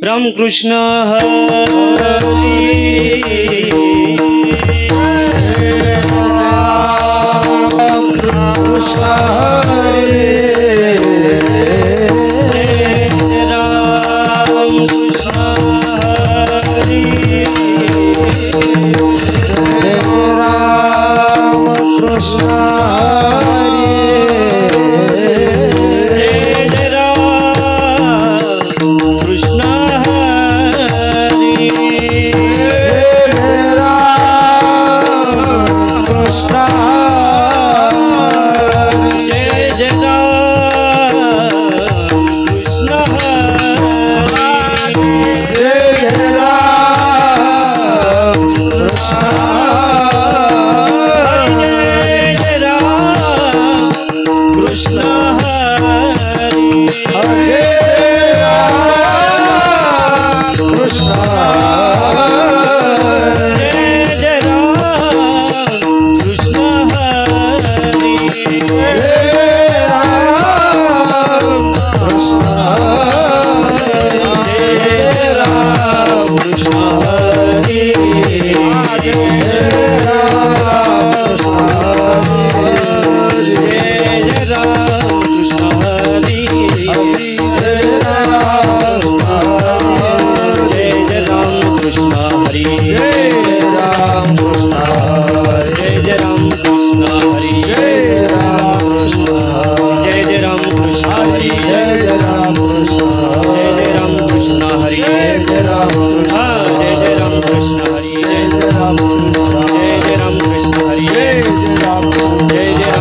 रामकृष्ण हरी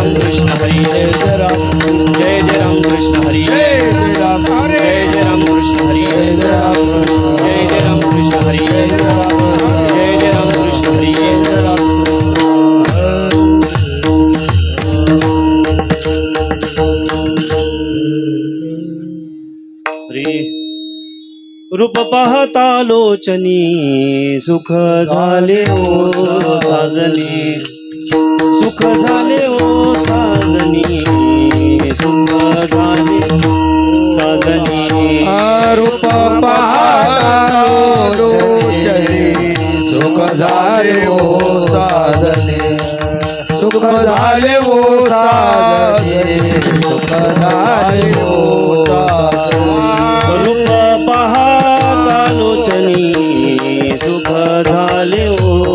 रामकृष्ण हरी रामकृष्ण हरी रामकृष्ण रूप पाहता लोचनी सुख झाले ओ साजनी सुख झाले ओ साजनी सुख झाले साजनी रूप पाहता लोचनी सुख झाले ओ साजनी सुख झाले ओ साजनी सुख झाले ओ साजनी रूप पाहता लोचनी सुख झाले ओ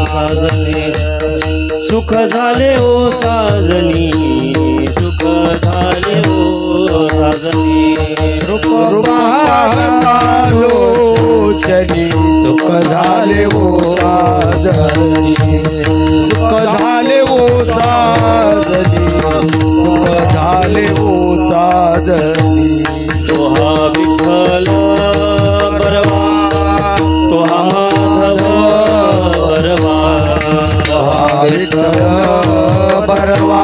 साजनी सुख झाले ओ साजनी सुख झाले ओ साजनी रूप पाहता लोचनी सुख झाले ओ साजनी सुख झाले ओ साजनी सुख झाले ओ साजनी तो हा विठ्ठल बरवा तो हा माधव बरवा तो हा विठ्ठल बरवा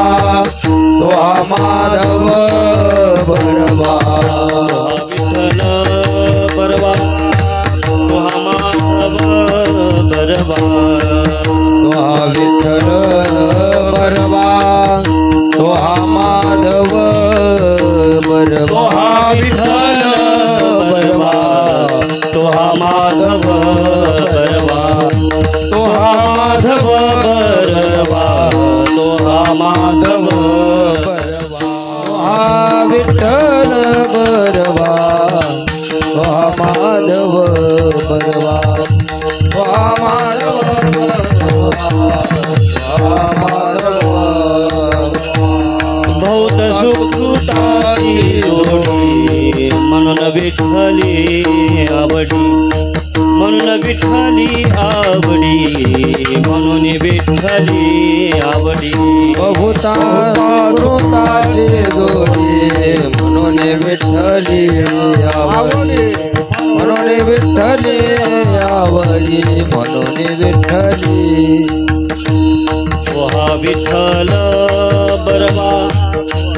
तो हा माधव बरवा विठ्ठल बरवा तो हा माधव बरवा तो हा विठ्ठल बरवा तो हा माधव बरवा विठ्ठल बरवा तो हा माधव बरवा तो हा माधव बरवा तो हा माधव बरवा हा विठ्ठल बरवा तो हा माधव बरवा तो हा माधव बहुत सुकृताची जोडी म्हणून विठ्ठली आवडी म्हणून विठ्ठली आवडी म्हणून विठ्ठली आवडी बहुता सुकृताची जोडी म्हणून विठ्ठली आवडी म्हणून विठ्ठली आवडी म्हणून विठ्ठली तो हा विठ्ठल बरवा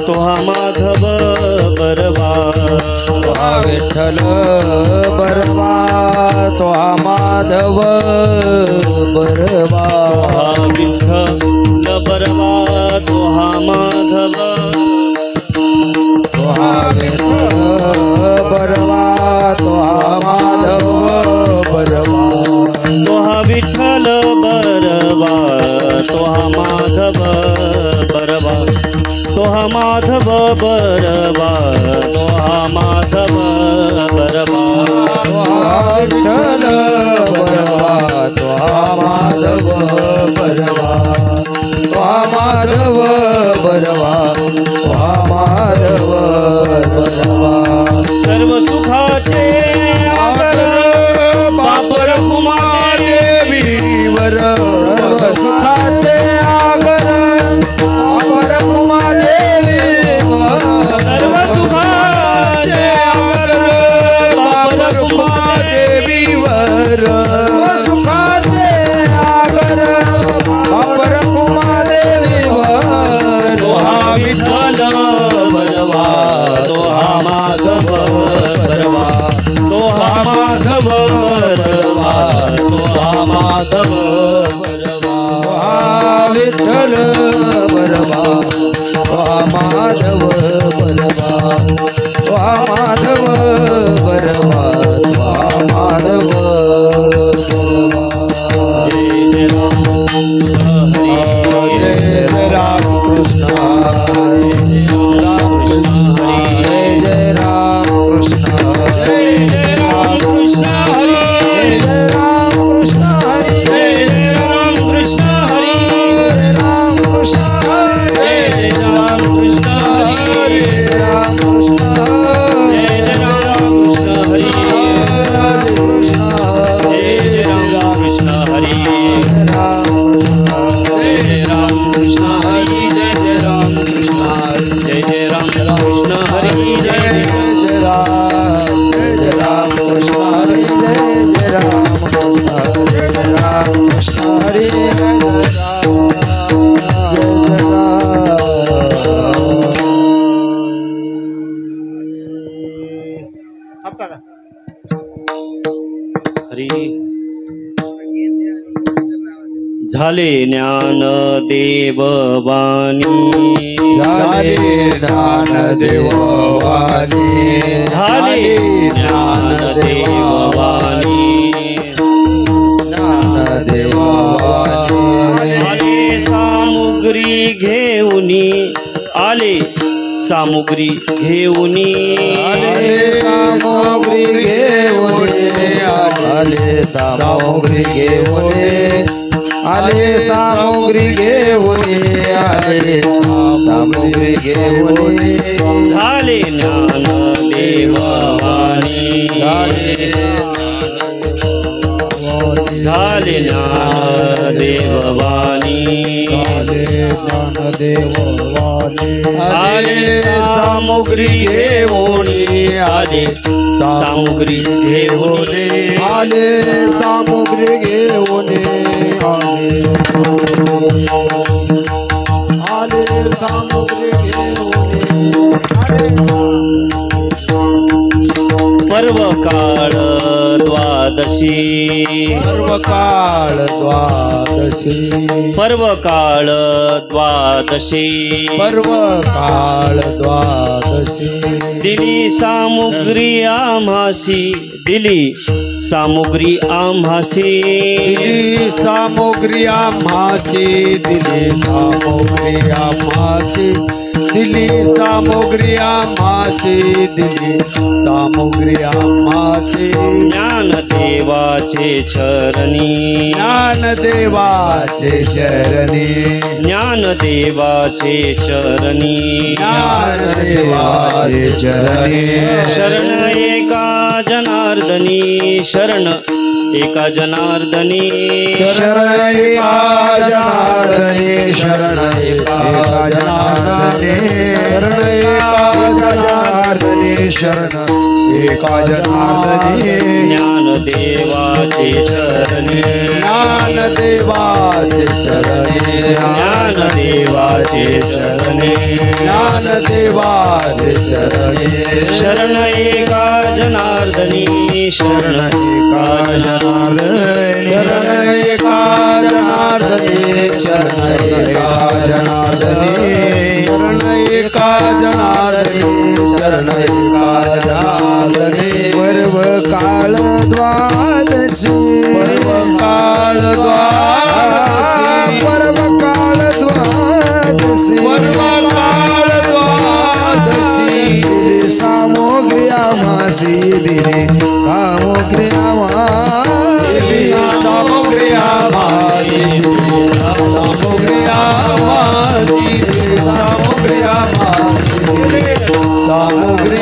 तो हा माधव बरवा तो हा विठ्ठल बरवा तो हा माधव बरवा हा विठ्ठल बरवा तो हा माधव तो हा विठ्ठल बरवा तो हा माधव तोहा माधव बरवा तोहा माधव बरवा तोहा माधव बरवा विठ्ठल बरवा तोहा माधव बरवा तोहा माधव बरवा तोहा माधव बरवा सर्व सुखाचे आगर बाप रखुमा देवीवर सर्व सुखाचे आगर बाप रखुमा देवीवर सर्व सुखाचे आगर बाप रखुमा देवीवर सुखाचे आगर बाप रखुमा देवीवर तोहा विठ्ठल बरवा तोहा माधव बरवा तोहा माधव बरवा तोहा माधव बरवा विठ्ठल बरवा तोहा माधव बरवा तोहा माधव बरवा तोहा माधव जय जय राम हरी जय राम कृष्ण जय राम कृष्ण हरी जय राम कृष्ण जय राम कृष्ण हरी जय राम कृष्ण हरी जय राम कृष्ण हरी जय राम कृष्ण हरी जय राम कृष्ण हरी जय राम कृष्ण हरी जय राम कृष्ण हरी जय राम कृष्ण हरी जय राम कृष्ण जय जय राम कृष्ण हरी जय राम कृष्ण हरी जय राम कृष्ण जय राम कृष्ण हरी हरी झाले ज्ञान देववाणी झाले ज्ञान देववाणी झाले ज्ञान देववाणी ज्ञान देववाणी आले सामुग्री घेऊनी आले सामुग्री घेऊनी आले सामग्री घेऊन आले सामग्री घेऊन आले सामग्री घेऊन आले सामग्री घेऊन झाले ज्ञान देववाणी झाले ज्ञान देववाणी आले सामुग्री घेऊनी आले सामुग्री घेऊनी आले सामग्री घेऊन आले सामग्री घेऊन पर्व काळ द्वादशी सर्व काळ द्वादशी पर्व काळ द्वादशी पर्व काळ द्वादशी दिली सामुग्री आम्हासी दिली सामुग्री आम्हासी दिली सामग्री आम्हासी दिली सामग्री आम्हासी दिली सामग्री आम्हासी दिली सामग्री आम्हासी ज्ञान देवाचे चरणी ज्ञान देवाचे चरणी ज्ञान देवाचे चरणी ज्ञान देवाचे चरणी शरण एका जनार्दनी शरण एका जनार्दनी शरण एका जनार्दनी शरण एका जनार्दनी शरण एका जनार्दनी शरण एका जनार्दनी ज्ञान देवाचे चरणी ज्ञान देवाचे चरणी ज्ञान देवाचे चरणी ज्ञान देवाचे चरणी शरण एका जनार्दनी शरण एका जनार्दनी शरण एका जनार्दनी शरण एका जनार्दनी शरण एका जनार्दनी शरण एका जनार्दनी पर्व काळ द्वादशी पर्व काळ द्वादशी पर्व आमासी दिले सामुग्री आमासी सामुग्री आमासी सामुग्री आमासी सामुग्री आमासी सामुग्री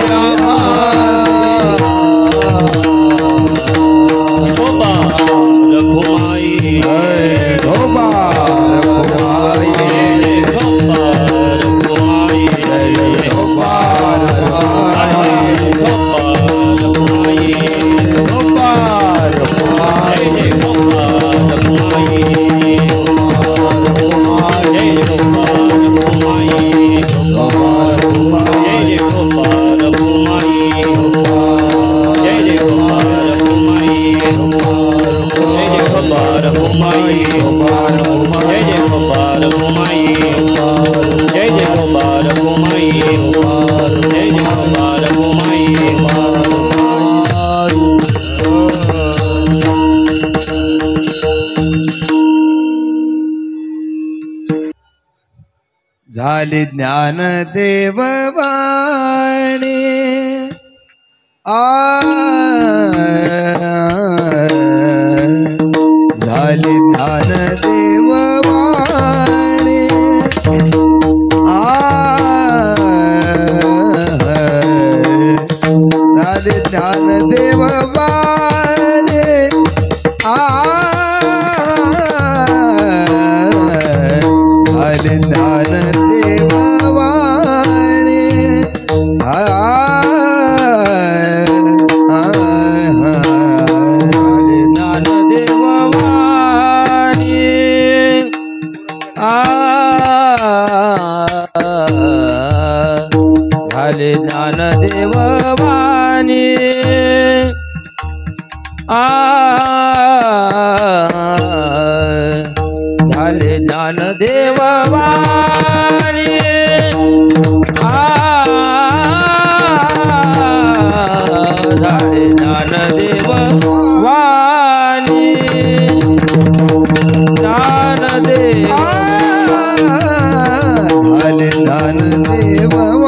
झाले ज्ञान देववाणी झाले ज्ञान देववाणी झाले ज्ञान देववाणी झाले ज्ञान देववाणी झाले ज्ञानदेववाणी झाले ज्ञानदेववाणी झाले ज्ञानदेववाणी ज्ञानदेव झाले ज्ञानदेववाणी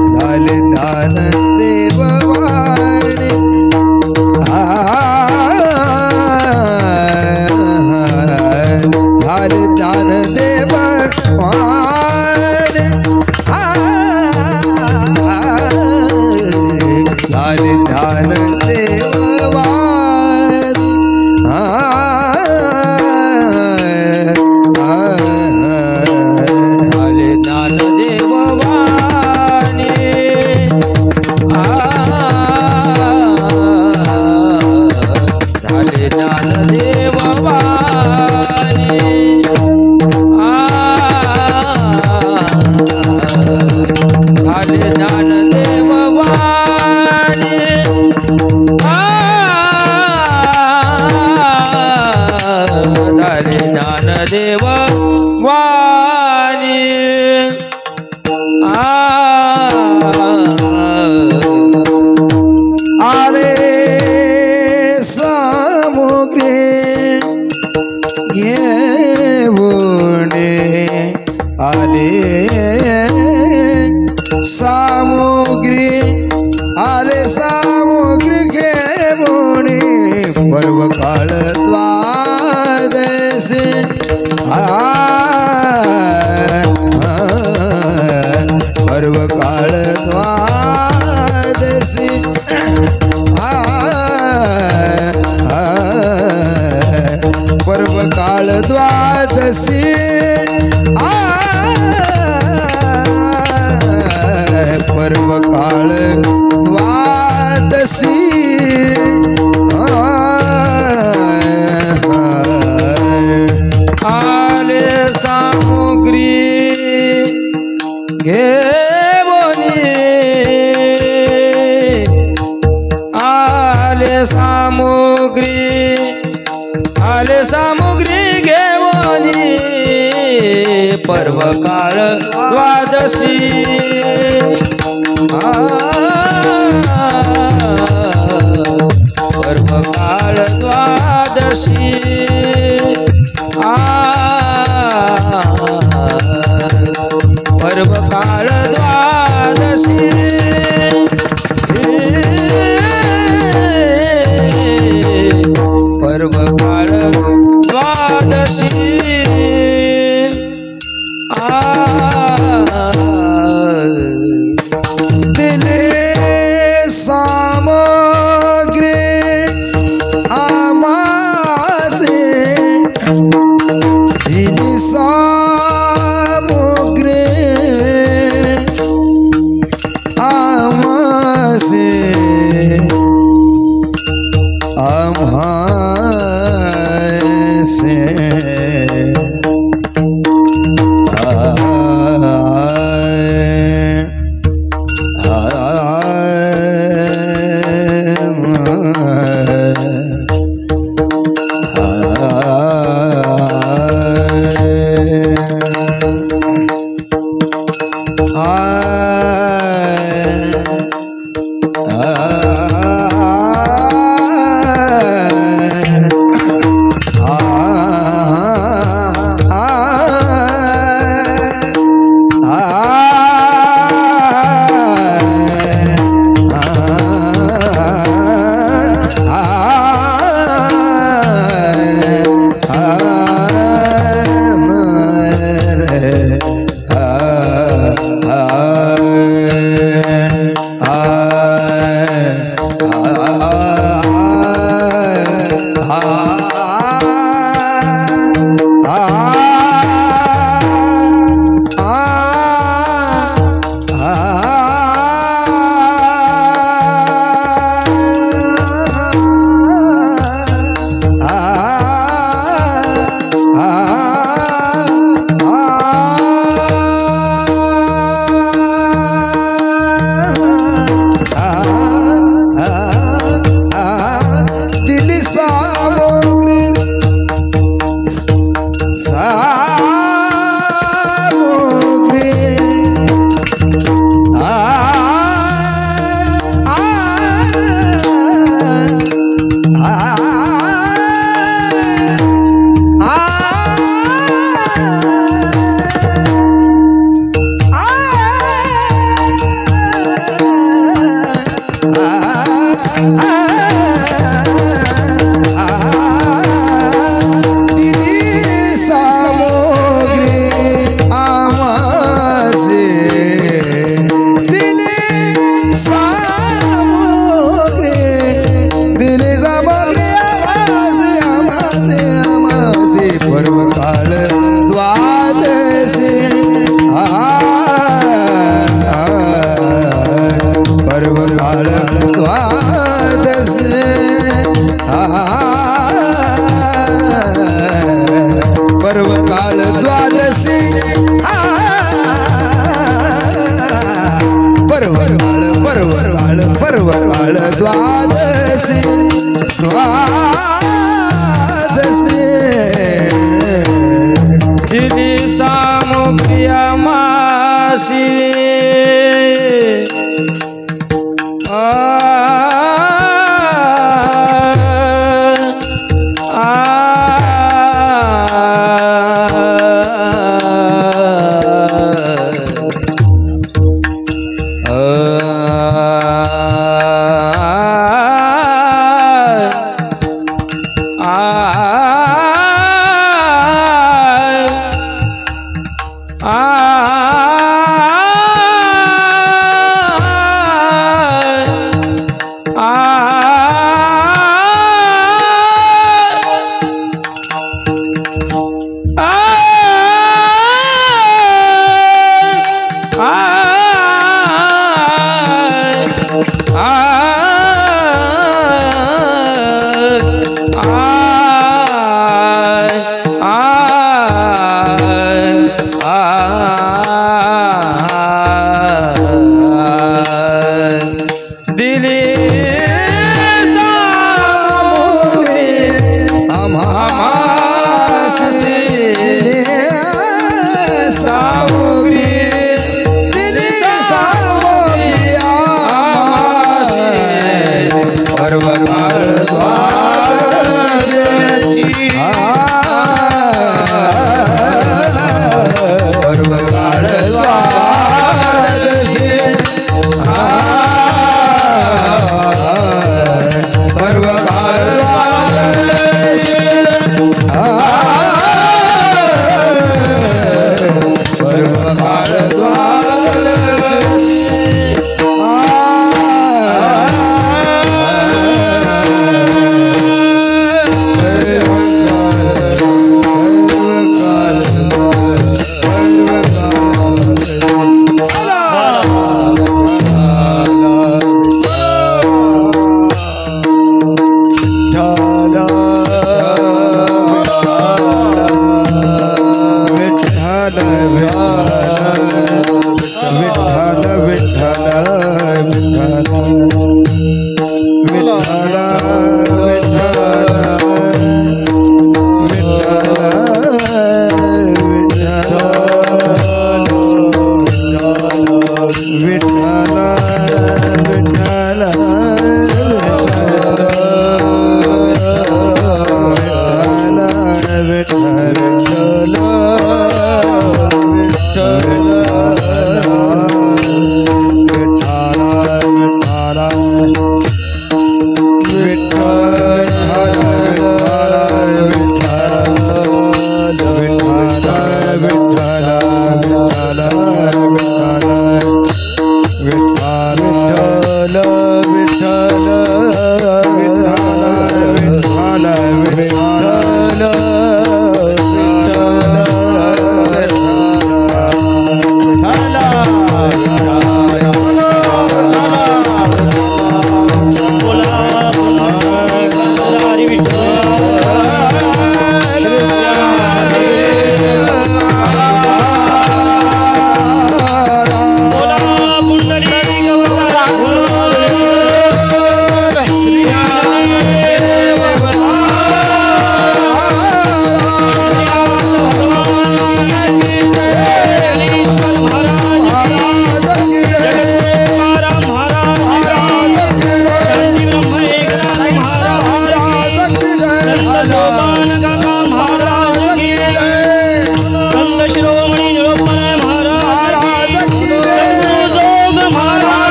झाले ज्ञानदेववाणी झाले ज्ञानदेववाणी झाले ज्ञानदेववाणी झाले ज्ञानदेववाणी झाले ज्ञानदेववाणी झाले ज्ञानदेववाणी झाले ज्ञानदेववाणी आले सामुग्री घेऊन आले सामुग्री आले सामुग्री घेऊन पर्व काळ द्वादशी पर्व काळ द्वादशी पर्व काळ द्वादशी पर्व काळ द्वादशी आले सामुग्री घेऊनी आले सामुग्री घेऊनी पर्व काळ द्वादशी पर्व काळ द्वादशी दिले सामग्री आमासे दिली सामग्री आमासे आमासे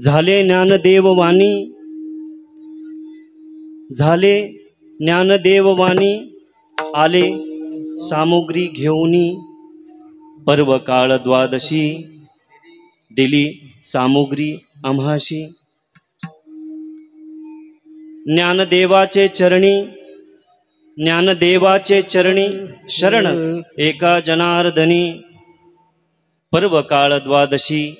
झाले ज्ञानदेव वाणी, झाले ज्ञानदेव वाणी, आले सामुग्री घेऊनी, पर्व काळ द्वादशी, दिली सामुग्री आम्हाशी. ज्ञानदेवाचे चरणी, ज्ञानदेवाचे चरणी शरण एका जनार्दनी, पर्व काळ द्वादशी,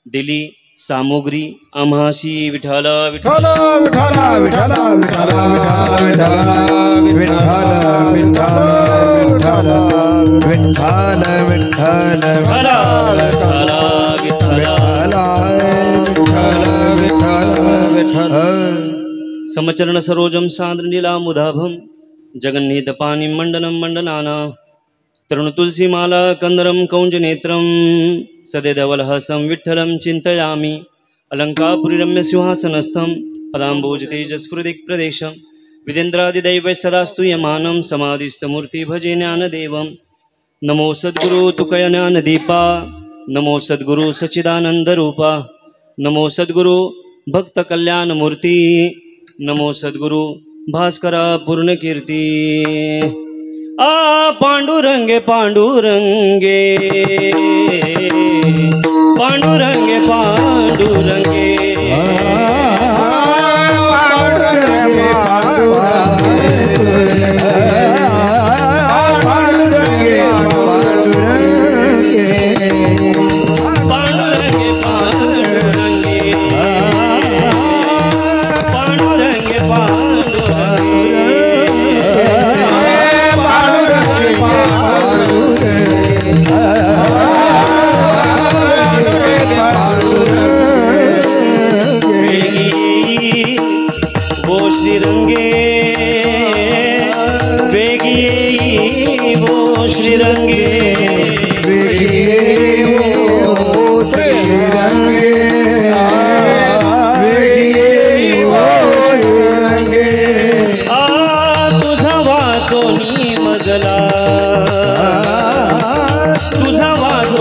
दिली सामुग्री आम्हाशी. विठ्ठल विठ्ठल विठ्ठल विठ्ठल विठ्ठल विठ्ठल विठ्ठल विठ्ठल विठ्ठल विठ्ठल विठ्ठल. समचरण सरोजम सान्द्र नीलामुदाभम, जगन्नीत पानी मंडनम मंडनाना, तरुण तुलसी माला कंदरम कौंज नेत्रम, सदेदवलहसं विठ्ठलं चिन्तयामि. अलंकापुरी रम्य सिंहासनस्थं, पदाम्बोज तेजस्फुरिदिक् प्रदेशं, विदेन्द्रादिदैवै सदा स्तूयमानं, समाधिस्थमूर्ति भजे ज्ञानदेवं. नमो सद्गुरु तुकय ज्ञानदीपा, नमो सद्गुरु सच्चिदानंद रूपा, नमो सद्गुरु भक्त कल्याण मूर्ती, नमो सद्गुरु भास्करा पूर्ण कीर्ती. पांडुरंगे पांडुरंगे पांडुरंगे पांडुरंगे पांडुरंगे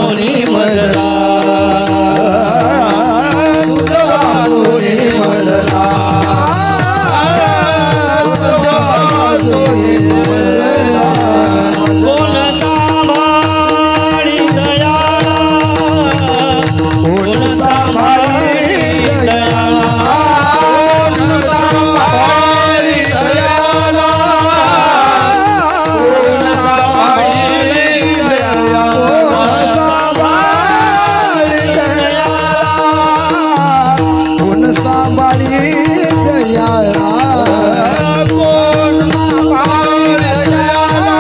वाचोनी मजला तुझ वाचोनी मजला कोण सांभाळी दयाळा कोण सांभाळी दयाळा कोण सांभाळी दयाळा कोण सांभाळी दयाळा कोण सांभाळी दयाळा कोण सांभाळी दयाळा कोण सांभाळी दयाळा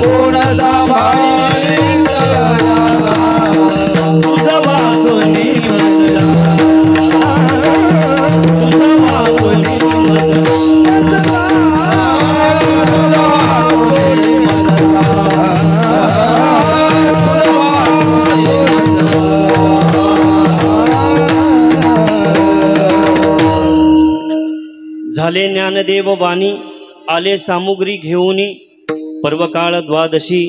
कोण सांभाळी दयाळा तुझ वाचोनी मजला तुझ वाचोनी मजला झाले ज्ञानदेव वाणी आले सामुग्री घेऊनी पर्वकाळ द्वादशी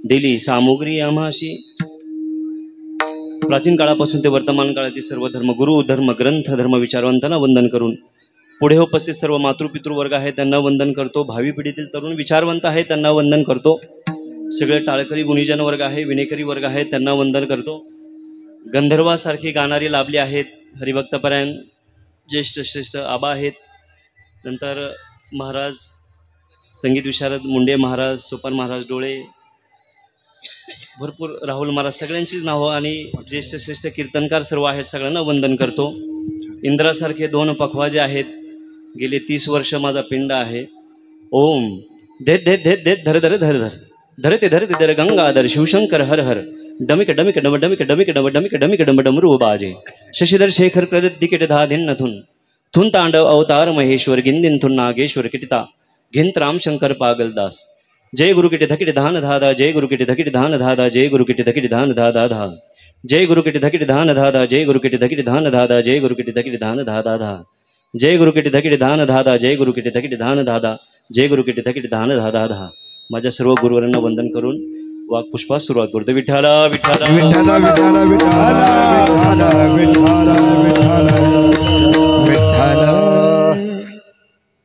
दिली सामुग्री आम्हाशी. प्राचीन काळापासून ते वर्तमान काळातील सर्व धर्मगुरू धर्म ग्रंथ धर्म विचारवंतांना वंदन करून पुढे उपस्थित सर्व मातृपितृ वर्ग आहे त्यांना वंदन करतो. भावी पिढीतील तरुण विचारवंत आहे त्यांना वंदन करतो. सगळे टाळकरी गुणीजन वर्ग आहे विनेकरी वर्ग आहे त्यांना वंदन करतो. गंधर्वासारखी गाणारी लाभली आहेत. हरिभक्तपरायण ज्येष्ठ श्रेष्ठ आबा आहेत. नंतर महाराज संगीत विशारद मुंडे महाराज सोपान महाराज डोळे भरपूर राहुल महाराज सगळ्यांचीच नावं आणि ज्येष्ठ श्रेष्ठ कीर्तनकार सर्व आहेत. सगळ्यांना वंदन करतो. इंद्रासारखे दोन पखवाजे आहेत. गेले 30 वर्ष माझा पिंड आहे. ओम धेत धेत धेत धेत धर धर धर धर धरते धरते धर गंगाधर शिवशंकर हर हर डमिक डमिक डम डमिक डमिक डम डमिक डमिक डम डमरू बाजे शशिधर शेखर प्रदत दिकेट धा धिन्न थुन तांडव अवतार महेश्वर गिंदिन थुन नागेश्वर किटिता घिंत राम शंकर पागलदास. जय गुरु किट धकिट धान धादा जय गुरु किट धकिट धान धादा जय गुरु किट धकिट धान धादा धा जय गुरु किट धकिट धान धादा जय गुरु किट धकिट धान धादा जय गुरु किट धकिट धान धादा धा जय गुरु किट धकिट धान धादा जय गुरु किट धकिट धान धादा जय गुरु किट धकिट धान धादा धा. माझ्या सर्व गुरुवरांना वंदन करून वाक पुष्पास सुरुवात करतो. विठ्ठला विठ्ठला विठ्ठला विठ्ठला विठ्ठला विठ्ठला विठ्ठला.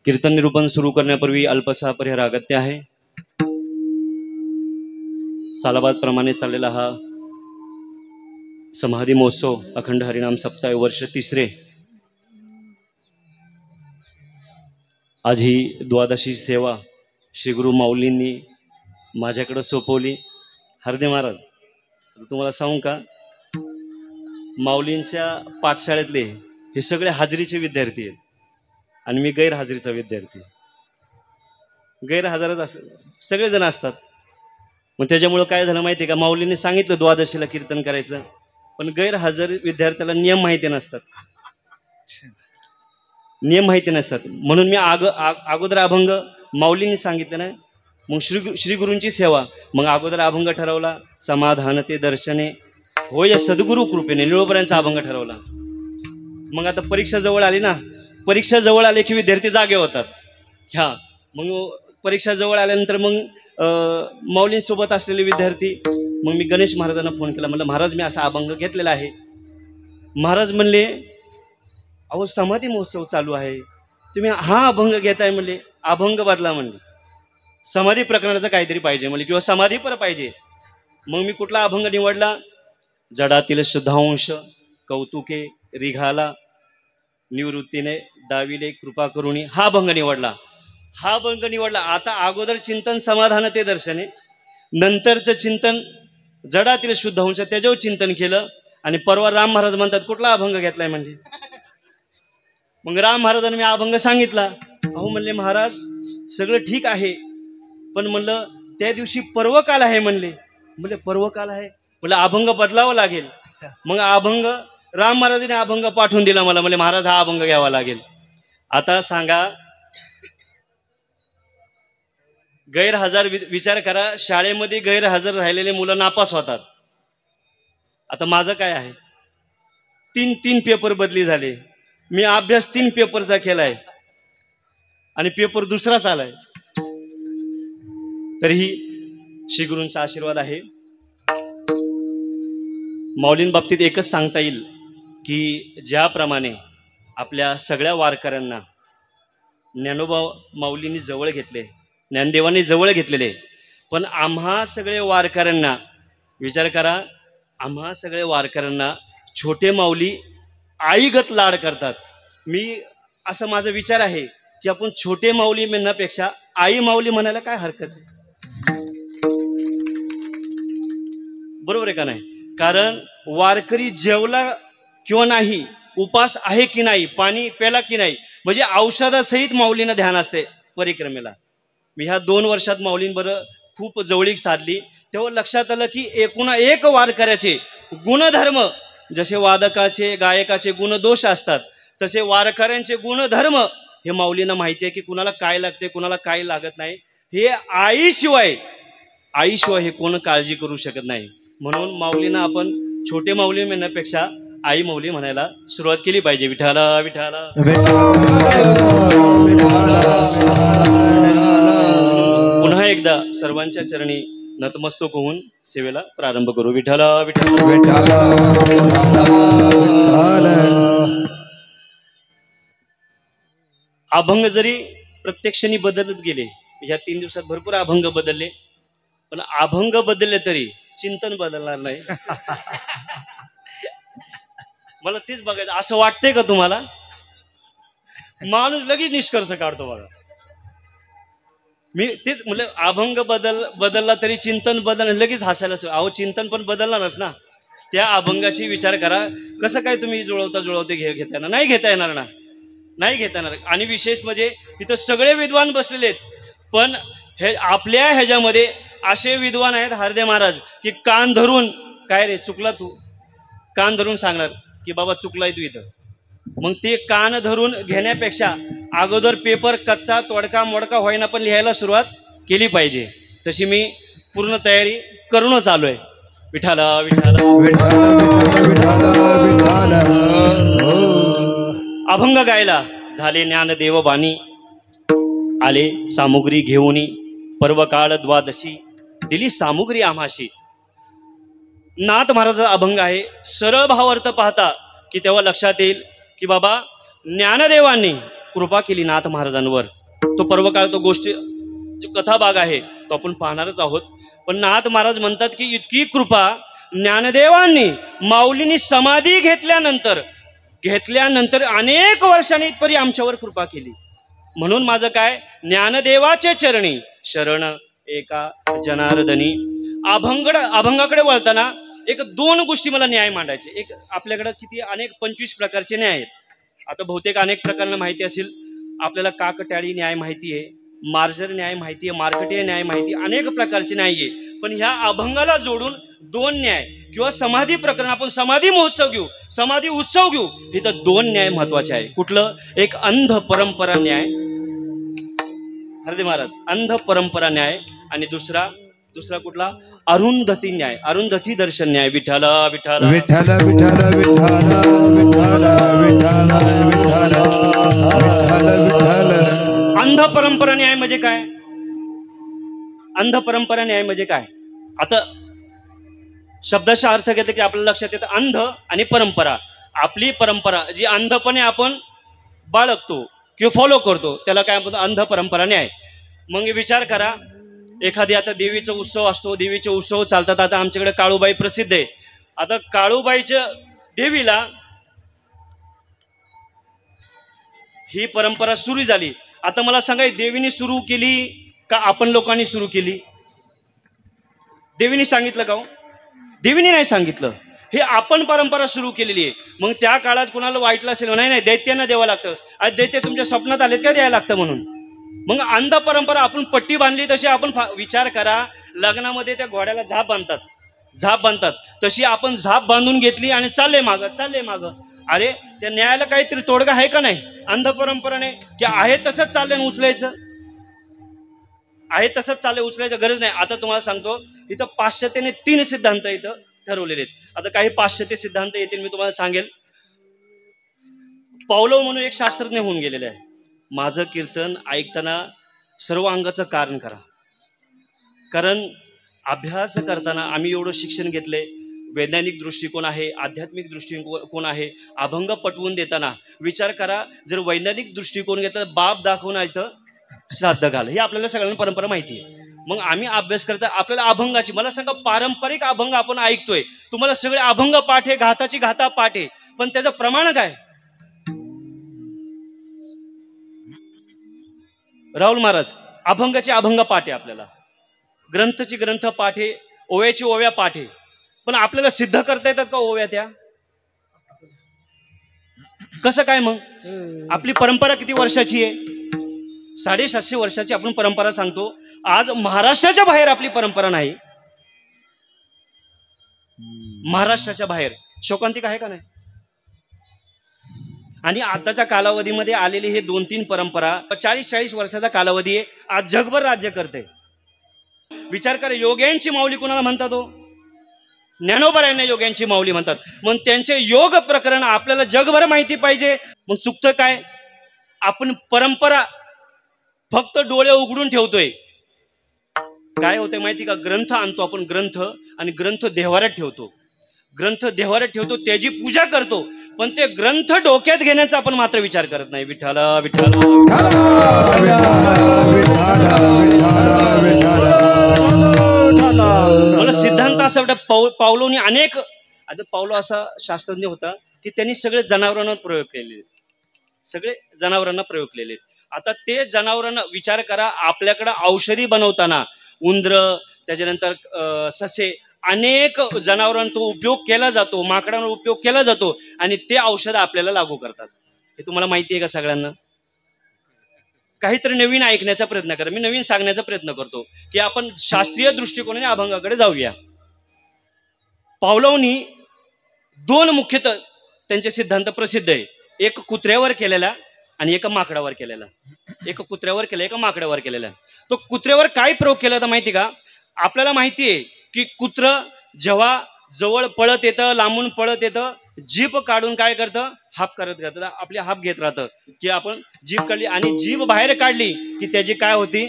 कीर्तन निरूपण सुरू करण्यापूर्वी अल्पसा परिहार अगत्य आहे. सालाबाद प्रमाणे चाललेला हा समाधी महोत्सव अखंड हरिनाम सप्ताह वर्ष 3रे. आज ही द्वादशी सेवा श्री गुरु माऊलींनी माझ्याकडे सोपवली. हरदे महाराज तुम्हाला सांगू का माऊलींच्या पाठशाळेतले हे सगळे हाजरीचे विद्यार्थी आहेत आणि मी गैरहाजरीचा विद्यार्थी. गैरहजरच सगळेजण असतात. मग त्याच्यामुळं काय झालं माहिती आहे का माऊलींनी सांगितलं द्वादशीला कीर्तन करायचं पण गैरहजर विद्यार्थ्याला नियम माहिती नसतात. नियम माहिती नसतात म्हणून मी अगोदर अभंग माऊलींनी सांगितलं ना मग श्री गुरूंची सेवा मग अगोदर अभंग ठरवला समाधान ते दर्शने होय सद्गुरु कृपेने निळोबऱ्यांचा अभंग ठरवला. मग आता परीक्षा जवळ आली ना परीक्षा जवळ आले की विद्यार्थी जागे होतात. ह्या मग परीक्षा जवळ आल्यानंतर मग माऊलींसोबत असलेले विद्यार्थी मग मी गणेश महाराजांना फोन केला. म्हणलं महाराज मी असा अभंग घेतलेला आहे. महाराज म्हणले अहो समाधी महोत्सव चालू आहे तुम्ही हा अभंग घेताय म्हणले. अभंग बदला म्हणले समाधी प्रकरणाचं काहीतरी पाहिजे म्हणले किंवा समाधीपर पाहिजे. मग मी कुठला अभंग निवडला जडातील शुद्धांश कौतुके रिघाला निवृत्तीने दाविले कृपा करुणी हा अभंग निवडला. हा अभंग निवडला. आता अगोदर चिंतन समाधान ते दर्शने नंतरचं चिंतन जडातील शुद्धांश त्याच्यावर चिंतन केलं आणि परवा राम महाराज म्हणतात कुठला अभंग घेतलाय म्हणजे. मग राम महाराजांनी मी अभंग सांगितला. अहो म्हणले महाराज सगळं ठीक आहे पण म्हणलं त्या दिवशी पर्वकाल आहे म्हणले. म्हणले पर्वकाल आहे म्हणलं अभंग बदलावं लागेल. मग अभंग राम महाराजांनी अभंग पाठवून दिला मला. म्हणले महाराज हा अभंग घ्यावा लागेल. आता सांगा गैरहजर विचार करा शाळेमध्ये गैरहजर राहिलेले मुलं नापास होतात. आता माझं काय आहे 3 पेपर बदली झाले. मी अभ्यास 3 पेपरचा केलाय आणि पेपर दुसराच आलाय. तरीही श्री गुरूंचा आशीर्वाद आहे. माऊलींबाबतीत एकच सांगता येईल की ज्याप्रमाणे आपल्या सगळ्या वारकऱ्यांना ज्ञानोबा माऊलींनी जवळ घेतले, ज्ञानदेवांनी जवळ घेतलेले, पण आम्हा सगळे वारकऱ्यांना विचार करा, आम्हा सगळे वारकऱ्यांना छोटे माऊली आईगत लाड करतात. मी असं माझा विचार आहे की आपण छोटे माऊली म्हणण्यापेक्षा आई माऊली म्हणायला काय हरकत आहे? बरोबर आहे का नाही? कारण वारकरी जेवला किंवा नाही, उपास आहे की नाही, पाणी प्याला की नाही, म्हणजे औषधासहित माऊलींना ध्यान असते परिक्रमेला. मी ह्या 2 वर्षात माऊलींबरोबर खूप जवळीक साधली, तेव्हा लक्षात आलं की एकूणा एक वारकऱ्याचे गुणधर्म, जसे वादकाचे गायकाचे गुणदोष असतात, तसे वारकऱ्यांचे गुणधर्म हे माऊलींना माहिती आहे की कुणाला काय लागते, कुणाला काय लागत नाही. हे आईशिवाय हे कोण काळजी करू शकत नाही. म्हणून माऊलींना आपण छोटे माऊली म्हणण्यापेक्षा आई माऊली म्हणायला सुरुवात केली पाहिजे. विठाला विठाला. पुन्हा एकदा सर्वांच्या चरणी नतमस्तक होऊन सेवेला प्रारंभ करू. विठाला विठाला. अभंग जरी प्रत्यक्षाने बदलत गेले, या 3 दिवसात भरपूर अभंग बदलले, पण अभंग बदलले तरी चिंतन बदलणार नाही. मला तेच बघायचं. असं वाटतंय का तुम्हाला? माणूस लगेच निष्कर्ष काढतो बघा. मी तेच म्हणलं, अभंग बदलला तरी चिंतन बदल, लगेच हसायला. अहो, चिंतन पण बदलणारच ना. त्या अभंगाची विचार करा, कसं काय तुम्ही जुळवता घेता येणार? नाही घेता येणार ना, नाही घेता येणार. आणि विशेष म्हणजे इथं सगळे विद्वान बसलेले आहेत, पण हे आपल्या ह्याच्यामध्ये असे विद्वान आहेत हार्दे महाराज की कान धरून, काय रे चुकला तू, कान धरून सांगणार की बाबा चुकलाय तू इथं. मग ते कान धरून घेण्यापेक्षा अगोदर पेपर कच्चा तोडका मोडका होईना पण लिहायला सुरुवात केली पाहिजे. तशी मी पूर्ण तयारी करूनच आलोय. विठाला विठाला. अभंग गायला झाले ज्ञानदेव बाणी, आले सामुग्री घेऊनी, पर्वकाळ द्वादशी दिली सामुग्री आम्हाशी. नाथ महाराजाचा अभंग आहे. सरळ भावार्थ पाहता की तेव्हा लक्षात येईल की बाबा ज्ञानदेवांनी कृपा केली नाथ महाराजांवर. तो पर्वकाळ, तो गोष्टी जो कथा भाग आहे तो आपण पाहणारच आहोत. पण नाथ महाराज म्हणतात की इतकी कृपा ज्ञानदेवांनी माऊलींनी समाधी घेतल्यानंतर अनेक वर्षांनी इथपर्यंत आमच्यावर कृपा केली. म्हणून माझं काय, ज्ञानदेवाचे चरणी शरण एका जनार्दनी. अभंगाकडे वळताना 1-2 गोष्टी मला न्याय मांडायचे. एक, आपल्याकडे किती 25 प्रकारचे न्याय आहेत. आता बहुतेक अनेक प्रकारांना माहिती असेल. आपल्याला काकटाळी न्याय माहिती आहे, मार्जर न्याय माहिती आहे, मार्कटीय न्याय माहिती आहे, अनेक प्रकारचे न्याय आहे. पण ह्या अभंगाला जोडून 2 न्याय किंवा समाधी प्रकरण, आपण समाधी महोत्सव घेऊ, समाधी उत्सव घेऊ, इथं 2 न्याय महत्वाचे आहे. कुठलं? एक अंध परंपरा न्याय, हरदे महाराज, अंध परंपरा न्याय, आणि दुसरा कुठला? अरुंधती न्याय, अरुंधती दर्शन न्याय. विठाला विठाला. विठाला विठाला विठाला विठाला विठाला विठाला विठाला विठाला. अंध परंपरा न्याय म्हणजे काय? अंध परंपरा न्याय म्हणजे काय? आता शब्दाचा अर्थ घेतला की आपल्याला लक्षात येतं अंध आणि परंपरा. आपली परंपरा जी अंधपणे आपण बाळगतो किंवा फॉलो करतो त्याला काय म्हणतो? अंध परंपरा न्याय. मग विचार करा, एखादी आता देवीचा उत्सव असतो, देवीचे उत्सव चालतात. आता आमच्याकडे काळूबाई प्रसिद्ध आहे. आता काळूबाईच्या देवीला ही परंपरा सुरू झाली. आता मला सांगा, देवीने सुरू केली का आपण लोकांनी सुरू केली? देवीने सांगितलं का? देवीने नाही सांगितलं. हे आपण परंपरा सुरू केलेली आहे. मग त्या काळात कुणाला वाईटलं असेल, नाही दैत्यांना द्यावं लागतं. आज दैत्य तुमच्या स्वप्नात आलेत का द्यायला लागतं म्हणून? मग अंध परंपरा, आपण पट्टी बांधली तशी आपण विचार करा, लग्नामध्ये त्या घोड्याला झाप बांधतात तशी आपण झाप बांधून घेतली आणि चालले मागं. अरे त्या न्यायाला काहीतरी तोडगा आहे का नाही? अंध परंपराने की आहे तसंच चाललंय, उचलायचं आहे तसंच चाललंय, उचलायचं गरज नाही. आता तुम्हाला सांगतो, इथं पाश्चात्याने 3 सिद्धांत इथं ठरवलेले आहेत. आता काही पाश्चात्य सिद्धांत येतील, मी तुम्हाला सांगेल. पावलो म्हणून एक शास्त्रज्ञ होऊन गेलेले आहे. माझं कीर्तन ऐकताना सर्व अंगाचं कारण करा. कारण अभ्यास करताना आम्ही एवढं शिक्षण घेतलंय, वैज्ञानिक दृष्टिकोन आहे, आध्यात्मिक दृष्टिकोन आहे. अभंग पटवून देताना विचार करा, जर वैज्ञानिक दृष्टिकोन घेतला बाप दाखवून इथं श्राद्ध घाल, हे आपल्याला सगळ्यांना परंपरा माहिती आहे. मग आम्ही अभ्यास करता आपल्याला अभंगाची, मला सांगा पारंपरिक अभंग आपण ऐकतोय, तुम्हाला सगळे अभंग पाठ आहे, घाताची घाता पाठ आहे, पण त्याचं प्रमाण काय? राहुल महाराज अभंगाचे अभंग पाठ आहे, आपल्याला ग्रंथची ग्रंथ पाठ आहे, ओव्याची ओव्या पाठ आहे, पण आपल्याला सिद्ध करता येतात का ओव्या त्या? कसं काय? मग आपली परंपरा किती वर्षाची आहे? 750 वर्षाची आपण परंपरा सांगतो. आज महाराष्ट्राच्या बाहेर आपली परंपरा नाही. महाराष्ट्राच्या बाहेर शोकांतिक आहे का नाही? आणि आताच्या कालावधीमध्ये आलेली हे 2-3 परंपरा 40-40 वर्षाचा कालावधी आहे, आज जगभर राज्य करते. विचार करा, योग्यांची माऊली कोणाला म्हणतात? हो, ज्ञानोबा योग्यांची माऊली म्हणतात. मग त्यांचे योग प्रकरण आपल्याला जगभर माहिती पाहिजे. मग चुकतं काय? आपण परंपरा फक्त डोळे उघडून ठेवतोय. काय होतंय माहिती का? ग्रंथ आणतो आपण, ग्रंथ, आणि ग्रंथ देव्हाऱ्यात ठेवतो, ग्रंथ देव्हाऱ्यात ठेवतो, त्याची पूजा करतो, पण ते ग्रंथ डोक्यात घेण्याचा आपण मात्र विचार करत नाही. विठ्ठल विठ्ठल. मला सिद्धांत असा वाटतं, पावलोनी अनेक, आता पावलो असा शास्त्रज्ञ होता की त्यांनी सगळे जनावरांना प्रयोग केलेले, सगळे जनावरांना प्रयोग केलेले. आता ते जनावरांना विचार करा, आपल्याकडे औषधी बनवताना उंदर, त्याच्यानंतर ससे, अनेक जनावरांचा उपयोग केला जातो, माकडांवर उपयोग केला जातो, आणि ते औषध आपल्याला लागू करतात. हे तुम्हाला माहिती आहे का सगळ्यांना? काहीतरी नवीन ऐकण्याचा प्रयत्न करा. मी नवीन सांगण्याचा प्रयत्न करतो की आपण शास्त्रीय दृष्टिकोनाने अभंगाकडे जाऊया. पावलोनी 2 मुख्यतः त्यांचे सिद्धांत प्रसिद्ध आहे. एक कुत्र्यावर केलेला आणि एक माकडावर केलेला. एक कुत्र्यावर केला, एक माकडावर केलेला. तो कुत्र्यावर काय प्रयोग केला होता माहिती का? आपल्याला माहिती आहे की कुत्र जेव्हा जवळ पळत येतं, लांबून पळत येतं, जीभ काढून काय करतं? हाप करत राहतं, आपली हाप घेत राहतं. की आपण जीभ काढली आणि जीभ बाहेर काढली की त्याची काय होती?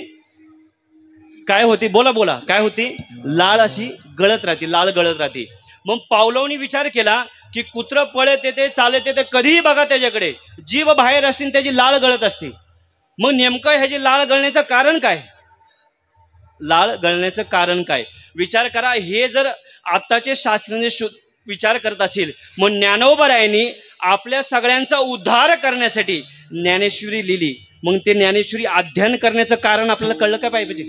काय होती? बोला बोला, काय होती? लाळ अशी गळत राहते, लाळ गळत राहते. मग पावलोनी विचार केला की कुत्र पळत येते, चालत येते, कधीही बघा त्याच्याकडे जीभ बाहेर असते, त्याची लाळ गळत असते. मग नेमकं ह्याची लाळ गळण्याचं कारण काय? लाळ गळण्याचं कारण काय? विचार करा. हे जर आत्ताचे शास्त्रज्ञ विचार करत असतील, मग ज्ञानोबरायांनी आपल्या सगळ्यांचा उद्धार करण्यासाठी ज्ञानेश्वरी लिहिली. मग ते ज्ञानेश्वरी अध्ययन करण्याचं कारण आपल्याला कळलं काय पाहिजे?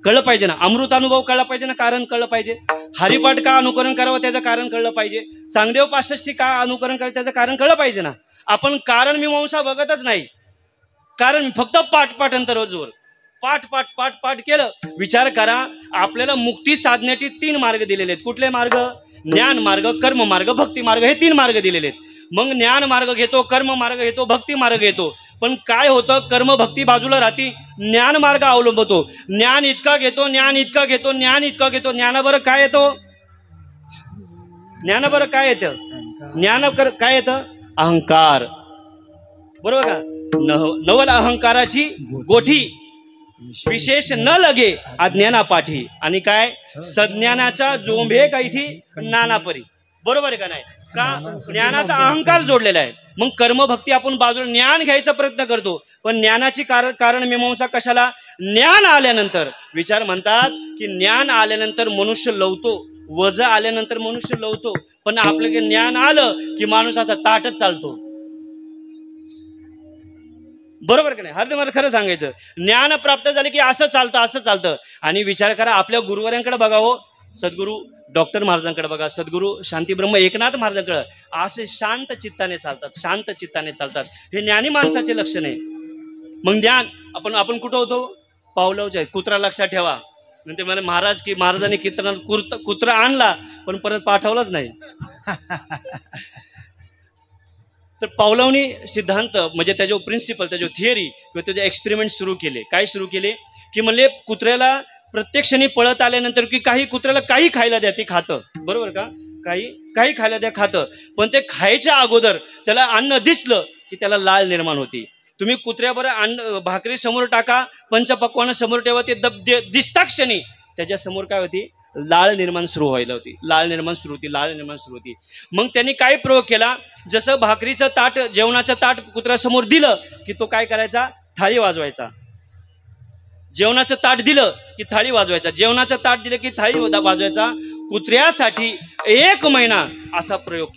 कळलं पाहिजे ना. अमृत अनुभव कळला पाहिजे ना, कारण कळलं पाहिजे. हरिपाठ का अनुकरण करावं त्याचं कारण कळलं पाहिजे. चांगदेव 65 का अनुकरण करावं त्याचं कारण कळलं पाहिजे ना. आपण कारण मीमांसा बघतच नाही, कारण फक्त पाठ जोर पाठ पाठ पाठ पाठ केलं. विचार करा, आपल्याला मुक्ती साधण्याचे 3 मार्ग दिलेले आहेत. कुठले मार्ग? ज्ञान मार्ग, कर्म मार्ग, भक्ती मार्ग, हे 3 मार्ग दिलेले आहेत. मग ज्ञान मार्ग घेतो, कर्म मार्ग घेतो, भक्ती मार्ग घेतो, पण काय होतं? कर्म भक्ती बाजूला राहते, ज्ञान मार्ग अवलंबतो. ज्ञान इतका घेतो, ज्ञान इतका घेतो, ज्ञान इतका घेतो, ज्ञानाबरोबर काय येतो? ज्ञानाबरोबर काय येतं? ज्ञानाबरोबर काय येतं? अहंकार. बरोबर का? नवल अहंकाराची गोठी, विशेष न लगे अज्ञाना पाठी, आणि काय? सज्ञानाचा जोंबे कैठी नानापरी. बरोबर आहे का नाही? का? ज्ञानाचा अहंकार जोडलेला आहे. मग कर्मभक्ती आपण बाजूला, ज्ञान घ्यायचा प्रयत्न करतो, पण ज्ञानाची कारण मीमांसा कशाला? ज्ञान आल्यानंतर. विचार म्हणतात की ज्ञान आल्यानंतर मनुष्य लवतो, वज आल्यानंतर मनुष्य लवतो, पण आपलं ज्ञान आलं की माणूस असा ताटच चालतो. बरोबर का नाही? मला खरं सांगायचं, ज्ञान प्राप्त झाले की असं चालतं, असं चालतं. आणि विचार करा, आपल्या गुरुवारांकडे बघा, हो, सद्गुरू डॉक्टर महाराजांकडे बघा, सद्गुरू शांतीब्रह्म एकनाथ महाराजांकडे, असे शांत चित्ताने चालतात, शांत चित्ताने चालतात. हे ज्ञानी माणसाचे लक्षण आहे. मग ज्ञान आपण कुठं होतो? पावलावच्या. कुत्रा लक्षात ठेवा. म्हणजे मला महाराज की महाराजांनी कुत्रा आणला पण परत पाठवलाच नाही. तर पावलावनी सिद्धांत म्हणजे त्याच्यावर प्रिन्सिपल, त्याच्यावर थिअरी किंवा त्याचे एक्सपेरिमेंट सुरू केले. काय सुरू केले की म्हणले कुत्र्याला प्रत्यक्षाने पळत आल्यानंतर की काही कुत्र्याला काही खायला द्या, ते खातं. बरोबर का? काही खायला द्या, खातं. पण ते खायच्या अगोदर त्याला अन्न दिसलं की त्याला लाळ निर्माण होती. तुम्ही कुत्र्याबरोबर अन्न भाकरी समोर टाका, पंचपक्वानं समोर ठेवा, ते दिसता क्षणी त्याच्या समोर काय होती? लाळ निर्माण सुरू व्हायला होती, लाळ निर्माण सुरू होती. मग त्यांनी काय प्रयोग केला, जसं भाकरीचं ताट, जेवणाचं ताट कुत्र्यासमोर दिलं की तो काय करायचा, थाळी वाजवायचा. जेवणाचं ताट दिलं की थाळी वाजवायचा, जेवणाचं ताट दिलं की थाळी वाजवायचा. कुत्र्यासाठी 1 महिना असा प्रयोग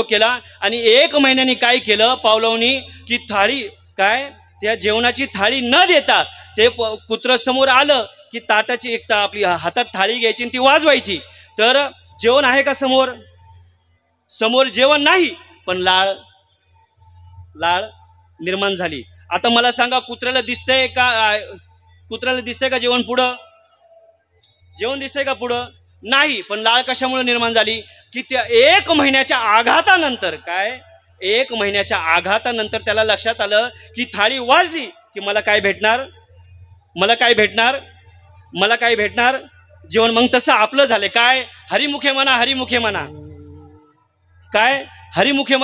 केला. आणि 1 महिन्याने काय केलं पावलावनी, की थाळी काय, त्या जेवणाची थाळी न देता ते कुत्रं समोर आलं की ताटाची एक आपली हातात थाळी घ्यायची आणि ती वाजवायची. तर जेवण आहे का समोर जेवण नाही, पण लाळ निर्माण झाली. आता मला सांगा, कुत्र्याला दिसतंय का जेवण पुढं? जेवण दिसतंय का पुढं? नाही. पण लाळ कशामुळे निर्माण झाली, की त्या 1 महिन्याच्या आघातानंतर त्याला लक्षात आलं की थाळी वाजली की मला काय भेटणार जेवण. मग तसं आपलं झालं काय, हरिमुखे म्हणा काय, हरिमुखे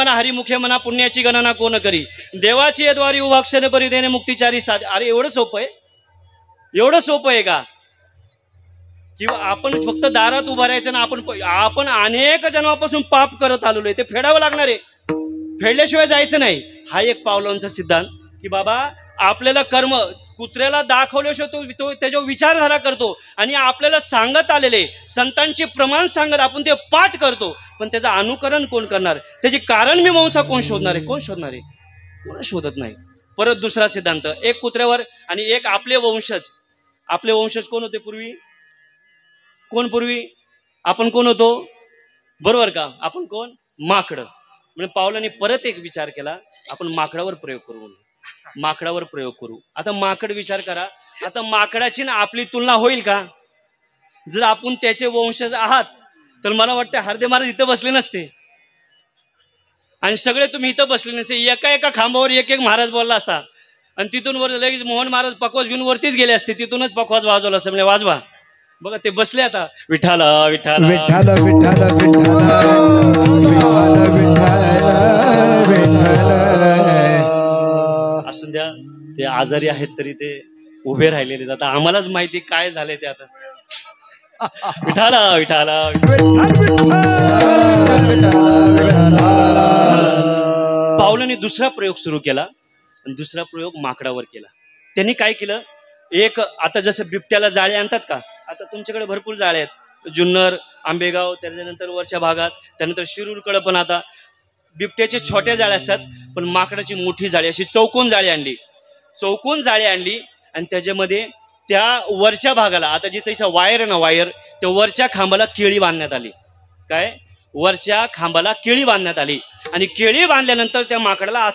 म्हणा पुण्याची गणना कोण करी, देवाची यद्वारी उभा क्षण परी देणे मुक्तिचारी साध. अरे एवढं सोपं आहे का? किंवा आपण फक्त दारात उभा राहायचं ना, आपण अनेक जन्मापासून पाप करत आलेलो आहे, ते फेडावं लागणार आहे, फेडल्याशिवाय जायचं नाही. हा एक पावलांचा सिद्धांत, की बाबा आपल्याला कर्म कुत्र्याला दाखवल्याशिवाय तो त्याच्यावर विचारधारा करतो. आणि आपल्याला सांगत आलेले संतांचे प्रमाण सांगत आपण ते पाठ करतो, पण त्याचं अनुकरण कोण करणार, त्याची कारण मीमांसा कोण शोधणार आहे? कोण शोधत नाही. परत दुसरा सिद्धांत, एक कुत्र्यावर आणि एक आपले वंशज कोण होते पूर्वी? आपण कोण होतो? बरोबर का? आपण कोण? माकडं. म्हणजे पावलांनी परत एक विचार केला, आपण माकडावर प्रयोग करू. आता माकड विचार करा, आता माकडाची ना आपली तुलना होईल का? जर आपण त्याचे वंशज आहात तर मला वाटतं हार्दे महाराज इथं बसले नसते आणि सगळे तुम्ही इथं बसले नसते. एका खांबावर एक महाराज बोलला असता आणि तिथून वर लगेच मोहन महाराज पकवाज घेऊन वरतीच गेले असते, तिथूनच पकवाज वाजवला असं म्हणजे वाजवा. बघा ते बसले आता, विठाला विठाला विठाला विठाला असून द्या. ते आजारी आहेत तरी ते उभे राहिलेले. आता आम्हालाच माहिती काय झाले ते. आता विठाला विठाला पावलांनी दुसरा प्रयोग सुरू केला आणि दुसरा प्रयोग माकडावर केला. त्यांनी काय केलं, आता जसं बिबट्याला जाळे आणतात का, आता तुमच्याकडे भरपूर जाळे आहेत, जुन्नर, आंबेगाव, त्याच्यानंतर वरच्या भागात, त्यानंतर शिरूरकडे पण आता बिबट्याचे छोट्या जाळे असतात, पण माकडाची मोठी जाळी अशी चौकोन जाळी आणली आणि त्याच्यामध्ये त्या वरच्या भागाला, आता जिथे वायर ना वायर, त्या वरच्या खांबाला केळी बांधण्यात आली. काय? वरच्या खांबाला केळी बांधण्यात आली. आणि केळी बांधल्यानंतर त्या माकडाला आत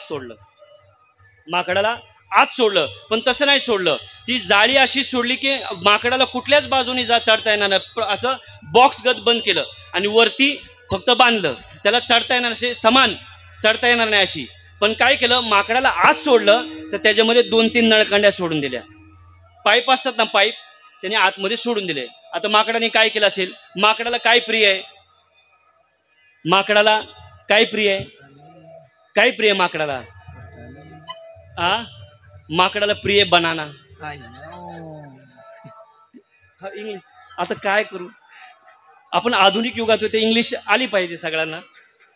सोडलं. पण तसं नाही सोडलं, ती जाळी अशी सोडली की माकडाला कुठल्याच बाजूने चढता येणार नाही, असं बॉक्सगत बंद केलं आणि वरती फक्त बांधलं. त्याला चढता येणार, असे समान चढता येणार नाही अशी. पण काय केलं, माकडाला आत सोडलं तर त्याच्यामध्ये 2-3 नळकांड्या सोडून दिल्या. पाईप असतात ना, पाईप त्याने आतमध्ये सोडून दिले. आता माकडाने काय केलं असेल, माकडाला काय प्रिय आहे माकडाला? माकडाला प्रिय बनाना. आता काय करू आपण, आधुनिक युगात ते इंग्लिश आली पाहिजे सगळ्यांना.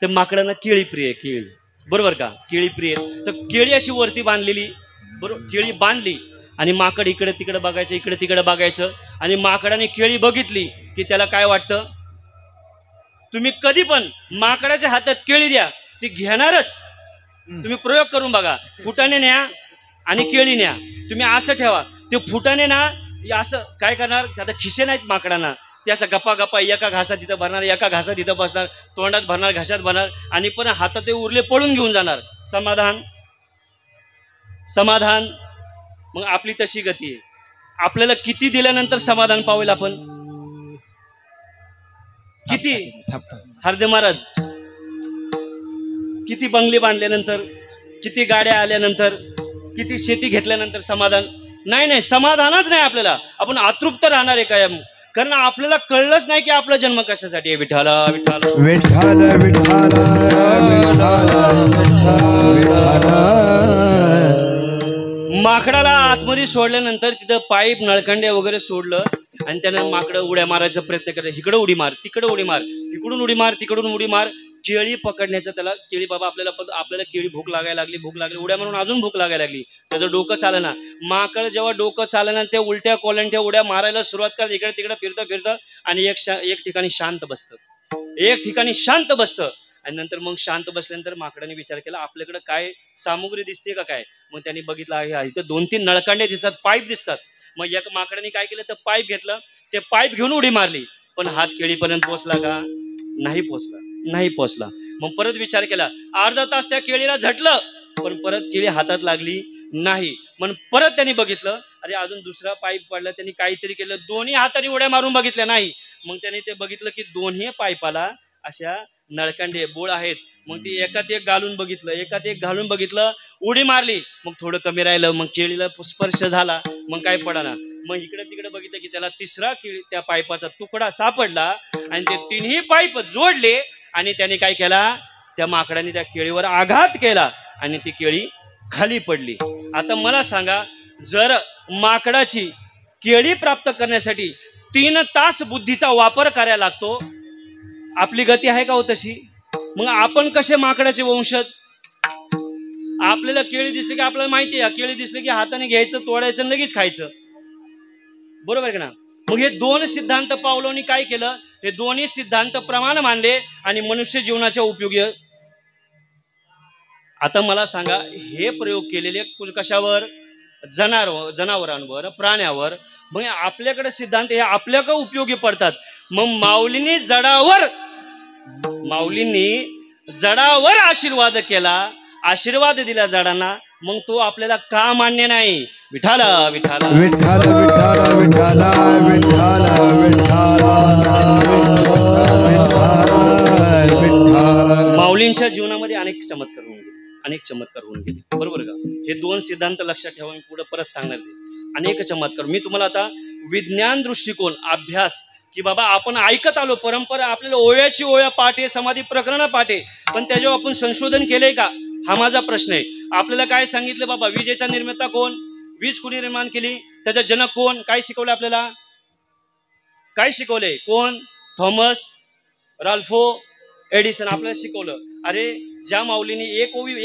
तर माकडांना केळी प्रिय, केळी, बरोबर का? केळी प्रिय. तर केळी अशी वरती बांधलेली, बरोबर, केळी बांधली आणि माकड इकडे तिकडे बघायचं, इकडे तिकडे बघायचं. आणि माकडाने केळी बघितली की त्याला काय वाटतं, तुम्ही कधी पण माकडाच्या हातात केळी द्या, ती घेणारच. तुम्ही प्रयोग करून बघा, फुटाने न्या आणि केळी न्या, तुम्ही असं ठेवा, ते फुटाने ना असं काय करणार, आता खिसे नाहीत माकडांना, ते असं गप्पा एका घासात तिथं भरणार, एका घासात तिथं बसणार, तोंडात भरणार, घशात भरणार आणि पण हातात ते उरले पळून घेऊन जाणार. समाधान. मग आपली तशी गती आहे. आपल्याला किती दिल्यानंतर समाधान पावेल आपण? किती? हार्दे महाराज, किती बंगले बांधल्यानंतर, किती गाड्या आल्यानंतर, किती शेती घेतल्यानंतर समाधान नाही, समाधानच नाही आपल्याला. आपण अतृप्त राहणार आहे कायम, कारण आपल्याला कळलंच नाही की आपला जन्म कशासाठी आहे. विठाला विठाला विठाला विठाला माकडाला आतमध्ये सोडल्यानंतर तिथं पाईप, नळखंडे वगैरे सोडलं आणि त्यानं माकडं उड्या मारायचा प्रयत्न करत, इकडं उडी मार तिकडं उडी मार, इकडून उडी मार तिकडून उडी मार, केळी पकडण्याचं त्याला, केळी बाबा आपल्याला केळी भूक लागायला लागली, उड्या मारून अजून भूक लागायला लागली, त्याचं डोकं चालना. माकड जेव्हा डोकं चालना ते उलट्या कोलंट्या उड्या मारायला सुरुवात करत, इकडे तिकडे फिरतं आणि एक ठिकाणी शांत बसतं. आणि नंतर मग शांत बसल्यानंतर माकडाने विचार केला आपल्याकडे काय सामुग्री दिसते का काय. मग त्यांनी बघितलं आहे इथं 2-3 नळकांडे दिसतात, पाईप दिसतात. मग एक माकडाने काय केलं तर पाईप घेतलं, ते पाईप घेऊन उडी मारली, पण हात केळीपर्यंत पोहोचला का? नाही पोहोचला. मग परत विचार केला, अर्धा तास त्या केळीला झटलं, पण परत केळी हातात लागली नाही. मग परत त्यांनी बघितलं, अरे अजून दुसरा पाईप पडला, त्यांनी काहीतरी केलं, दोन्ही हाताने उड्या मारून बघितल्या नाही. मग त्यांनी ते बघितलं की दोन्ही पाईपाला अशा नळकांडे बोळ आहेत. मग ती एकात एक घालून बघितलं, उडी मारली, मग थोडं कमी राहिलं, मग केळीला स्पर्श झाला, मग काय पडाना. मग इकडे तिकडे बघितलं की त्याला तिसरा केळी त्या पाईपाचा तुकडा सापडला आणि ते तिन्ही पाईप जोडले आणि त्याने काय केला, त्या माकडाने त्या केळीवर आघात केला आणि ती केळी खाली पडली. आता मला सांगा, जर माकडाची केळी प्राप्त करण्यासाठी 3 तास बुद्धीचा वापर करायला लागतो, आपली गती आहे का हो तशी? मग आपण कसे माकडाचे वंशज? आपल्याला केळी दिसली की आपल्याला माहिती आहे, केळी दिसली की हाताने घ्यायचं, तोडायचं, लगेच खायचं, बरोबर का ना? मग हे 2 सिद्धांत पावलोनी काय केलं, हे दोन्ही सिद्धांत प्रमाण मानले आणि मनुष्य जीवनाच्या उपयोगी. आता मला सांगा, हे प्रयोग केलेले कशावर? जनावरांवर, प्राण्यावर. मग आपल्याकडे सिद्धांत हे आपल्याकडे उपयोगी पडतात. मग माऊलींनी जडावर आशीर्वाद केला, आशीर्वाद दिला जडांना, मग तो आपल्याला का मान्य नाही? विठाला विठाला विठाला विठाला विठाला विठाला विठाला. माऊलींच्या जीवनामध्ये अनेक चमत्कार होऊन गेले, बरोबर का? हे 2 सिद्धांत लक्षात ठेवा, मी पुढे परत सांगणार अनेक चमत्कार. मी तुम्हाला आता विज्ञान दृष्टिकोन अभ्यास की बाबा आपण ऐकत आलो परंपरा, आपल्याला ओव्याची ओव्या पाठ आहे, समाधी प्रकरण पाठ आहे, पण त्याच्यावर आपण संशोधन केलंय का? हा माझा प्रश्न आहे. आपल्याला काय सांगितलं बाबा, विजेचा निर्माता कोण, वीज कोणी निर्माण केली, त्याचा जनक कोण, काय शिकवलं आपल्याला? काय शिकवलंय? कोण? थॉमस राल्फो एडिसन आपल्याला शिकवलं. अरे ज्या माऊलीने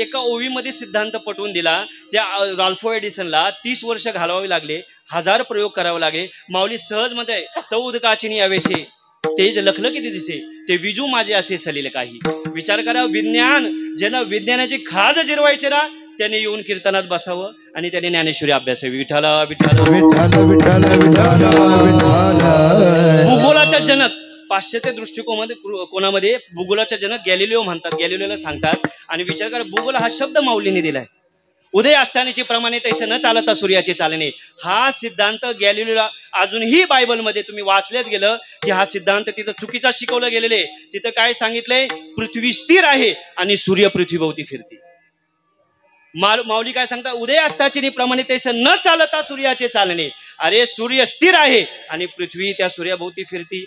एका ओवीमध्ये सिद्धांत पटवून दिला, त्या राल्फो एडिसनला 30 वर्ष घालवावी लागले, 1000 प्रयोग करावे लागले. माऊली सहज मध्ये तो उदकाची यावेशे तेज लखलं किती दिसे, ते विजू माझे असे सलील काही. विचार करा, विज्ञान ज्यांना विज्ञानाची खाज जिरवायची ना, त्याने येऊन कीर्तनात बसावं आणि त्याने ज्ञानेश्वरी अभ्यासावी. विठाला विठाला विठाला विठाला विठाला विठाला. भूगोलाचा जनक, पाश्चात्य दृष्टिकोनामध्ये भूगोलाचा जनक गॅलिलिओ म्हणतात, गॅलिलिओला सांगतात. आणि विचार करा, भूगोल हा शब्द माऊलीने दिलाय. उदय असतानाचे प्रमाणे तैसे न चालता सूर्याचे चालणे, हा सिद्धांत गॅलिलिओला अजूनही बायबलमध्ये तुम्ही वाचल्यात गेलं की हा सिद्धांत तिथं चुकीचा शिकवला गेलेले. तिथं काय सांगितलंय? पृथ्वी स्थिर आहे आणि सूर्य पृथ्वीभोवती फिरते. माऊली काय सांगतात? उदय असताचे प्रमाणे तैसे न चालता सूर्याचे चालणे. अरे सूर्य स्थिर आहे आणि पृथ्वी त्या सूर्याभोवती फिरती.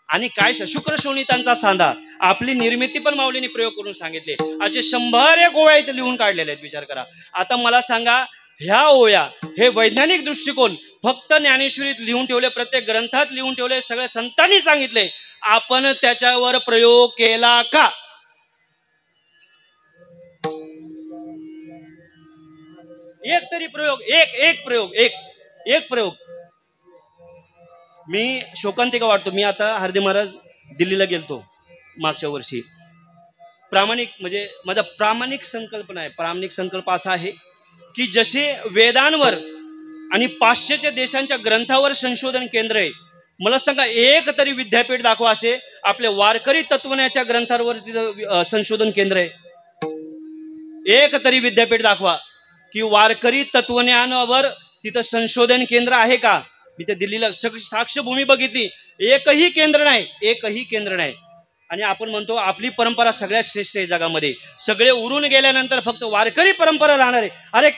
आणि काय शुक्र शोणितांचा सांधा, आपली निर्मिती पण माऊलीने प्रयोग करून सांगितले. असे 100 ओव्या इथे लिहून काढलेले आहेत. विचार करा. आता मला सांगा, ह्या ओव्या, हे वैज्ञानिक दृष्टिकोन फक्त ज्ञानेश्वरीत लिहून ठेवले, प्रत्येक ग्रंथात लिहून ठेवले, सगळ्या संतांनी सांगितले, आपण त्याच्यावर प्रयोग केला का? एक तरी प्रयोग, एक प्रयोग. मी शोकांतिका वाटतो. मी आता हार्दिक महाराज दिल्लीला गेलतो मागच्या वर्षी. म्हणजे माझा प्रामाणिक संकल्प असा आहे की जसे वेदांवर आणि पाश्चात्य देशांच्या ग्रंथावर संशोधन केंद्र आहे, मला सांगा एक तरी विद्यापीठ दाखवा असे आपले वारकरी तत्वज्ञानाच्या ग्रंथावर संशोधन केंद्र आहे. एक तरी विद्यापीठ दाखवा की वारकरी तत्वज्ञानावर तिथं संशोधन केंद्र आहे का? मी त्या दिल्लीला साक्षभूमी बघितली, एकही केंद्र नाही. आणि आपण म्हणतो आपली परंपरा सगळ्यात श्रेष्ठ आहे जगामध्ये, सगळे उरून गेल्यानंतर फक्त वारकरी परंपरा राहणार आहे. अरे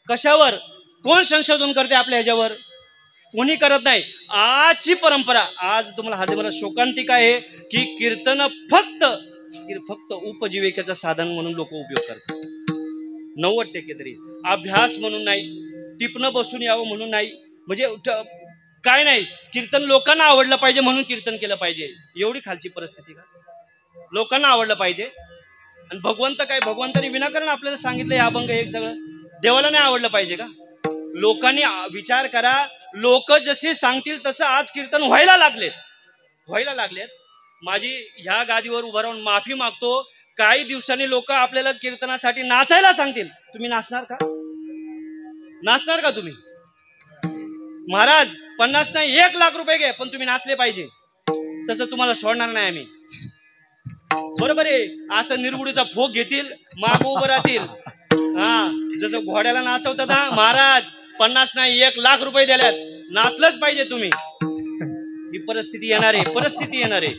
कशावर कोण संशोधन करते आपल्या ह्याच्यावर? कोणी करत नाही. आजची परंपरा, आज तुम्हाला हार्दिक महाराज शोकांतिका आहे की कीर्तन फक्त उपजीविकेचं साधन म्हणून लोक उपयोग करतात. 90% तरी अभ्यास म्हणून नाही, टिपणं बसून यावं म्हणून नाही, म्हणजे काय नाही, कीर्तन लोकांना आवडलं पाहिजे म्हणून कीर्तन केलं पाहिजे, एवढी खालची परिस्थिती का? लोकांना आवडलं पाहिजे. आणि भगवंत काय, भगवंताने विनाकारण आपल्याला सांगितलं हे अभंग हे सगळं, देवाला नाही आवडलं पाहिजे का? लोकांनी विचार करा, लोक जसे सांगतील तसं आज कीर्तन व्हायला लागलेत. माझी ह्या गादीवर उभं राहून माफी मागतो, काही दिवसांनी लोक आपल्याला कीर्तनासाठी नाचायला सांगतील, तुम्ही नाचणार का? नाचणार का तुम्ही? महाराज 50 नाही 1 लाख रुपये घे, पण तुम्ही नाचले पाहिजे, तसं तुम्हाला सोडणार नाही आम्ही. बरोबर आहे. असं निर्गुडीचा फोक घेतील, माग उभं राहतील. हा, जसं घोड्याला नाचवतात ना महाराज, 50 नाही 1 लाख रुपये दिल्यात, नाचलंच पाहिजे तुम्ही. ही परिस्थिती येणार आहे.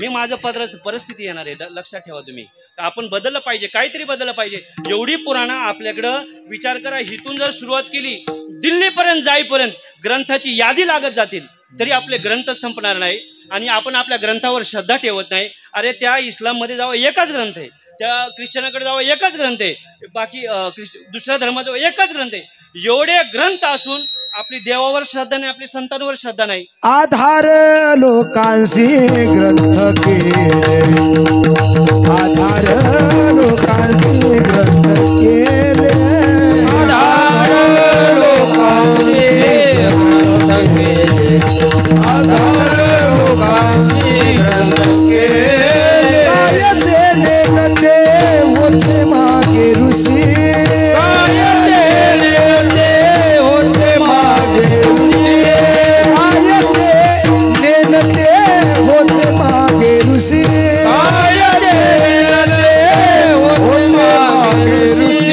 मी माझं परिस्थिती येणार आहे, लक्षात ठेवा तुम्ही. आपण बदललं पाहिजे, काहीतरी बदललं पाहिजे. एवढी पुराणं आपल्याकडं, विचार करा, हिथून जर सुरुवात केली दिल्लीपर्यंत जाईपर्यंत ग्रंथाची यादी लागत जातील, तरी आपले ग्रंथ संपणार नाही. आणि आपण आपल्या ग्रंथावर श्रद्धा ठेवत नाही. अरे त्या इस्लाम मध्ये जावं एकच ग्रंथ आहे, त्या ख्रिश्चनाकडे जावं एकच ग्रंथ आहे, बाकी दुसऱ्या धर्माचा एकच ग्रंथ आहे. एवढे ग्रंथ असून आपली देवावर श्रद्धा नाही, आपली संतांवर श्रद्धा नाही. आधार लोकांशी ग्रंथ केले, आधार लोकांशी ग्रंथ केले, आधार लोकांशी ग्रंथ केले, आधार लोकांशी ग्रंथ केले. काय देणे न दे होते मागे ऋषी, काय देणे न दे होते मागे ऋषी, काय देणे न दे होते मागे ऋषी, काय देणे न दे होते मागे ऋषी.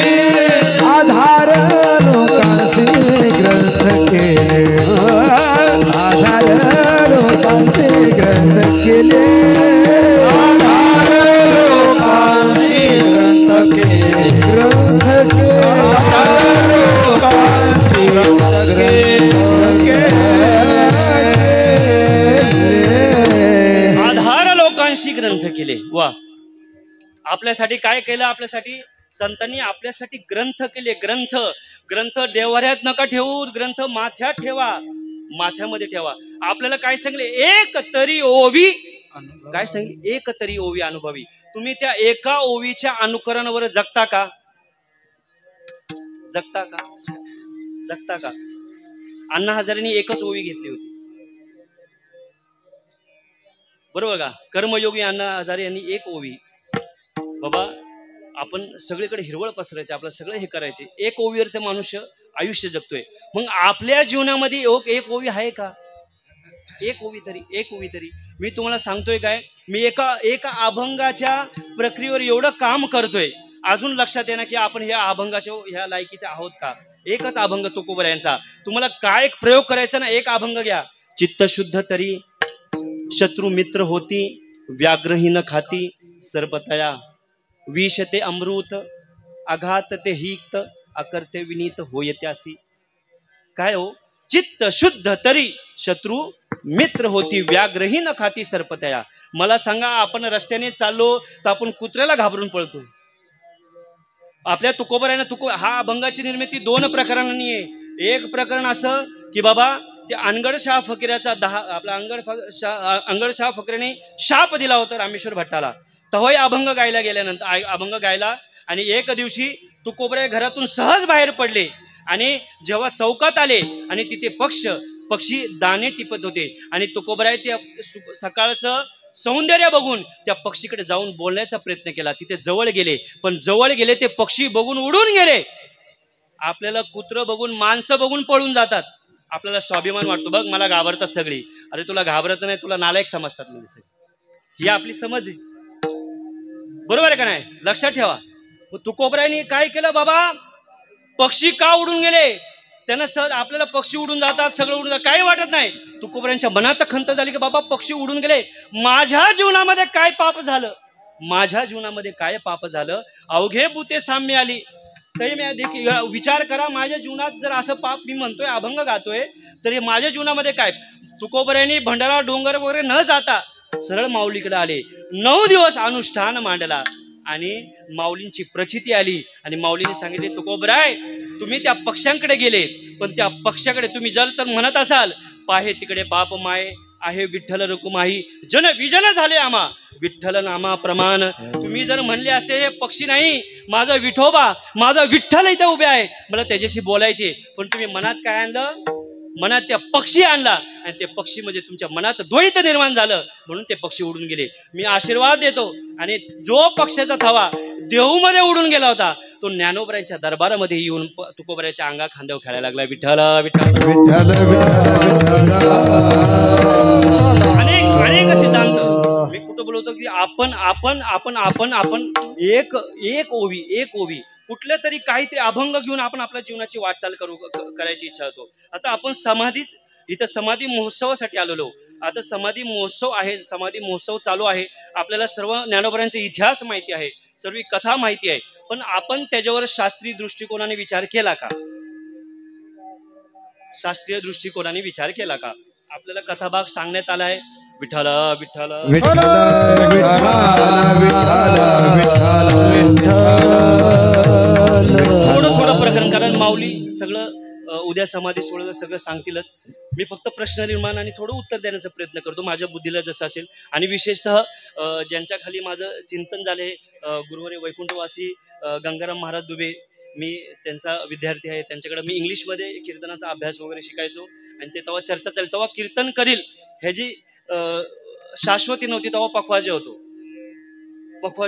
आधार लोकांशी ग्रंथ केले, आधार लोकांशी ग्रंथ केले, आधार लोकांशी ग्रंथ केले, ग्रंथ केले, आधार लोकांशी ग्रंथ केले, आधार लोकांशी ग्रंथ केले. वा, आपल्यासाठी काय केलं? आपल्यासाठी संतांनी आपल्यासाठी ग्रंथ केले. ग्रंथ देवाऱ्यात नका ठेवू, ग्रंथ माथ्यात ठेवा, माथ्यामध्ये ठेवा. आपल्याला काय सांगले? एक तरी ओवी, काय सांगले? एक तरी ओवी अनुभवी. तुम्ही त्या एका ओवीच्या अनुकरणावर जगता का? अण्णा हजारेंनी एकच ओवी घेतली होती, बरोबर का? कर्मयोगी अण्णा हजारे यांनी एक ओवी. बाबा, आपण सगळीकडे हिरवळ पसरायचे, आपलं सगळं हे करायचे, एक ओवीवर ते मनुष्य आयुष्य जगतोय. मग आपल्या जीवनामध्ये एक ओवी आहे का? एक ओवी तरी. मी तुम्हाला सांगतोय काय, मी एका अभंगाच्या प्रक्रियेवर एवढं काम करतोय, अजून लक्षात येणार की आपण ह्या अभंगाच्या ह्या लायकीचे आहोत का? एकच अभंग तुकोबरायांचा. तुम्हाला काय प्रयोग करायचा ना, एक अभंग घ्या. चित्तशुद्ध तरी शत्रु मित्र होती, व्याघ्रहीन खाती सरपतया, विष ते अमृत आघात ते हित, अकर्ते विनीत होयत्यासी. काय हो? चित्त शुद्ध तरी शत्रू मित्र होती, व्याघ्रहीन खाती सरपतया. मला सांगा, आपण रस्त्याने चाललो तर आपण कुत्र्याला घाबरून पळतो. आपल्या तुकोबरायानं हा अभंगाची निर्मिती 2 प्रकरणांनी आहे. एक प्रकरण असं की बाबा ते अनगडशाह फकीराचा आपला अनगडशाह फकीराने शाप दिला होता रामेश्वर भट्टाला. तहोय अभंग गायला गेल्यानंतर अभंग गायला, आणि एक दिवशी तुकोबराय घरातून सहज बाहेर पडले, आणि जेव्हा चौकात आले आणि तिथे पक्षी दाणे टिपत होते, आणि तुकोबराय त्या सकाळचं सौंदर्य बघून त्या पक्षीकडे जाऊन बोलण्याचा प्रयत्न केला. तिथे जवळ गेले, ते पक्षी बघून उडून गेले. आपल्याला कुत्र बघून, माणसं बघून पळून जातात, आपल्याला स्वाभिमान वाटतो, बघ मला घाबरतात सगळी. अरे तुला घाबरत नाही, तुला नालायक समजतात म्हणजे. ही आपली समज आहे, बरोबर आहे का नाही? लक्षात ठेवा. तुकोबरायांनी काय केलं? बाबा, पक्षी का उडून गेले? त्यांना सहज आपल्याला पक्षी उडून जातात, सगळं उडून जातात, काही वाटत नाही. तुकोबरायांच्या मनात खंत झाली की बाबा पक्षी उडून गेले, माझ्या जीवनामध्ये काय पाप झालं? अवघे बुते साम्य आली. तरी मी देखील विचार करा, माझ्या जीवनात जर असं पाप मी म्हणतोय, अभंग गातोय, तरी माझ्या जीवनामध्ये काय? तुकोबरायांनी भंडारा डोंगर वगैरे न जाता सरळ माऊलीकडे आले. 9 दिवस अनुष्ठान मांडला, आणि माऊलींची प्रचिती आली आणि माऊलींनी सांगितले तुकोबराय तुम्ही त्या पक्ष्यांकडे गेले पण त्या पक्षाकडे तुम्ही जर तर म्हणत असाल पाहे तिकडे बाप माय आहे विठ्ठल रकुमाही जन विजन झाले आम्हा विठ्ठल नामा प्रमाण तुम्ही जर म्हणले असते हे पक्षी नाही माझा विठोबा माझा विठ्ठल इथे उभे आहे मला त्याच्याशी बोलायचे पण तुम्ही मनात काय आणलं मनात त्या पक्षी आणला आणि ते पक्षी म्हणजे तुमच्या मनात द्वैत निर्माण झालं म्हणून ते पक्षी उडून गेले मी आशीर्वाद देतो आणि जो पक्षाचा थवा देहूमध्ये उडून गेला होता तो ज्ञानोबरायांच्या दरबारामध्ये येऊन तुकोबराच्या अंगा खांद्यावर खेळायला लागला विठ्ठल विठ्ठल विठ्ठल अनेक सिद्धांत मी कुठं बोलवतो की आपण आपण आपण आपण आपण एक एक ओवी कुठल्या तरी काहीतरी अभंग घेऊन आपण आपल्या जीवनाची वाटचाल करायची इच्छा होतो आता आपण इथं समाधी महोत्सवासाठी आलेलो आता समाधी महोत्सव आहे समाधी महोत्सव चालू आहे आपल्याला सर्व ज्ञानोबरांचा इतिहास माहिती आहे सर्व कथा माहिती आहे पण आपण त्याच्यावर शास्त्रीय दृष्टिकोनाने विचार केला का शास्त्रीय दृष्टिकोनाने विचार केला का आपल्याला कथाभाग सांगण्यात आला आहे विठ्ठल विठ्ठल विठ्ठल थोडं प्रकरण कारण माऊली सगळं उद्या समाधी सोडलं सगळं सांगतीलच मी फक्त प्रश्न निर्माण आणि थोडं उत्तर देण्याचा प्रयत्न करतो माझ्या बुद्धीला जसं असेल आणि विशेषतः ज्यांच्या खाली माझं चिंतन झाले गुरुवारी वैकुंठवासी गंगाराम महाराज दुबे मी त्यांचा विद्यार्थी आहे त्यांच्याकडे मी इंग्लिशमध्ये कीर्तनाचा अभ्यास वगैरे शिकायचो आणि ते तेव्हा चर्चा चालली तेव्हा कीर्तन करील ह्याची शाश्वती नव्हती तेव्हा पखवाजे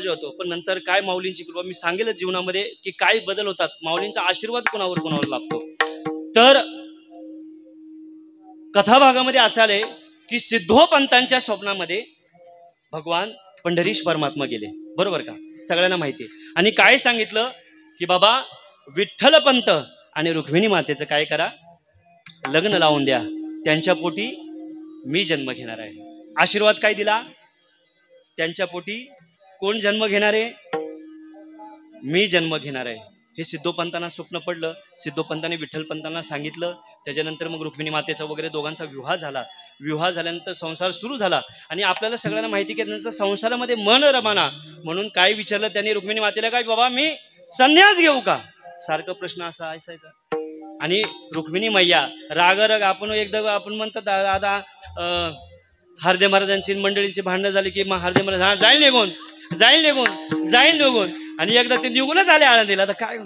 होतो पण नंतर काय माऊलींची कृपा मी सांगेलच जीवनामध्ये की काय बदल होतात माऊलींचा आशीर्वाद कोणावर लाभतो तर कथाभागामध्ये असं आलंय की सिद्धोपंतांच्या स्वप्नामध्ये भगवान पंढरीश परमात्मा गेले बरोबर का सगळ्यांना माहिती आणि काय सांगितलं की बाबा विठ्ठल पंत आणि रुक्मिणी मातेचं काय करा लग्न लावून द्या त्यांच्या पोटी मी जन्म घेणार आहे आशीर्वाद काय दिला त्यांच्या पोटी कोण जन्म घेणार आहे मी जन्म घेणार आहे हे सिद्धोपंतांना स्वप्न पडलं सिद्धोपंतांनी विठ्ठलपंतांना सांगितलं त्याच्यानंतर मग रुक्मिणी मातेचा वगैरे दोघांचा विवाह झाल्यानंतर संसार सुरू झाला आणि आपल्याला सगळ्यांना माहिती की त्यांचा संसारामध्ये मन रमाना म्हणून काय विचारलं त्यांनी रुक्मिणी मातेला काय बाबा मी संन्यास घेऊ का सारखं प्रश्न असा असायचा आणि रुक्मिणी मैया राग आपण एकदा आपण म्हणतात दादा हार्दे महाराजांची मंडळींची भांडणं झाली की मग हार्दे महाराज हा जाईल निघून आणि एकदा ते निघूनच आले आळंदीला तर काय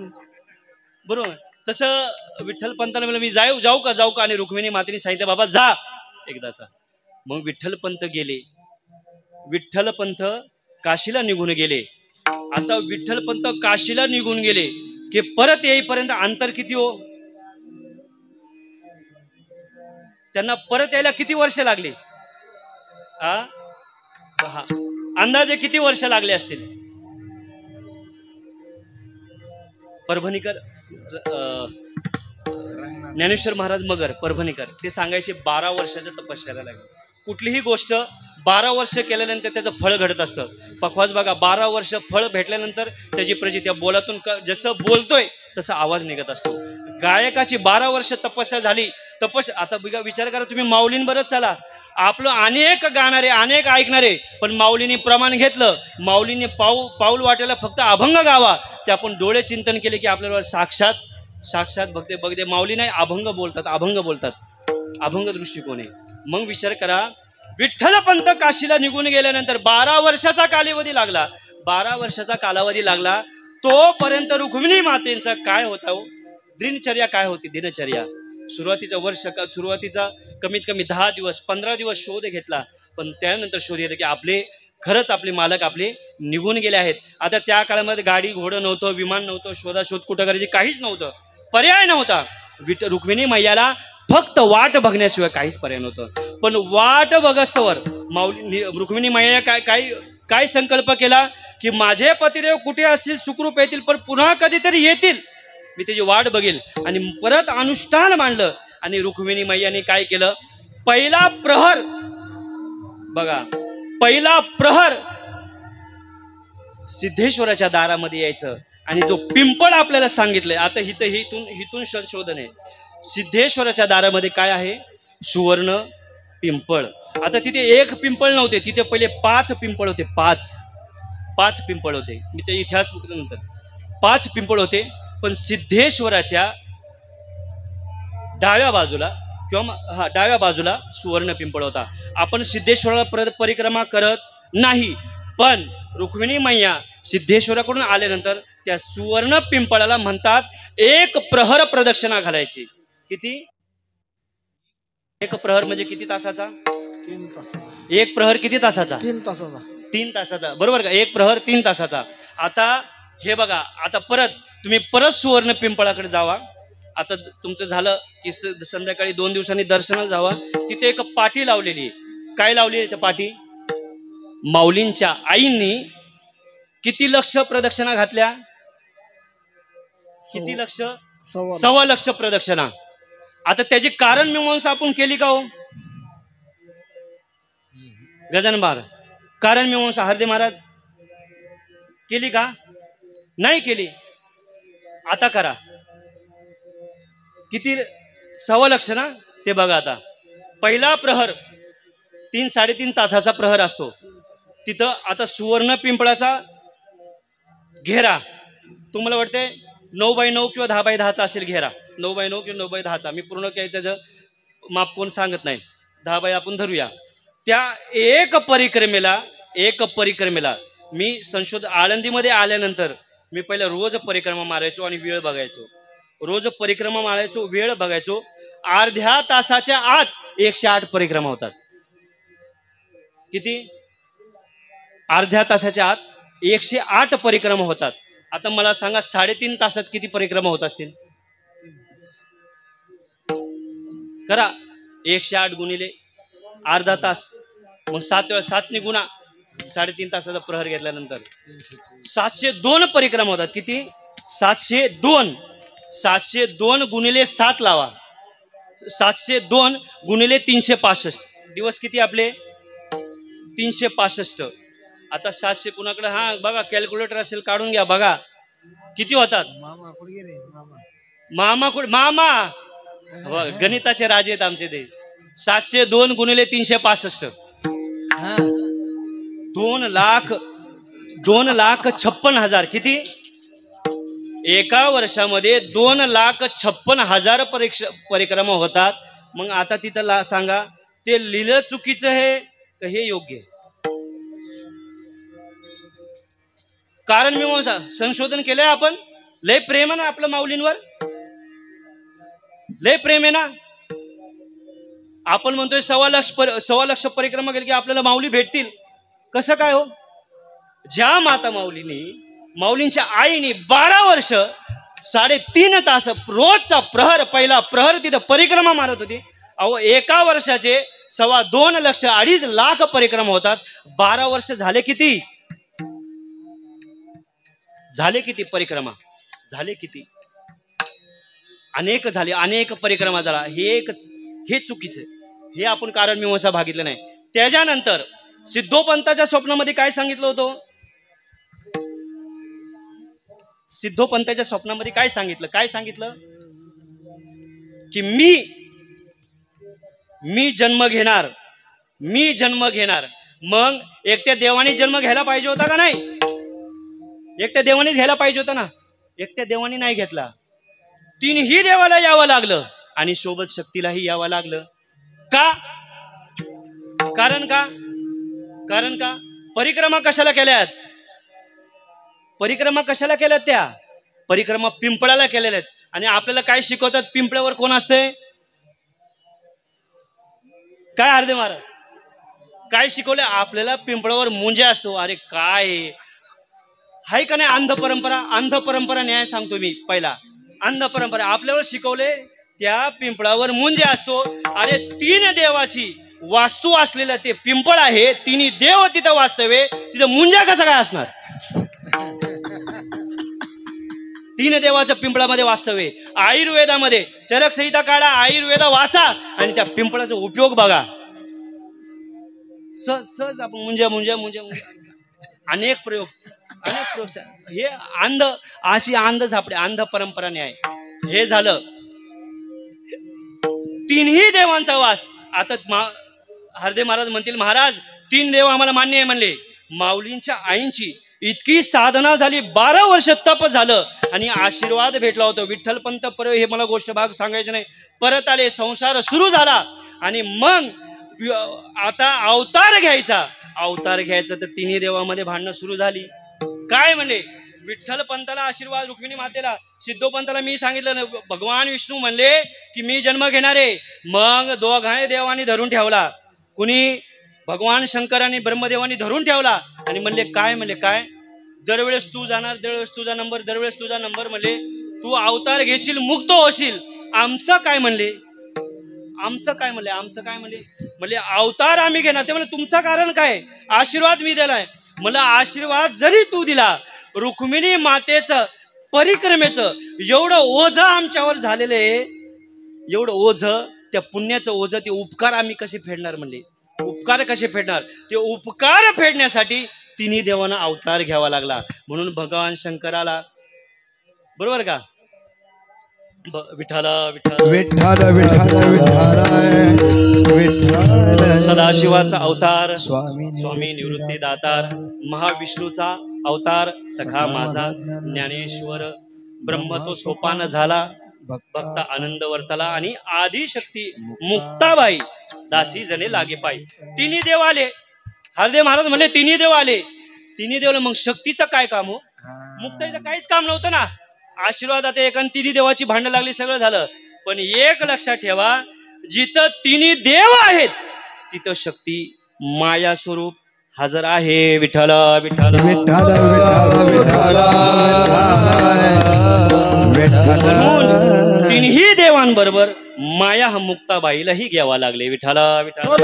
बरोबर तसं विठ्ठल पंताला म्हणलं मी जाऊ का आणि रुक्मिणी मातेने सांगितलं बाबा जा एकदाचा मग विठ्ठल पंत काशीला निघून गेले आता विठ्ठल पंत काशीला निघून गेले की परत येईपर्यंत अंतर किती हो त्यांना परत यायला किती वर्ष लागली अंदाजे किती वर्ष लागले असतील परभणीकर ज्ञानेश्वर महाराज मगर परभणीकर ते सांगायचे 12 वर्षाच्या तपश्चर्या लागली कुठलीही गोष्ट 12 वर्ष केल्यानंतर त्याचं फळ घडत असतं पखवाज बघा 12 वर्ष फळ भेटल्यानंतर त्याची प्रचिती बोलातून जसं बोलतोय तसा आवाज निघत असतो गायकाची 12 वर्ष तपस्या झाली आता बघा विचार करा तुम्ही माऊलींबरोबर चला आपलं अनेक गाणारे अनेक ऐकणारे पण माऊलींनी प्रमाण घेतलं माऊलींनी पाऊल वाटेला फक्त अभंग गावा ते आपण डोळे चिंतन केले की आपल्याला साक्षात बघते माऊली नाही अभंग बोलतात अभंग दृष्टिकोन आहे मग विचार करा विठ्ठल पंत काशीला निघून गेल्यानंतर 12 वर्षाचा कालावधी लागला तोपर्यंत रुक्मिणी मातेंचा काय होता हो दिनचर्या काय होती दिनचर्या सुरुवातीचा कमीत कमी 10 दिवस 15 दिवस शोध घेतला पण त्यानंतर शोध येतो की खरंच आपले मालक आपले निघून गेले आहेत आता त्या काळामध्ये गाडी घोडं नव्हतं विमान नव्हतं शोधाशोध कुठं करायची काहीच नव्हतं पर्याय नव्हता रुक्मिणी मैयाला फक्त वाट बघण्याशिवाय काहीच पर्याय नव्हतं पण वाट बघस्तवर माऊली रुक्मिणी मैया काय संकल्प केला की माझे पतिदेव कुठे असतील सुखरूप येतील पण पुन्हा कधीतरी येतील मी त्याची वाट बघेल आणि परत अनुष्ठान मांडलं आणि रुक्मिणी मैयाने काय केलं पहिला प्रहर सिद्धेश्वराच्या दारामध्ये यायचं आणि तो पिंपळ आपल्याला सांगितलंय आता हिथून संशोधन आहे सिद्धेश्वराच्या दारामध्ये काय आहे सुवर्ण पिंपळ आता तिथे एक पिंपळ नव्हते तिथे पहिले 5 पिंपळ होते 5 5 पिंपळ होते. मी ते इतिहास नंतर 5 पिंपळ होते. पण सिद्धेश्वराच्या डाव्या बाजूला किंवा डाव्या बाजूला सुवर्ण पिंपळ होता. आपण सिद्धेश्वराला परिक्रमा करत नाही, पण रुक्मिणी मैया सिद्धेश्वराकडून आल्यानंतर त्या सुवर्ण पिंपळाला म्हणतात 1 प्रहर प्रदक्षिणा घालायची. किती? 1 प्रहर म्हणजे किती तासाचा? 3 तास. 1 प्रहर किती तासाचा? 3 तासाचा. 3 तासाचा, बरोबर का? 1 प्रहर 3 तासाचा. आता हे बघा, आता तुम्ही परत सुवर्ण पिंपळाकडे जावा. आता तुमचं झालं की संध्याकाळी 2 दिवसांनी दर्शनाला जावा. तिथे एक पाटी लावलेली आहे. काय लावली आहे त्या पाटी? माऊलींच्या आईंनी किती लक्ष प्रदक्षिणा घातल्या? किती लक्ष? 1.25 लक्ष प्रदक्षिणा. आता त्याची कारण मीमांसा आपण केली का हो गजानन महाराज? कारण मीमांसा हरदे महाराज केली का? नाही केली. आता करा. किती? 1.25 लक्ष ना. ते बघा, आता पहिला प्रहर 3-3.5 तासाचा प्रहर असतो. तिथं आता सुवर्ण पिंपळाचा घेरा तुम्हाला वाटते 9x9 किंवा 10x10 असेल घेरा. 9x9 किंवा 9x10. मी पूर्ण काही त्याचं माप कोण सांगत नाही. 10 आपण धरूया. त्या एक परिक्रमेला मी आळंदीमध्ये आल्यानंतर मी पहिला रोज परिक्रमा मारायचो आणि वेळ बघायचो. रोज परिक्रमा मारायचो, वेळ बघायचो. अर्ध्या तासाच्या आत 108 परिक्रमा होतात. किती? अर्ध्या तासाच्या आत 108 परिक्रमा होतात. आता मला सांगा 3.5 तासात किती परिक्रमा होत असतील? करा. 108 गुणिले अर्धा तास, मग 7 ने गुणा. 3.5 तासाचा प्रहर घेतल्यानंतर 702 परिक्रमा होतात. किती? 702. 702 गुणिले 7 लावा. 702 गुणिले 365. दिवस किती आपले? 365. आता 700 कुणाकडे? हा बघा, कॅल्क्युलेटर असेल काढून घ्या. बघा किती होतात. मामा गणिताचे राजे आहेत आमचे ते. 702 गुणिले 365. 2,56,000. किती? एका वर्षामध्ये 2,56,000 परिक्रमा होतात. मग आता तिथं सांगा, ते लिहिलं चुकीचं आहे का हे योग्य आहे? कारण मीमांसा संशोधन केलंय आपण. लय प्रेम आहे ना आपलं माऊलींवर, लय प्रेम आहे ना. आपण म्हणतोय 1.25 लक्ष परिक्रमा केली की आपल्याला माऊली भेटतील. कसं काय हो? ज्या माता माऊलींच्या आईने 12 वर्ष 3.5 तास रोजचा प्रहर, पहिला प्रहर तिथं परिक्रमा मारत होती. अहो, एका वर्षाचे 2.25 लक्ष 2.5 लाख परिक्रमा होतात. 12 वर्ष झाले किती? परिक्रमा झाले किती? अनेक झाले, अनेक परिक्रमा झाला. हे चुकीचं. हे आपण कारण मीमांसा भागितलं नाही. त्याच्यानंतर सिद्धोपंताच्या स्वप्नामध्ये काय सांगितलं होतं? सिद्धोपंताच्या स्वप्नामध्ये काय सांगितलं? की मी जन्म घेणार. मग एकट्या देवाने जन्म घ्यायला पाहिजे होता का नाही? एकट्या देवानेच घ्यायला पाहिजे होता ना. एकट्या देवाने नाही घेतला. 3ही देवाला यावं लागलं आणि सोबत शक्तीलाही यावं लागलं. का? कारण का? परिक्रमा कशाला केल्यात? त्या परिक्रमा पिंपळाला केलेल्या आहेत. आणि आपल्याला काय शिकवतात? पिंपळावर कोण असते? काय हरदे महाराज काय शिकवले आपल्याला? पिंपळावर मुंजा असतो. अरे काय हाय का नाही? अंध परंपरा न्याय सांगतो मी. पहिला अंध परंपरा आपल्यावर शिकवले, त्या पिंपळावर मुंजा असतो. अरे 3 देवाची वास्तू असलेलं ते पिंपळ आहे. 3 देव तिथं वास्तव्य, तिथं मुंजा कसा काय असणार? 3 देवाचं पिंपळामध्ये वास्तव्य. आयुर्वेदामध्ये चरक संहिता काढा, आयुर्वेद वाचा आणि त्या पिंपळाचा उपयोग बघा. सहज आपण मुंजा अनेक प्रयोग. हे अंध झापडे, अंध परंपरा न्याय. हे झालं 3ही देवांचा वास. आता हरदे महाराज म्हणतील, महाराज 3 देव आम्हाला मान्य आहे म्हणले. माऊलींच्या आईंची इतकी साधना झाली, 12 वर्ष तप झालं आणि आशीर्वाद भेटला होता. विठ्ठलपंत पर हे मला गोष्ट भाग सांगायचं नाही, परत आले, संसार सुरू झाला आणि मग आता अवतार घ्यायचा. अवतार घ्यायचं तर तिन्ही देवामध्ये भांडणं सुरू झाली. काय म्हणले, विठ्ठल पंताला आशीर्वाद, रुक्मिणी मातेला, सिद्धोपंताला मी सांगितलं भगवान विष्णू म्हणले की मी जन्म घेणार आहे. मग दोघांनी देवानी धरून ठेवला, कुणी भगवान शंकरांनी ब्रह्मदेवानी धरून ठेवला आणि म्हणले काय, म्हणले काय, दरवेळेस तू जाणार, दरवेळेस तुझा नंबर, दरवेळेस तुझा नंबर, म्हणले तू अवतार घेशील, मुक्त होशील, आमचं काय म्हणले, आमचं काय म्हणले, आमचं काय म्हणले, म्हणले अवतार आम्ही घेणार. ते म्हणले तुमचं कारण काय, आशीर्वाद मी दिलाय. मला आशीर्वाद जरी तू दिला, रुक्मिणी मातेचं परिक्रमेचं एवढं ओझं आमच्यावर झालेलं आहे, एवढं ओझं, त्या पुण्याचं ओझं, ते उपकार आम्ही कसे फेडणार, म्हणले उपकार कसे फेडणार. ते उपकार फेडण्यासाठी तिन्ही देवांना अवतार घ्यावा लागला. म्हणून भगवान शंकराला, बरोबर का, विठ्ठल विठ्ठल विठ्ठल विठ्ठल विठ्ठल सदाशिवाचा अवतार, स्वामी स्वामी निवृत्ती दातार, महाविष्णूचा अवतार, सखा माझा ज्ञानेश्वर, ब्रह्म तो सोपान झाला, भक्त आनंद वर्तला आणि आदिशक्ती मुक्ताबाई दासी जने लागे पाय. तिन्ही देव आले. हरदेव महाराज म्हणले तिन्ही देव आले, तिन्ही देव. मग शक्तीचं काय काम हो, मुक्ताईचं काहीच काम नव्हतं ना. आशीर्वाद आता एक तिन्ही देवाची भांडण लागली, सगळं झालं. पण एक लक्षात ठेवा, जिथं तिन्ही देव आहेत तिथं शक्ती माया स्वरूप हजर आहे. विठ्ठल विठ्ठल विठ्ठल म्हणून तिन्ही देवांबरोबर माया हा मुक्ताबाईलाही घ्यावा लागले. विठ्ठल विठ्ठल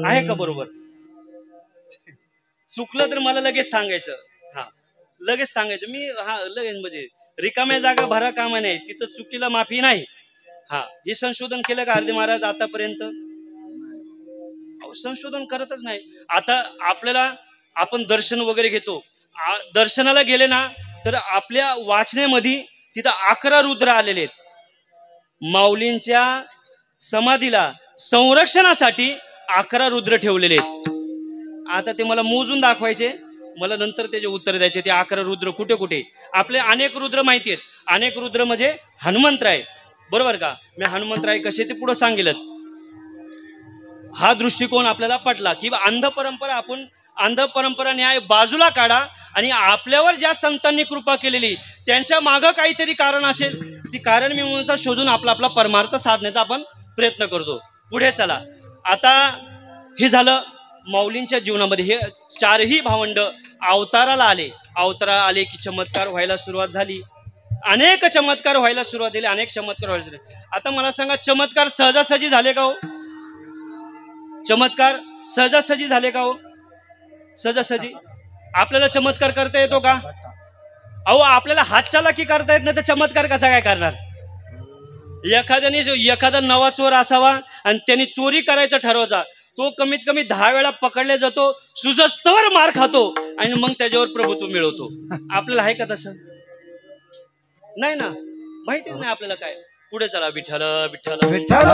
आहे का बरोबर. चुकलं तर मला लगेच सांगायचं, हा लगेच सांगायचं. मी हा लगेच म्हणजे रिकाम्या जागा भरा कामा नाही, तिथं चुकीला माफी नाही. हा हे संशोधन केलं का हरदेव महाराज आतापर्यंत? संशोधन करतच नाही. आता आपल्याला आपण दर्शन वगैरे घेतो, दर्शनाला गेले ना तर आपल्या वाचनेमध्ये तिथं 11 रुद्र आलेले आहेत. माऊलींच्या समाधीला संरक्षणासाठी 11 रुद्र ठेवलेले आहेत. आता ते मला मोजून दाखवायचे, मला नंतर त्याचे उत्तर द्यायचे. ते 11 रुद्र कुठे कुठे, आपले अनेक रुद्र माहिती आहेत. अनेक रुद्र म्हणजे हनुमंतराय, बरोबर का. मी हनुमंतराय कसे ते पुढे सांगेलच. हा दृष्टिकोन आपल्याला पटला की अंध परंपरा, आपण अंध परंपरा न्याय बाजूला काढा आणि आपल्यावर ज्या संतांनी कृपा केलेली त्यांच्या मागं काहीतरी कारण असेल, ती कारण मीमांसा शोधून आपला आपला परमार्थ साधण्याचा आपण प्रयत्न करतो. पुढे चला. आता हे झालं माऊलींच्या जीवनामध्ये. हे 4ही भावंड अवताराला आले. अवताराला आले की चमत्कार व्हायला सुरुवात झाली. अनेक चमत्कार व्हायला सुरुवात झाली, अनेक चमत्कार व्हायला झाले. आता मला सांगा, चमत्कार सहजासहजी झाले का हो? चमत्कार सहजासहजी झाले का हो? सहजासहजी आपल्याला चमत्कार करता येतो का? अहो आपल्याला हातचालाकी करता येत नाही तर चमत्कार कसा काय करणार? एखाद्याने एखादा नवा चोर असावा आणि त्यांनी चोरी करायचं ठरवायचा, तो कमीत कमी 10 वेळा पकडला जातो, सुजस्तवर मार खातो आणि मग त्याच्यावर प्रभुत्व मिळवतो. आपल्याला आहे का तसं? नाही ना, माहितीच नाही आपल्याला काय. पुढे चला. विठ्ठल विठ्ठल विठ्ठल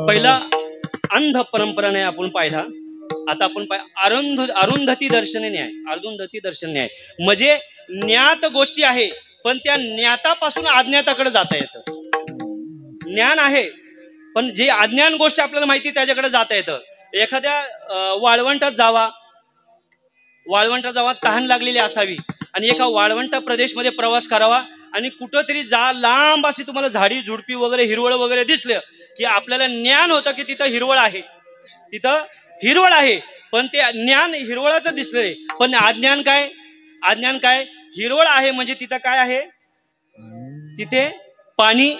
पहिला अंध परंपराने आपण पाहिला. आता आपण अरुंधती दर्शन न्याय. अरुंधती दर्शन न्याय म्हणजे ज्ञात गोष्टी आहे पण त्या ज्ञातापासून अज्ञाताकडे जाता येतं. ज्ञान आहे पण जे अज्ञान गोष्ट आपल्याला माहिती त्याच्याकडे जाता येतं. एखाद्या वाळवंटात जावा, तहान लागलेली असावी आणि एका वाळवंट प्रदेशमध्ये प्रवास करावा आणि कुठंतरी लांब अशी तुम्हाला झाडी झुडपी वगैरे हिरवळ वगैरे दिसलं की आपल्याला ज्ञान होतं की तिथं हिरवळ आहे, तिथं हिरवळ आहे. पण ते ज्ञान हिरवळाचं दिसलं, पण अज्ञान काय? अज्ञान काय? हिरवळ आहे म्हणजे तिथं काय आहे? तिथे पाणी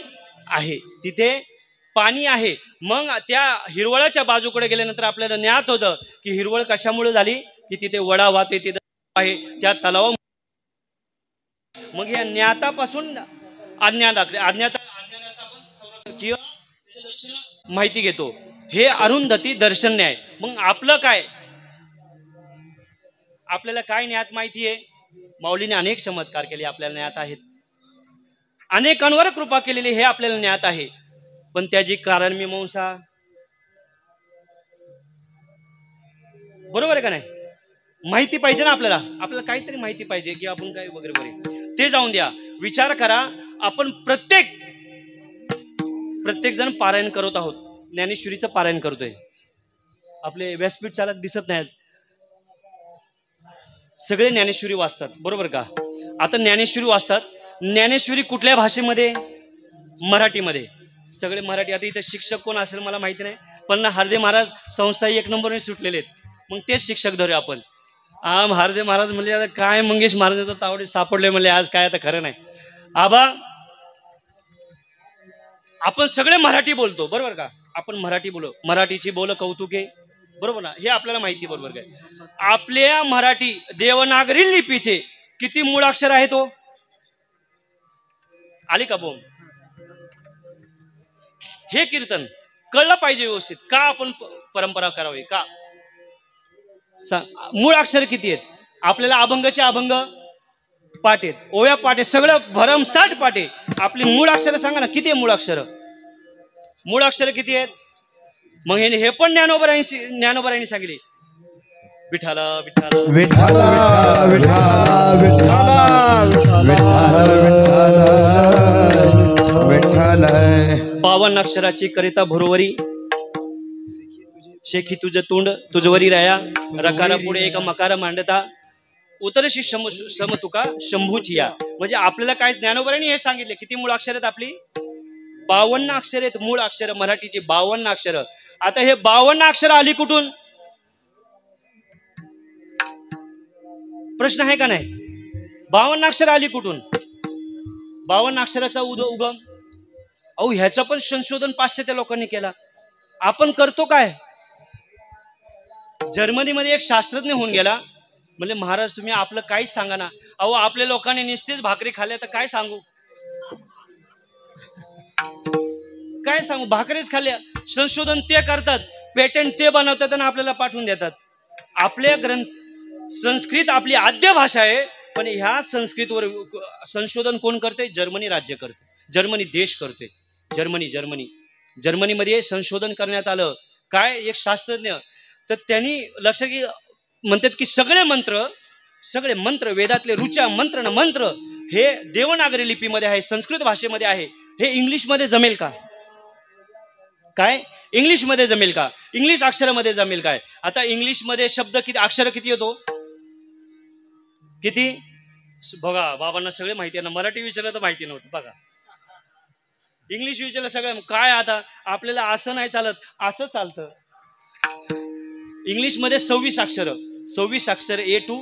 आहे, तिथे पाणी आहे. मग त्या हिरवळाच्या बाजूकडे गेल्यानंतर आपल्याला ज्ञात होतं की हिरवळ कशामुळे झाली, की तिथे वडा वाहते, तिथे आहे त्या तलावा. मग या ज्ञातापासून अज्ञानाचा आपण संरक्षण किंवा माहिती घेतो. हे अरुंधती दर्शन न्याय. मग आपलं काय? आपल्याला काय ज्ञात माहिती आहे? माऊलीने अनेक चमत्कार केले, आपल्याला ज्ञात आहेत. अनेकांवर कृपा केलेली हे आपल्याला ज्ञात आहे, पण त्याची कारण मीमांसा बरोबर आहे का नाही? माहिती पाहिजे ना आपल्याला, आपल्याला काहीतरी माहिती पाहिजे की आपण काय वगैरे वगैरे, ते जाऊन द्या. विचार करा, आपण प्रत्येक जण पारायण करत आहोत, ज्ञानेश्वरीचं पारायण करतोय. आपले व्यासपीठ चालक दिसत नाही, सगळे ज्ञानेश्वरी वाचतात बरोबर का? आता ज्ञानेश्वरी वाचतात, ज्ञानेश्वरी कुठल्या भाषेमध्ये? मराठीमध्ये. सगळे मराठी. आता इथे शिक्षक कोण असेल मला माहिती नाही, पण हार्दे महाराज संस्था 1 नंबरने सुटलेले आहेत, मग तेच शिक्षक धरूया आपण. हार्दे महाराज म्हणले आता काय मंगेश महाराजांचं तावडे सापडले म्हणले, आज काय आता खरं नाही. आबा आपण सगळे मराठी बोलतो बरोबर का? आपण मराठी बोलो, मराठीची बोल कौतुके बरोबर ना, हे आपल्याला माहिती बरोबर काय? आपल्या मराठी देवनागरी लिपीचे किती मूळाक्षर आहे तो आली का बोम? हे कीर्तन कळलं पाहिजे व्यवस्थित. का आपण परंपरा करावी का? मूळ अक्षर किती आहेत आपल्याला? अभंगाचे अभंग पाठ आहेत, ओव्या पाठ आहेत, सगळं भरमसाठ पाठ आहे. आपली मूळ अक्षर सांगा ना, किती आहे मूळ अक्षर? मूळ अक्षर किती आहेत? मग हे पण ज्ञानोबरायांनी सांगितले. विठाला विठाला विठाला विठाला विठाला. 52 अक्षराची करिता भुरवरी, शेखी तुझ तोंड तुझवरी राया, रकारा पुढे एक मकार मांडता, उतरशी समतुका शंभूची या. म्हणजे आपल्याला काय ज्ञानोबरांनी हे सांगितले. किती मूळ अक्षर आहेत आपली? 52 अक्षर आहेत मूळ अक्षर मराठीची, 52 अक्षर. आता हे 52 अक्षर आली कुठून? प्रश्न आहे का नाही? 52 अक्षर आली कुठून? 52 अक्षराचा उगम अहो ह्याचं पण संशोधन पाश्चात्य लोकांनी केला. आपण करतो काय? जर्मनीमध्ये एक शास्त्रज्ञ होऊन गेला, म्हणजे महाराज तुम्ही आपलं काहीच सांगा ना. अहो आपल्या लोकांनी नुसतेच भाकरी खाल्ल्या, तर काय सांगू, काय सांगू, भाकरीच खाल्ल्या. संशोधन ते करतात, पेटंट ते बनवतात आणि आपल्याला पाठवून देतात. आपल्या संस्कृत आपली आद्य भाषा आहे, पण ह्या संस्कृतवर संशोधन कोण करते? जर्मनी राज्य करते, जर्मनी देश करते. जर्मनीमध्ये संशोधन करण्यात आलं. काय? एक शास्त्रज्ञ, तर त्यांनी लक्ष की म्हणतात की सगळे मंत्र वेदातले ऋचा मंत्र हे देवनागरी लिपीमध्ये आहे, संस्कृत भाषेमध्ये आहे. हे इंग्लिशमध्ये जमेल का? काय इंग्लिशमध्ये जमेल का? इंग्लिश अक्षरामध्ये जमेल काय? आता इंग्लिशमध्ये शब्द किती, अक्षर किती येतो? किती? बघा बाबांना सगळे माहिती आहे ना. मराठी विचारलं तर माहिती नव्हतं. बघा इंग्लिश विचारलं सगळं काय. आता आपल्याला असं नाही चालत, असं चालतं. इंग्लिशमध्ये 26 अक्षर A to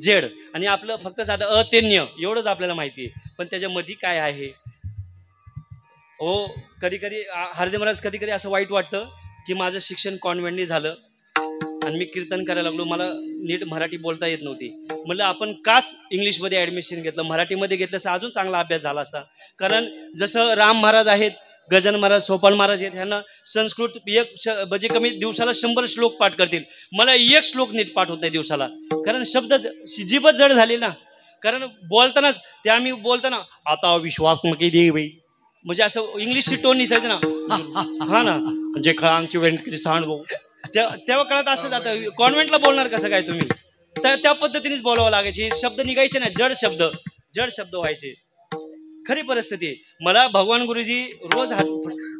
Z, आणि आपलं फक्त साधं अ ते न्य एवढंच आपल्याला माहिती आहे. पण त्याच्यामध्ये काय आहे? हो कधी हार्दे महाराज कधी असं वाईट वाटतं की माझं शिक्षण कॉन्व्हेंटनी झालं आणि मी कीर्तन करायला लागलो, मला नीट मराठी बोलता येत नव्हती. म्हणलं आपण काच इंग्लिशमध्ये ॲडमिशन घेतलं, मराठीमध्ये घेतलं तर अजून चांगला अभ्यास झाला असता. कारण जसं राम महाराज आहेत, गजानन महाराज, सोपान महाराज आहेत, ह्यांना संस्कृत म्हणजे कमी दिवसाला 100 श्लोक पाठ करतील. मला 1 श्लोक नीट पाठ होत नाही दिवसाला, कारण शब्द जीभच जड झाली ना. कारण बोलतानाच ते आम्ही बोलताना आता विश्वात्मकी देवी, म्हणजे असं इंग्लिशची टोन निसायचं ना. हा ना, म्हणजे आमची व्यंकटी सांड भाऊ, तेव्हा कळत असं जातं. कॉन्व्हेंटला बोलणार कसं काय तुम्ही? तर त्या पद्धतीनेच बोलावं लागायचे, शब्द निघायचे ना, जड शब्द व्हायचे. खरी परिस्थिती. मला भगवान गुरुजी रोज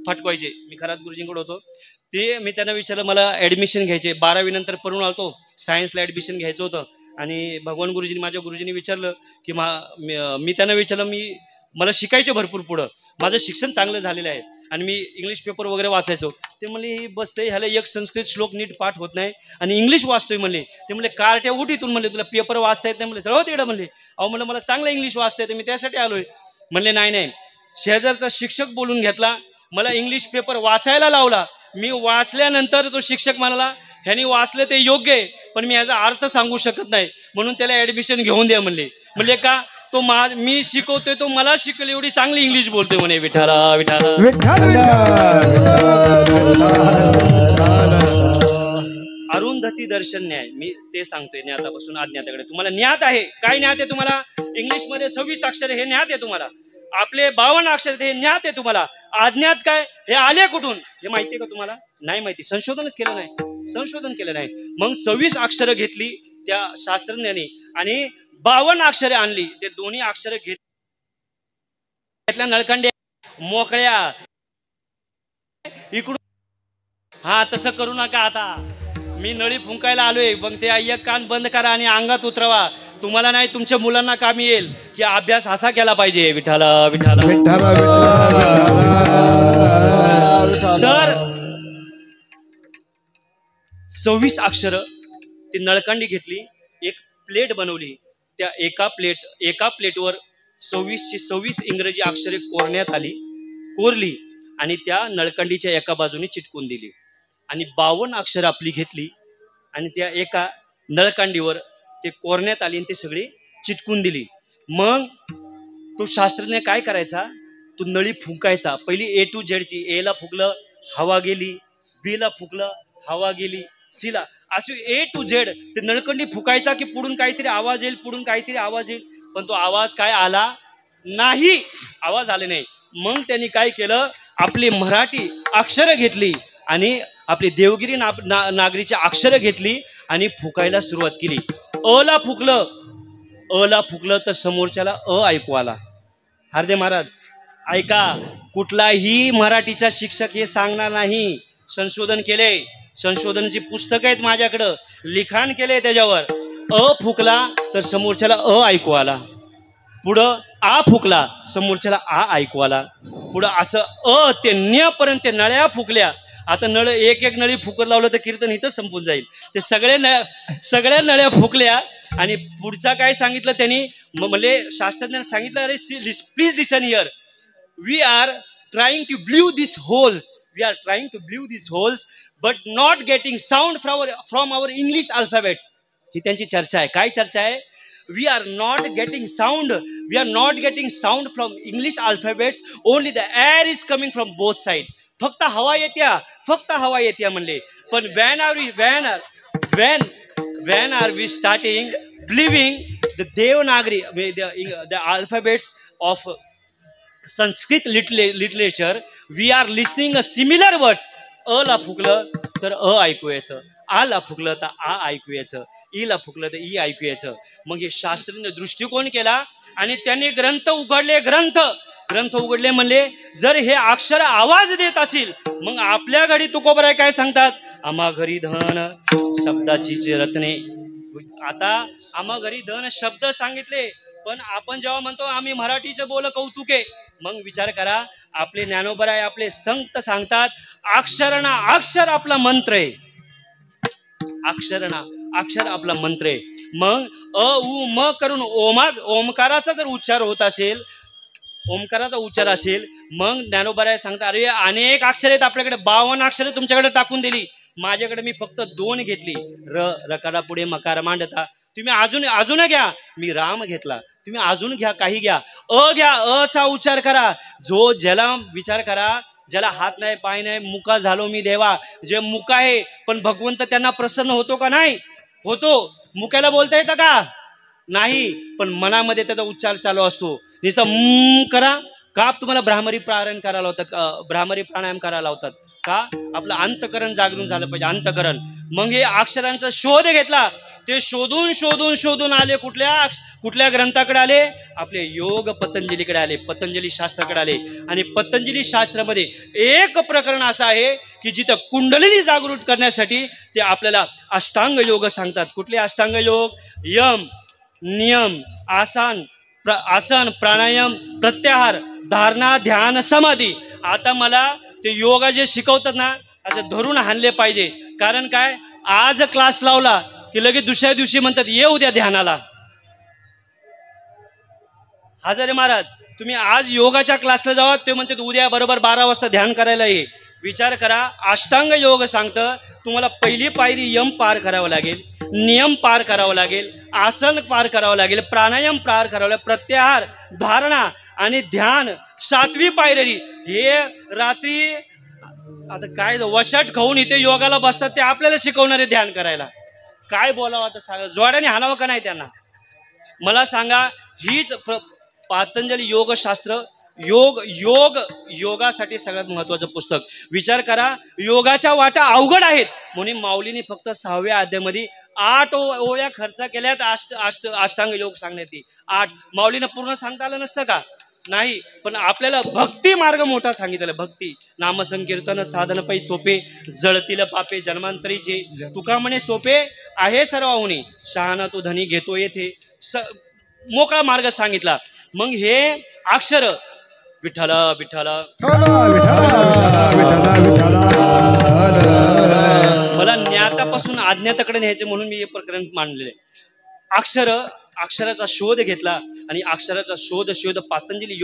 फटकवायचे. मी खरात गुरुजींकडे होतो, ते मी त्यांना विचारलं मला ॲडमिशन घ्यायचे. 12वी नंतर पळून आलतो, सायन्सला ॲडमिशन घ्यायचं होतं. आणि भगवान गुरुजींनी माझ्या गुरुजींनी विचारलं की मी त्यांना विचारलं, मला शिकायचं भरपूर पुढं, माझं शिक्षण चांगलं झालेलं आहे आणि मी इंग्लिश पेपर वगैरे वाचायचो. ते म्हणले ही बसते, ह्याला 1 संस्कृत श्लोक नीट पाठ होत नाही आणि इंग्लिश वाचतोय म्हणले. ते म्हणले कार्ट्या उठ इथून, म्हणले तुला पेपर वाचता येत नाही म्हणले. तर हो तिकडं म्हणले. अहो म्हणलं मला चांगलं इंग्लिश वाचता येतं, मी त्यासाठी आलोय. म्हणले नाही, शेजारचा शिक्षक बोलून घेतला, मला इंग्लिश पेपर वाचायला लावला. मी वाचल्यानंतर तो शिक्षक म्हणाला ह्यानी वाचले ते योग्य आहे, पण मी याचा अर्थ सांगू शकत नाही, म्हणून त्याला ॲडमिशन घेऊन द्या म्हणले. म्हणले का? तो मी शिकवतोय, तो मला शिकले एवढी चांगली इंग्लिश बोलतोय म्हणे. विठाला विठाला अरुंधती दर्शन न्याय, मी ते सांगतोय ज्ञातापासून अज्ञाताकडे. तुम्हाला ज्ञात आहे काय? ज्ञात आहे तुम्हाला? इंग्लिशमध्ये 26 अक्षर हे ज्ञात आहे तुम्हाला. आपले 52 अक्षर हे ज्ञात आहे तुम्हाला. अज्ञात काय, हे आले कुठून हे माहिती आहे का तुम्हाला? नाही माहिती, संशोधनच केलं नाही, संशोधन केलं नाही. मग 26 अक्षरं घेतली त्या शास्त्रज्ञांनी आणि 52 अक्षरे आणली. ते दोन्ही अक्षरं घेतल्या नळकांड्या मोकळ्या इकडून. हा तसं करू नका, आता मी नळी फुंकायला आलोय. मग ते एक कान बंद करा आणि अंगात उतरवा. तुम्हाला नाही, तुमच्या मुलांना कामी येईल की अभ्यास असा केला पाहिजे. विठाला विठाला विठ्ठला तर 26 अक्षर ती नळकांडी घेतली, एक प्लेट बनवली. त्या एका प्लेटवर 26 इंग्रजी अक्षरे कोरली आणि त्या नळकांडीच्या एका बाजूने चिटकून दिली. आणि 52 अक्षर आपली घेतली आणि त्या एका नळकांडीवर ते कोरण्यात आली आणि ते सगळी चिटकून दिली. मग तो शास्त्रज्ञ काय करायचा, तो नळी फुंकायचा. पहिली A to Z ची, ए ला फुकलं हवा गेली, बी ला फुकलं हवा गेली, सी ला, अशी A to Z ते नळकंडी फुकायचा की पुढून काहीतरी आवाज येईल, पुढून काहीतरी आवाज येईल. पण तो आवाज काय आला नाही, आवाज आले नाही. मग त्यांनी काय केलं, आपली मराठी अक्षरं घेतली आणि आपली देवगिरी नागरीची अक्षरं घेतली आणि फुकायला सुरुवात केली. अ ला फुकलं तर समोरच्याला अ ऐकू आला. हार्दे महाराज ऐका, कुठलाही मराठीचा शिक्षक हे सांगणार नाही. संशोधन केले, संशोधनाची पुस्तकं आहेत माझ्याकडं, लिखाण केले त्याच्यावर. अ फुकला तर समोरच्याला अ ऐकू आला, पुढं आ फुकला समोरच्याला आ ऐकू आला, पुढं असं अ ते न्य पर्यंत ते नळ्या फुकल्या. आता नळ एक नळी फुकत लावलं तर कीर्तन इथंच संपून जाईल. ते सगळ्या नळ्या फुकल्या आणि पुढचा काय सांगितलं त्यांनी, म्हणजे शास्त्रज्ञांनी सांगितलं, अरे please listen here, we are trying to blue this holes but not getting sound from our English alphabets. ही त्यांची चर्चा आहे. काय चर्चा आहे? we are not getting sound from English alphabets, only the air is coming from both side. फक्त हवा येत्या म्हणले. पण when are we starting believing the Devanagari, the alphabets of Sanskrit literature, we are listening a similar words. अ ला फुकलं तर अ ऐकू यायचं, आ ला फुकलं तर आ ऐकू यायचं, ई ला फुकलं तर ई ऐकू यायचं. मग हे शास्त्रीय दृष्टिकोन केला आणि त्यांनी ग्रंथ उघडले म्हणले, जर हे अक्षर आवाज देत असतील, मग आपल्या घरी तुकोबराय काय सांगतात, आम्हा घरी धन शब्दाची रत्ने. आता आम्हा घरी धन शब्द सांगितले, पण आपण जेव्हा म्हणतो आम्ही मराठीचं बोल कौतुके, मग विचार करा, आपले ज्ञानोबराय आपले संत सांगतात, अक्षर आपला मंत्र आहे. अक्षर आपला मंत्र आहे. मग अ उ म करून ओमकाराचा जर उच्चार होत असेल, ओमकाराचा उच्चार असेल, मग ज्ञानोबराय सांगतात, अरे अनेक अक्षर आहेत आपल्याकडे, 52 अक्षरे तुमच्याकडे टाकून दिली, माझ्याकडे मी फक्त 2 घेतली. रकारा पुढे मकार मांडता, तुम्ही अजून घ्या. मी राम घेतला, तुम्ही अजून घ्या, काही घ्या. घ्या, अ चा उच्चार करा. ज्याला विचार करा, ज्याला हात नाही पाय नाही, मुका झालो मी देवा, जे मुका आहे पण भगवंत त्यांना प्रसन्न होतो का? नाही होतो. मुक्याला बोलता येतं का? नाही, पण मनामध्ये त्याचा उच्चार चालू असतो. नुसतं करा का तुम्हाला भ्रामरी प्राणायाम करायला लावतात का? आपलं अंतकरण जागरूक झालं पाहिजे, अंतकरण. मग हे अक्षरांचा शोध घेतला, ते शोधून आले कुठल्या ग्रंथाकडे आले? आपले योग पतंजलीकडे आले, पतंजली शास्त्राकडे आले. आणि पतंजली शास्त्रामध्ये एक प्रकरण असं आहे की जिथं कुंडलिनी जागृत करण्यासाठी ते आपल्याला अष्टांग योग सांगतात. कुठले अष्टांग योग? यम, नियम, आसन, प्राणायाम, प्रत्याहार, धारणा, ध्यान, समाधी. आता मला ते योगा जे शिकवतात ना, असं धरून हाणले पाहिजे. कारण काय, आज क्लास लावला की लगेच दुसऱ्या दिवशी म्हणतात ये उद्या ध्यानाला. हजारे महाराज, तुम्ही आज योगाच्या क्लासला जावा, ते म्हणतात उद्या बरोबर 12 वाजता ध्यान करायला ये. विचार करा, अष्टांग योग सांगतं तुम्हाला पहिली पायरी यम पार करावं लागेल, नियम पार करावं लागेल, आसन पार करावं लागेल, प्राणायाम पार करावं लागेल, प्रत्याहार, धारणा आणि ध्यान 7वी पायरी. हे रात्री आता काय वशाट खाऊन इथे योगाला बसतात, ते आपल्याला शिकवणारे ध्यान करायला. काय बोलावं आता सांगा, जोड्याने हाणावं का नाही त्यांना? मला सांगा, हीच पतंजली योगशास्त्र योग योग योगासाठी सगळ्यात महत्वाचं पुस्तक. विचार करा, योगाच्या वाटा अवघड आहेत म्हणून माऊलीने फक्त 6व्या अध्यायामध्ये 8 ओळ्या खर्च केल्यात. अष्टांग योग सांगण्यात 8. माऊलीनं पूर्ण सांगता आलं नसतं का? नाही. पण आपल्याला भक्ती मार्ग मोठा सांगितलेला. भक्ती नामसंकीर्तन साधन पै सोपे, जळतील पापे जन्मांतरीचे. तुका म्हणे सोपे आहे सर्वाहुनी, शहाणा तो धनी घेतो येथे. मोकळा मार्ग सांगितला. मग हे अक्षर विठ्ठल विठ्ठल मला ज्ञातापासून अज्ञाताकडे न्यायचे म्हणून मी हे प्रकरण मांडलेले. अक्षराचा शोध घेतला आणि अक्षराचा शोध पातंजली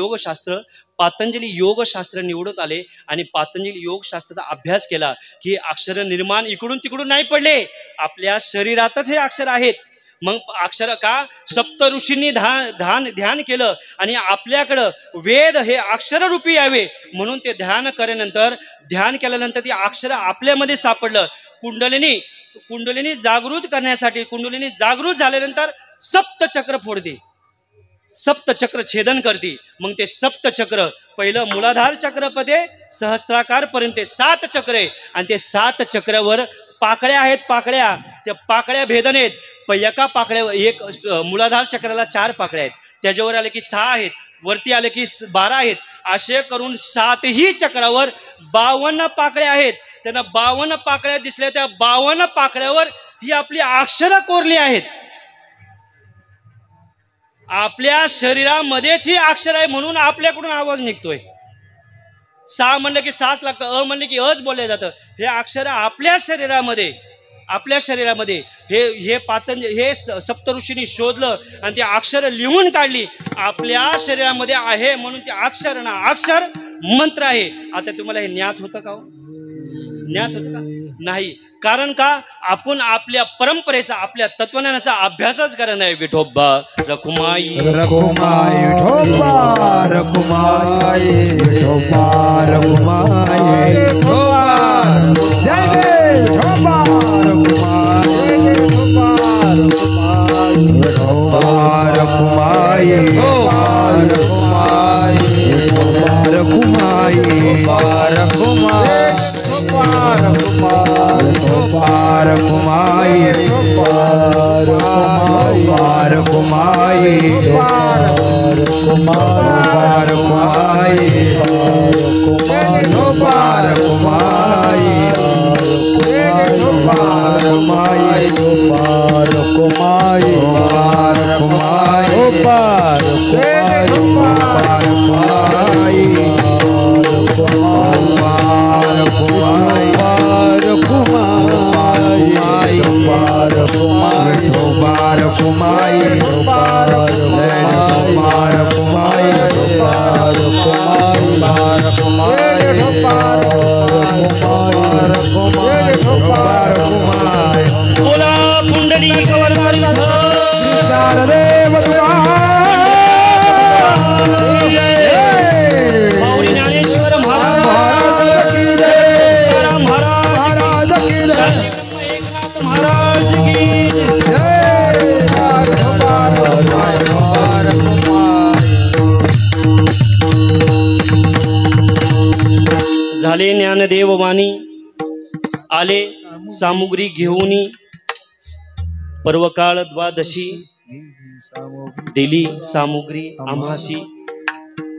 योगशास्त्र निवडत आले आणि पातंजली योगशास्त्राचा अभ्यास केला की अक्षर निर्माण इकडून तिकडून नाही पडले, आपल्या शरीरातच हे अक्षर आहेत. मग अक्षर का सप्त ऋषींनी ध्यान केलं आणि आपल्याकडं वेद हे अक्षररूपी यावे म्हणून ते ध्यान केल्यानंतर ते अक्षर आपल्यामध्ये सापडलं. कुंडलिनी जागृत करण्यासाठी कुंडलिनी जागृत झाल्यानंतर सप्तचक्र फोडते, सप्तचक्र छेदन करते. मग ते सप्तचक्र पहिलं मूलाधार चक्रपदे सहस्त्राकार पर्यंत 7 चक्र आहे आणि ते 7 चक्रावर पाकळ्या आहेत. त्या पाकळ्या भेदन आहेत. एका पाकळ्यावर एक मूलाधार चक्राला 4 पाकळ्या आहेत, त्याच्यावर आले की 6 आहेत, वरती आले की 12 आहेत. असे करून 7ही चक्रावर 52 पाकळ्या आहेत. त्यांना 52 पाकळ्या दिसल्या. त्या 52 पाकळ्यावर ही आपली अक्षरं कोरली आहेत. आपल्या शरीरामध्येच ही अक्षर आहे म्हणून आपल्याकडून आवाज निघतोय. सा म्हणलं की सास लागतं, म्हणलं की अच बोललं जातं. हे अक्षर आपल्या शरीरामध्ये हे पातंजली हे सप्तऋषींनी शोधलं आणि ते अक्षर लिहून काढली. आपल्या शरीरामध्ये आहे म्हणून ते अक्षर मंत्र आहे. आता तुम्हाला हे ज्ञात होतं का? ज्ञात होतं का? नाही. कारण का आपण आपल्या परंपरेचा आपल्या तत्वज्ञानाचा अभ्यासच करत नाही. विठोबा रखुमाई रखुमाई विठोबा रखुमाई विठोबा रखुमाई विठोबा जय विठोबा रखुमाई विठोबा रखुमाई विठोबा रखुमाई विठोबा रखुमाई विठोबा रखुमाई रखुमाई बोला कुंडली माऊली ज्ञानेश्वर महाराज झाले ज्ञानदेव वाणी आले सामुग्री घेऊनी पर्वकाळ द्वादशी दिली सामुग्री आम्हाशी.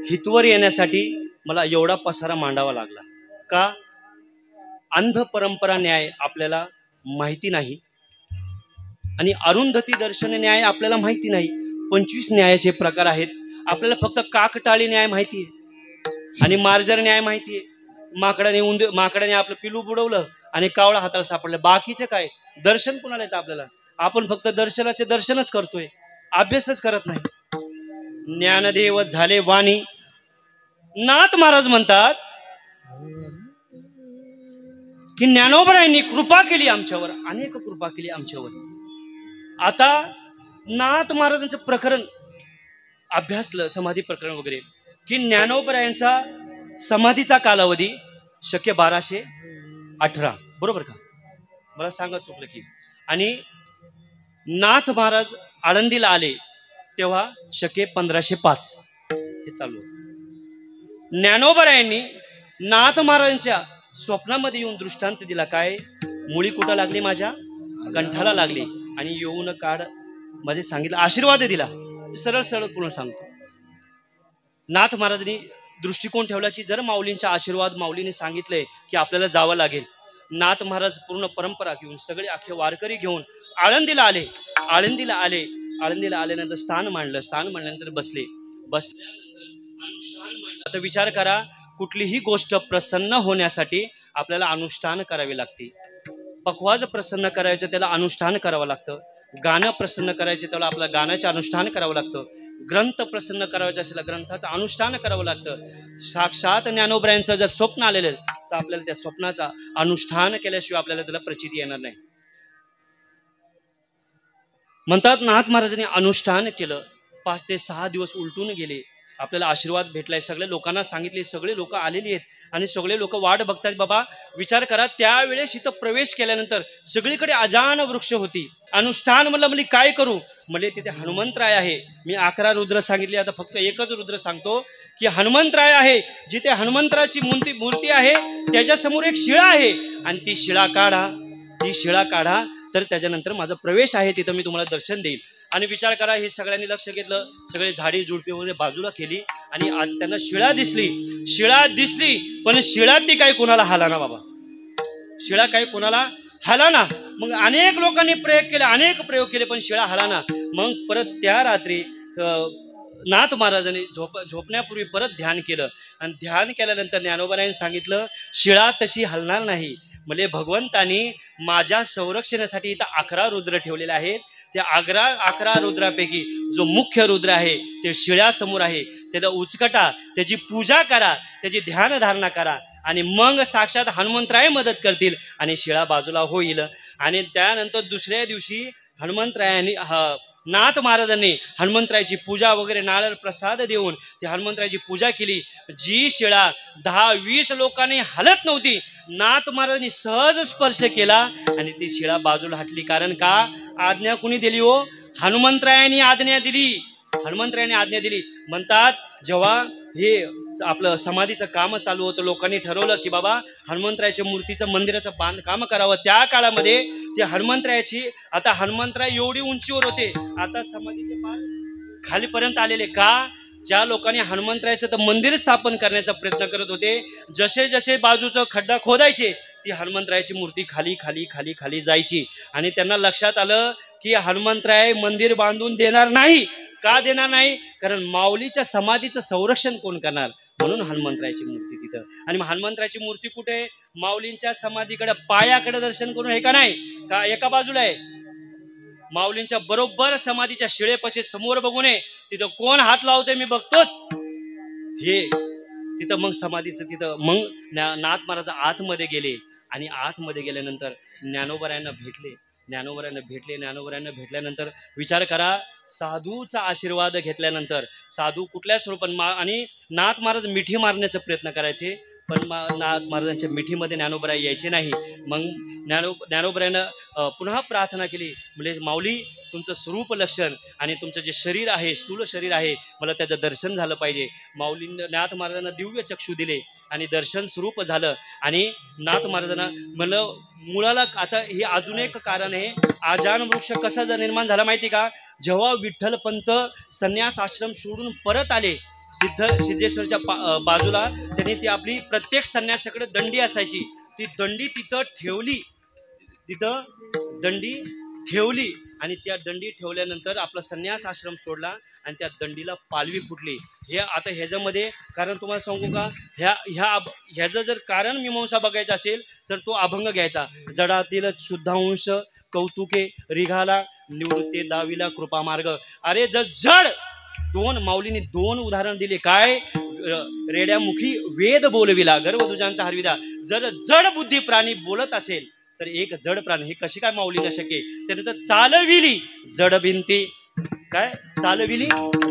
हितवर येण्यासाठी मला एवढा पसारा मांडावा लागला का? अंध परंपरा न्याय आपल्याला माहिती नाही आणि अरुंधती दर्शन न्याय आपल्याला माहिती नाही. 25 न्यायाचे प्रकार आहेत. आपल्याला फक्त काकटाळी न्याय माहिती आहे आणि मार्जर न्याय माहिती आहे. माकडाने आपलं पिलू बुडवलं आणि कावळा हाताला सापडलं. बाकीचं काय दर्शन कुणाला येतं आपल्याला? आपण फक्त दर्शनाचे दर्शनच करतोय, अभ्यासच करत नाही. ज्ञानदेव झाले वाणी. नाथ महाराज म्हणतात की ज्ञानोबरायांनी कृपा केली आमच्यावर, अनेक कृपा केली आमच्यावर. आता नाथ महाराजांचं प्रकरण अभ्यासलं, समाधी प्रकरण वगैरे, की ज्ञानोबरायांचा समाधीचा कालावधी शके 1218 बरोबर का? मला सांगा चुकलं की. आणि नाथ महाराज आळंदीला आले तेव्हा शके 1505 हे चालू. ज्ञानोबरायांनी नाथ महाराजांच्या स्वप्नामध्ये येऊन दृष्टांत दिला. काय? मुळी कुठं लागली? माझ्या कंठाला लागली. आणि येऊन काढ मध्ये सांगितलं, आशीर्वाद दिला. सरळ सरळ पूर्ण सांगतो. नाथ महाराजांनी दृष्टिकोन ठेवला की जर माऊलींचा आशीर्वाद, माऊलीने सांगितलंय की आपल्याला जावं लागेल. नाथ महाराज पूर्ण परंपरा घेऊन सगळे अख्खे वारकरी घेऊन आळंदीला आले. आळंदीला आल्यानंतर स्थान मांडलं. स्थान मांडल्यानंतर बसल्यानंतर अनुष्ठान मांडलं. आता विचार करा, कुठलीही गोष्ट प्रसन्न होण्यासाठी आपल्याला अनुष्ठान करावे लागते. पक्वाज प्रसन्न करायचं त्याला अनुष्ठान करावं लागतं. गाणं प्रसन्न करायचे त्याला आपल्या गाण्याचे अनुष्ठान करावं लागतं. ग्रंथ प्रसन्न करायचे असेल ग्रंथाचं अनुष्ठान करावं लागतं. साक्षात ज्ञानोबरायांचं जर स्वप्न आलेलं तर आपल्याला त्या स्वप्नाचा अनुष्ठान केल्याशिवाय आपल्याला त्याला प्रचिती येणार नाही. म्हणतात नाथ महाराजांनी अनुष्ठान केलं. 5 ते 6 दिवस उलटून गेले. आपल्याला आशीर्वाद भेटलाय. सगळ्या लोकांना सांगितले. सगळे लोक आलेली आहेत आणि सगळे लोक वाट बघतात. बाबा विचार करा, त्यावेळेस इथं प्रवेश केल्यानंतर सगळीकडे अजान वृक्ष होती. अनुष्ठान म्हणलं काय करू? म्हणजे तिथे हनुमंतराय आहे. मी 11 रुद्र सांगितले, आता फक्त एकच रुद्र सांगतो की हनुमंतराय आहे. जिथे हनुमंतराची मूर्ती आहे त्याच्यासमोर एक शिळा आहे आणि ती शिळा काढा तर त्याच्यानंतर माझा प्रवेश आहे, तिथं मी तुम्हाला दर्शन देईल. आणि विचार करा, हे सगळ्यांनी लक्ष घेतलं. सगळे झाडी झुडपे वगैरे बाजूला केली आणि त्यांना शिळा दिसली पण शिळा ती काही कोणाला हालाना बाबा. शिळा काही कोणाला हालाना. मग अनेक लोकांनी अनेक प्रयोग केले पण शिळा हालाना. मग परत त्या रात्री नाथ महाराजांनी झोपण्यापूर्वी परत ध्यान केलं आणि ध्यान केल्यानंतर ज्ञानोबरायांनी सांगितलं, शिळा तशी हलणार नाही. म्हणजे भगवंतानी माझ्या संरक्षणासाठी इथं 11 रुद्र ठेवलेले आहेत. त्या 11 रुद्रापैकी जो मुख्य रुद्र आहे ते शिळ्यासमोर आहे. त्याला उचकटा, त्याची पूजा करा, त्याची ध्यानधारणा करा आणि मग साक्षात हनुमंतराय मदत करतील आणि शिळा बाजूला होईल. आणि त्यानंतर दुसऱ्या दिवशी हनुमंतरायांनी नाथ महाराजांनी हनुमंतरायाची पूजा वगैरे नारळ प्रसाद देऊन ती हनुमंतरायाची पूजा केली. जी शिळा 10-20 लोकांनी हलत नव्हती, नाथ महाराजांनी सहज स्पर्श केला आणि ती शिळा बाजूला हटली. कारण का? आज्ञा कुणी दिली हो? हनुमंतरायांनी आज्ञा दिली. म्हणतात जेव्हा हे आपलं समाधीचं काम चालू होतं, लोकांनी ठरवलं की बाबा हनुमंतरायाच्या मूर्तीचं मंदिराचं बांधकाम करावं. त्या काळामध्ये ते हनुमंतराय एवढी उंचीवर होते, आता समाधीचे पाय खालीपर्यंत आलेले. का? ज्या लोकांनी हनुमंतरायाचं तर मंदिर स्थापन करण्याचा प्रयत्न करत होते, जसे जसे बाजूचं खड्डा खोदायचे ती हनुमंतरायाची मूर्ती खाली जायची. आणि त्यांना लक्षात आलं की हनुमंतराय मंदिर बांधून देणार नाही. का देणार नाही? कारण माऊलीच्या समाधीचं संरक्षण कोण करणार? म्हणून हनुमंतरायाची मूर्ती तिथं. आणि मग हनुमंतरायाची मूर्ती कुठे? माऊलींच्या समाधीकडे पायाकडे दर्शन करून आहे का नाही? का एका बाजूला आहे? माऊलींच्या बरोबर समाधीच्या शिळेपाशी समोर बघून आहे. तिथं कोण हात लावतोय मी बघतोच. हे तिथं मग समाधीचं तिथं मग नाथ महाराज आतमध्ये गेले आणि आतमध्ये गेल्यानंतर ज्ञानोबरायांना भेटल्यानंतर विचार करा, साधूचा आशीर्वाद घेतल्यानंतर साधू कुठल्या स्वरूपात आणि नाथ महाराज मिठी मारण्याचा प्रयत्न करायचे पण नाथ महाराजांच्या मिठीमध्ये ज्ञानोबराय यायचे नाही. मग ज्ञानोबरायानं पुन्हा प्रार्थना केली. म्हणजे माऊली, तुमचं स्वरूप लक्षण आणि तुमचं जे शरीर आहे, स्थूल शरीर आहे, मला त्याचं दर्शन झालं पाहिजे. माऊलींना नाथ महाराजांना दिव्य चक्षु दिले आणि दर्शन स्वरूप झालं. आणि नाथ महाराजांना म्हणलं मुळाला आता हे अजून एक कारण आहे. आजान वृक्ष कसा जर निर्माण झाला माहिती का? जेव्हा विठ्ठलपंत संन्यास आश्रम सोडून परत आले, सिद्धेश्वरच्या बाजूला त्यांनी ती आपली प्रत्येक संन्यासाकडे दंडी असायची, ती दंडी तिथं ठेवली आणि त्या दंडी ठेवल्यानंतर आपला संन्यास आश्रम सोडला आणि त्या दंडीला पालवी फुटली. हे आता ह्याच्यामध्ये कारण तुम्हाला सांगू का, ह्याचं जर कारण मीमांसा बघायचं असेल तर तो अभंग घ्यायचा. जडातील शुद्धांश कौतुके रिघाला, निवृत्ते दाविला कृपा मार्ग. अरे जड माऊलीने 2 उदाहरण दिले. काय? रेड्यामुखी वेद बोलविला, गर्भधुजांचा हरविदा. जर जड बुद्धी प्राणी बोलत असेल तर एक जड प्राणी हे कशी काय माऊलीला शक्य? त्यानंतर चालविली जड भिंती. काय? चालविली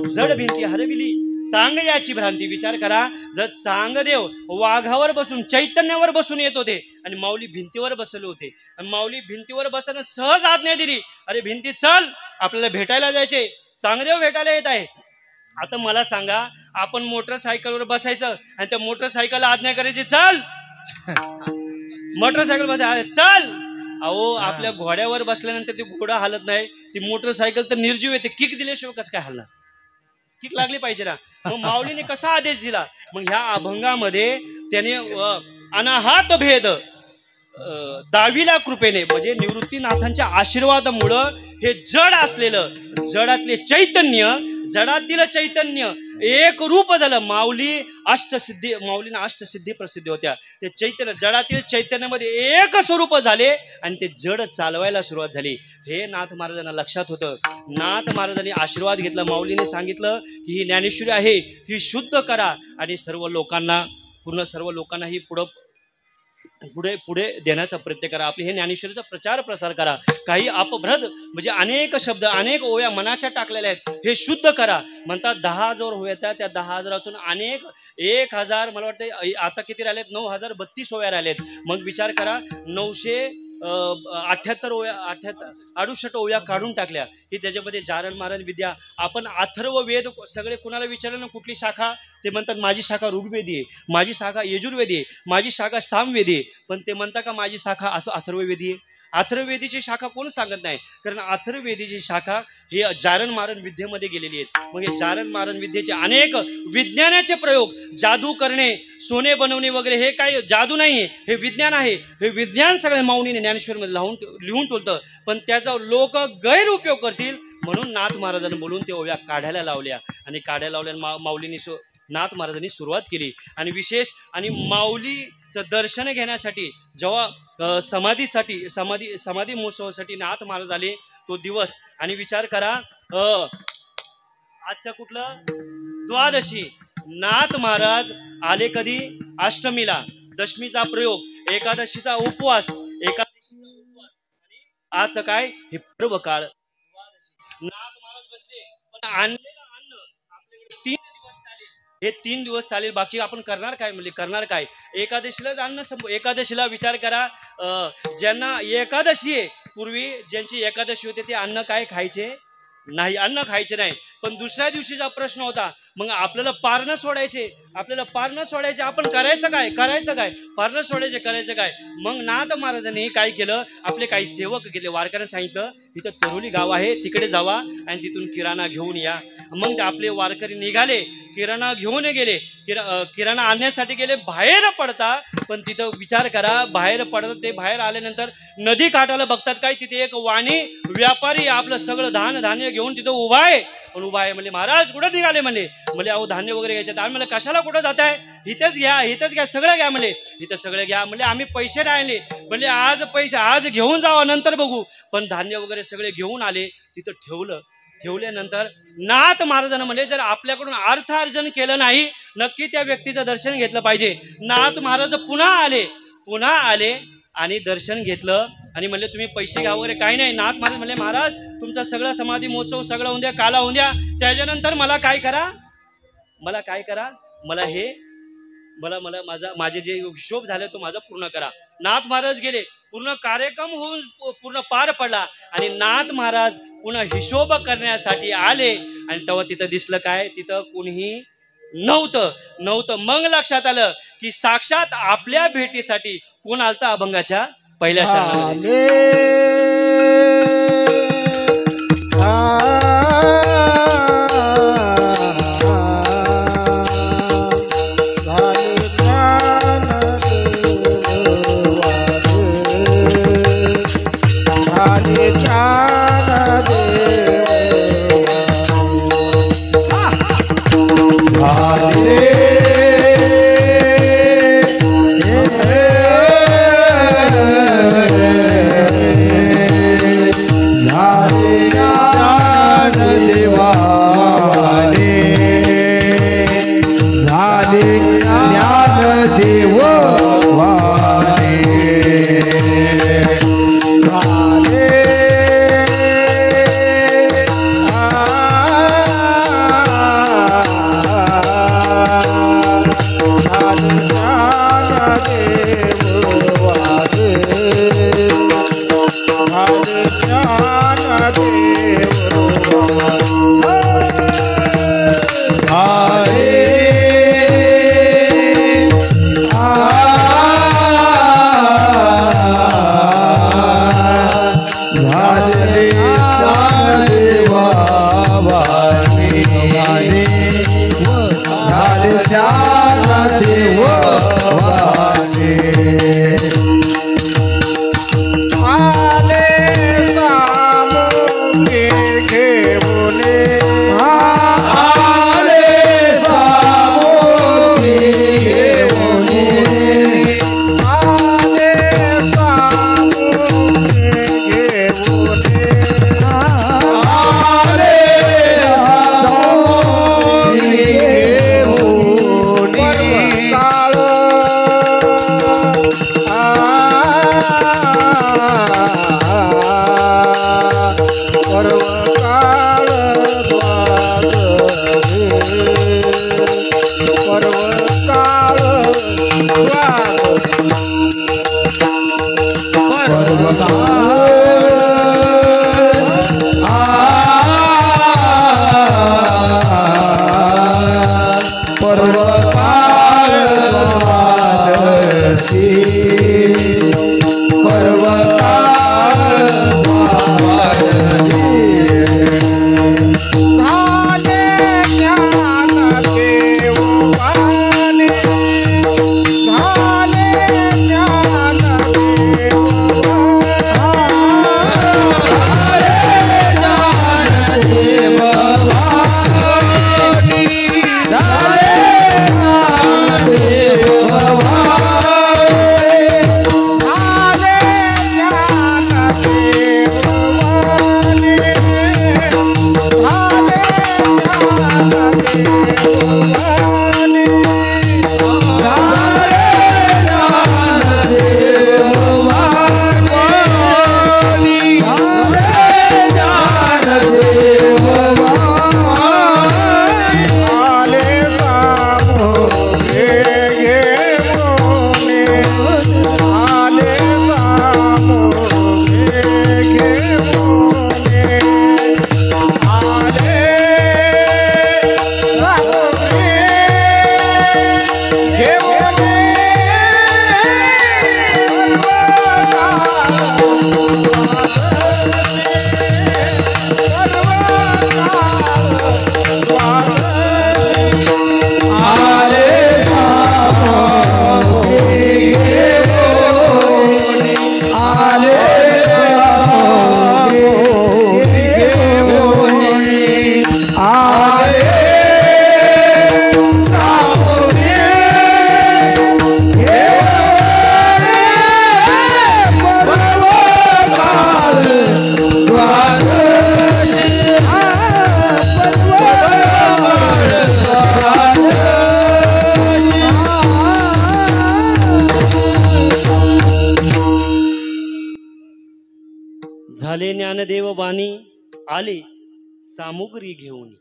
जड भिंती हरविली चांग याची भ्रांती. विचार करा, जर चांगदेव वाघावर बसून चैतन्यावर बसून येत होते आणि माऊली भिंतीवर बसले होते आणि माऊली भिंतीवर बसताना सहज आज्ञा दिली, अरे भिंती चल, आपल्याला भेटायला जायचे, चांगदेव भेटायला येत आहे. आता मला सांगा, आपण मोटरसायकलवर बसायचं आणि त्या मोटरसायकलला आज्ञा करायची चल, मोटरसायकल बसाय चल. अहो आपल्या घोड्यावर बसल्यानंतर ती घोडा हालत नाही, ती मोटरसायकल तर निर्जीव येते. किक दिल्याशिवाय कसं काय हलणार? किक लागली पाहिजे ना. मग माऊलीने कसा आदेश दिला? मग ह्या अभंगामध्ये त्याने अनाहत भेद दाविला कृपेने, म्हणजे निवृत्तीनाथांच्या आशीर्वादामुळं हे जड असलेलं, जडातले चैतन्य, जडातील चैतन्य एक रूप झालं. माऊलीनं अष्टसिद्धी प्रसिद्ध होत्या. ते चैतन्य, जडातील चैतन्यामध्ये एक स्वरूप झाले आणि ते जड चालवायला सुरुवात झाली. हे नाथ महाराजांना लक्षात होतं. नाथ महाराजांनी आशीर्वाद घेतला. माऊलीने सांगितलं की ही ज्ञानेश्वरी आहे, ही शुद्ध करा आणि सर्व लोकांना ही पुढे देण्याचा प्रयत्न करा. आपले हे ज्ञानेश्वरीचा प्रचार प्रसार करा. काही अपभ्रद म्हणजे अनेक शब्द, अनेक ओव्या मनाच्या टाकलेल्या आहेत, हे शुद्ध करा. म्हणतात 10,000 ओव्या, त्या 10,000तून अनेक 1,000, मला वाटतं आता किती राहिलेत, 9,032 ओव्या राहिलेत. मग विचार करा, 978 ओव्या, 68 ओव्या काढून टाकल्या की त्याच्यामध्ये जारण मारण विद्या. आपण अथर्व वेद सगळे कुणाला विचारलं ना कुठली शाखा, ते म्हणतात माझी शाखा ऋग्वेदी आहे, माझी शाखा यजुर्वेदी आहे, माझी शाखा सामवेदी आहे. पण ते म्हणतात का माझी शाखा अथर्ववेदी आहे? अथर्ववेदीची शाखा कोण सांगत नाही, कारण अथर्ववेदीची शाखा ही जारण मारण विद्येमध्ये गेलेली आहेत. मग हे जारण मारण विद्येचे अनेक विज्ञानाचे प्रयोग, जादू करणे, सोने बनवणे वगैरे, हे काही जादू नाही आहे, हे विज्ञान आहे. हे विज्ञान सगळं माऊलीने ज्ञानेश्वरमध्ये लिहून ठेवतं. पण त्याचा लोक गैरउपयोग करतील म्हणून नाथ महाराजांनी बोलून ते ओव्या काढायला लावल्या. आणि काढायला लावल्या माऊलीने नाथ महाराजांनी सुरुवात केली. आणि विशेष आणि माऊलीचं दर्शन घेण्यासाठी जेव्हा समाधी महोत्सवासाठी नाथ महाराज आले तो दिवस, आणि विचार करा आजचं कुठलं द्वादशी, नाथ महाराज आले कधी? अष्टमीला. दशमीचा प्रयोग, एकादशीचा उपवास, आणि आजचं काय? हे पर्व काळ. नाथ महाराज बसले, पण आणलेलं अन्न आपल्याकडे 3 दिवस चालेल. हे 3 दिवस चालेल, बाकी आपण करणार काय? म्हणजे करणार काय? एकादशीलाच अन्न एकादशीला विचार करा, ज्यांना एकादशी आहे, पूर्वी ज्यांची एकादशी होते ते अन्न काय खायचे नाही, अन्न खायचे नाही. पण दुसऱ्या दिवशीचा प्रश्न होता, मग आपल्याला पारणं सोडायचे, आपण करायचं काय? पारणं सोडायचे, करायचं काय? मग नाथ महाराजांनी काय केलं, आपले काही सेवक गेले, वारकऱ्यांना सांगितलं तिथं चरोली गाव आहे, तिकडे जावा आणि तिथून किराणा घेऊन या. मग आपले वारकरी निघाले, किराणा घेऊन गेले, किराणा आणण्यासाठी गेले. बाहेर पडता, पण तिथं विचार करा, बाहेर पडतात ते, बाहेर आल्यानंतर नदी काठाला बघतात काय, तिथे एक वाणी व्यापारी आपलं सगळं धान्य घेऊन तिथं उभा आहे. म्हणजे महाराज कुठं निघाले? म्हणजे अहो धान्य वगैरे घ्यायचे. आम्ही कशाला कुठं जात आहे? इथेच घ्या, सगळं घ्या. इथं सगळं घ्या. आम्ही पैसे नाही आणले. आज घेऊन जावा, नंतर बघू. पण धान्य वगैरे सगळे घेऊन आले, तिथं ठेवल्यानंतर नाथ महाराजांना म्हणले, जर आपल्याकडून अर्थार्जन केलं नाही, नक्की त्या व्यक्तीचं दर्शन घेतलं पाहिजे. नाथ महाराज पुन्हा आले आणि दर्शन घेतलं आणि म्हणले तुम्ही पैसे घ्या वगैरे काही नाही. नाथ महाराज म्हणले, महाराज तुमचा सगळा समाधी महोत्सव सगळं होऊन द्या, काला होऊन द्या, त्याच्यानंतर मला काय करा, माझे जे हिशोब झाले तो माझा पूर्ण करा. नाथ महाराज गेले, पूर्ण कार्यक्रम होऊन पूर्ण पार पडला आणि नाथ महाराज पुन्हा हिशोब करण्यासाठी आले आणि तेव्हा तिथं दिसलं काय, तिथं कोणीही नव्हतं. मग लक्षात आलं की साक्षात आपल्या भेटीसाठी कोण आलता अभंगाच्या पहिल्या चरणामध्ये. झाले ध्यानाचे वाणे आले सामुखे घेऊने आले सामुखे घेऊने आले सामुखे घेऊने आले सामुखे झाले ज्ञानदेव वाणी आले सामुग्री घेऊन.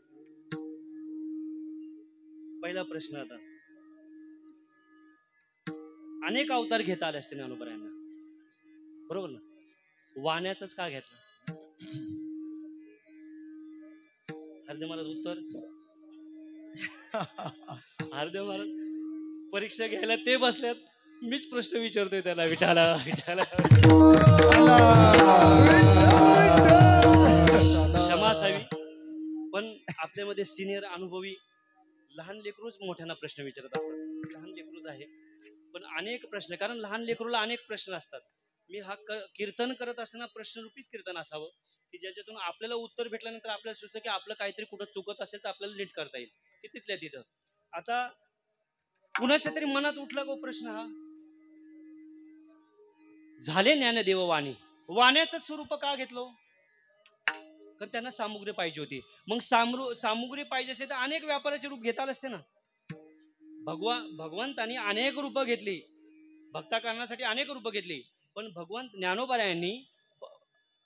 पहिला प्रश्न आता, अनेक अवतार घेता आले असते ज्ञानोबरायांना, बरोबर ना? वाण्याच का घेतलं? हरदेव महाराज उत्तर. हरदेव महाराज परीक्षा घ्यायला ते बसल्यात, मीच प्रश्न विचारतोय त्याला. विठाला विठाला क्षमा असावी, पण आपल्यामध्ये सिनियर अनुभवी लहान लेकरूच मोठ्यांना प्रश्न विचारत असतात. लहान लेकरूच आहे पण अनेक प्रश्न, कारण लहान लेकरूला अनेक प्रश्न असतात. मी हा कीर्तन करत असताना प्रश्नरूपीच कीर्तन असावं की ज्याच्यातून आपल्याला उत्तर भेटल्यानंतर आपल्याला सुचतं की आपलं काहीतरी कुठं चुकत असेल तर आपल्याला नीट करता येईल, की तिथल्या तिथं. आता कुणाच्या तरी मनात उठला गो प्रश्न हा, झाले ज्ञानदेव वाणी, वाण्याचं स्वरूप का घेतलं? कारण त्यांना सामुग्री पाहिजे होती. मग सामुग्री पाहिजे असेल तर अनेक व्यापाराचे रूप घेता आले असते ना. भगवंतांनी अनेक रूप घेतली, भक्ता करण्यासाठी अनेक रूप घेतली, पण भगवंत ज्ञानोबरायांनी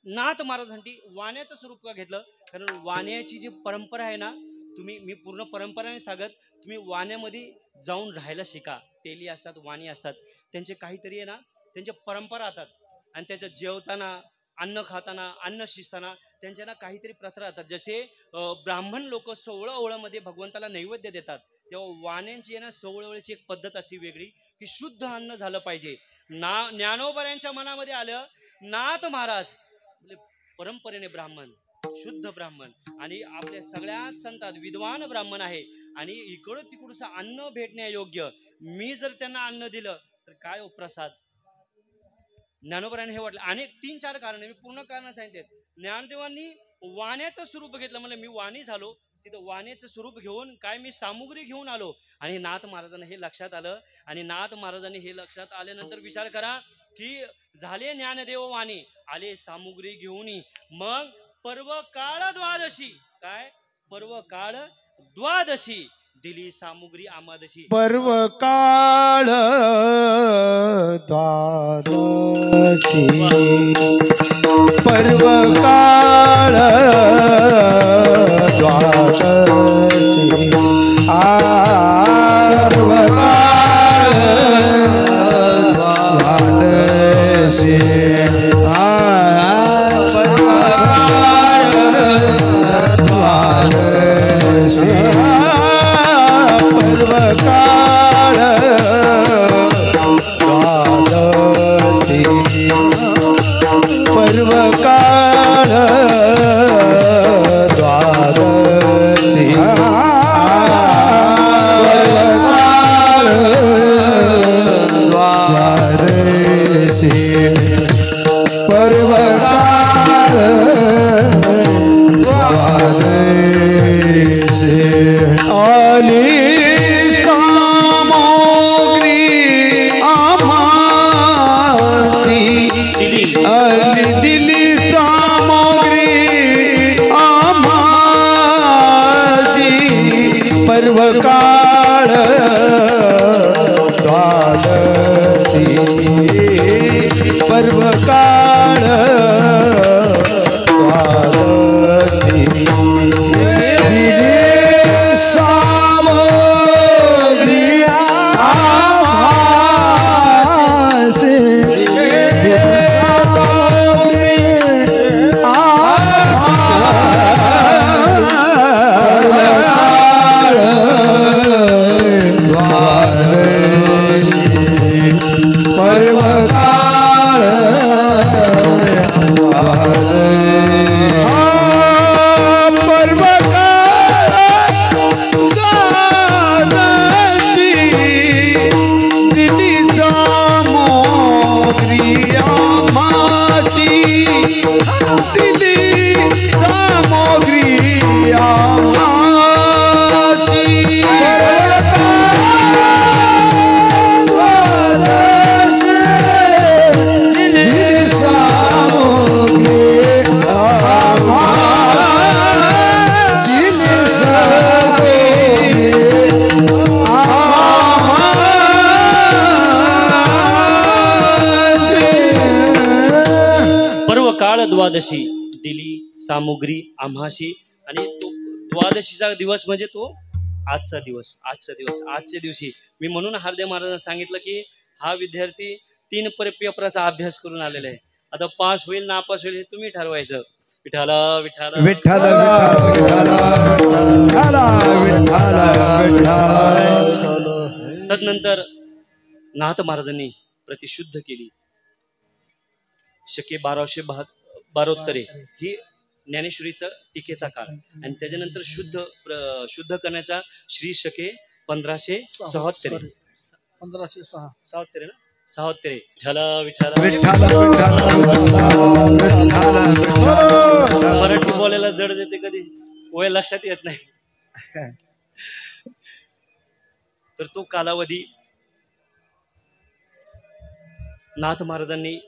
नाथ महाराजांसाठी वाण्याचं स्वरूप का घेतलं? कारण वाण्याची जी परंपरा आहे ना, मी पूर्ण परंपराने सांगत, तुम्ही वाण्यामध्ये जाऊन राहायला शिका. तेली असतात, वाणी असतात, त्यांचे काहीतरी आहे ना, त्यांच्या परंपरा असतात. आणि त्याच्या जेवताना, अन्न खाताना, अन्न शिजताना त्यांच्या ना काहीतरी प्रथा राहतात. जसे ब्राह्मण लोक 16 ओळामध्ये भगवंताला नैवेद्य देतात, तेव्हा वाण्यांची आहे ना सोवळवळीची एक पद्धत असते वेगळी, की शुद्ध अन्न झालं पाहिजे. ज्ञानोबऱ्यांच्या मनामध्ये आलं, नाथ महाराज म्हणजे परंपरेने ब्राह्मण, शुद्ध ब्राह्मण आणि आपल्या सगळ्यात संतात विद्वान ब्राह्मण आहे आणि इकडं तिकडचं अन्न भेटण्यायोग्य, मी जर त्यांना अन्न दिलं तर काय हो प्रसाद. ज्ञानोबरांनी हे वाटलं. आणि 3-4 कारण मी पूर्ण कारण सांगितले. ज्ञानदेवांनी वाण्याचं स्वरूप घेतलं, म्हणजे मी वाणी झालो, तिथं वाण्याचं स्वरूप घेऊन काय मी सामुग्री घेऊन आलो. आणि नाथ महाराजांना हे लक्षात आलं आणि नाथ महाराजांनी हे लक्षात आल्यानंतर विचार करा की झाले ज्ञानदेव वाणी, आले सामुग्री घेऊन. मग पर्व काळ द्वादशी, काय पर्व काळ द्वादशी दिली सामुग्री आमादशी. पर्व काळ द्वादशी, पर्व काळ द्वादशी, पर्व काळ द्वादशी, पर्व काळ द्वादशी, पर्व काळ द्वादशी, पर्व काळ द्वादशी, पर्व काळ द्वादशी, आली सामुग्री आम्हासी, आली दिली सामुग्री आम्हासी, पर्व काळ द्वादशी, पर्व काळ द्वादशी, सामुग्री आम्हासी, सामुग्री पर्व काळ पर्व काळ द्वादशी, दिली सामुग्री आम्हाची, दिली सामुग्री आम्हाची, काळ द्वादशी दिली सामुग्री आम्हाशी. आणि तो द्वादशीचा दिवस म्हणजे तो आजचा दिवस. आजच्या दिवशी मी म्हणून हार्दे महाराजांना सांगितलं की हा विद्यार्थी 3 पेपराचा अभ्यास करून आलेला आहे. आता पास होईल नापास होईल हे तुम्ही ठरवायचं. विठाला विठाला विठ्ठल तदनंतर नाथ महाराजांनी प्रतिशुद्ध केली. शके 1272 ही ज्ञानेश्वरीचं टीकेचा काळ आणि त्याच्यानंतर शुद्ध करण्याचा श्री शके 1576 मराठी बोलायला जड देते, कधी वय लक्षात येत नाही. तर तो कालावधी नाथ महाराजांनी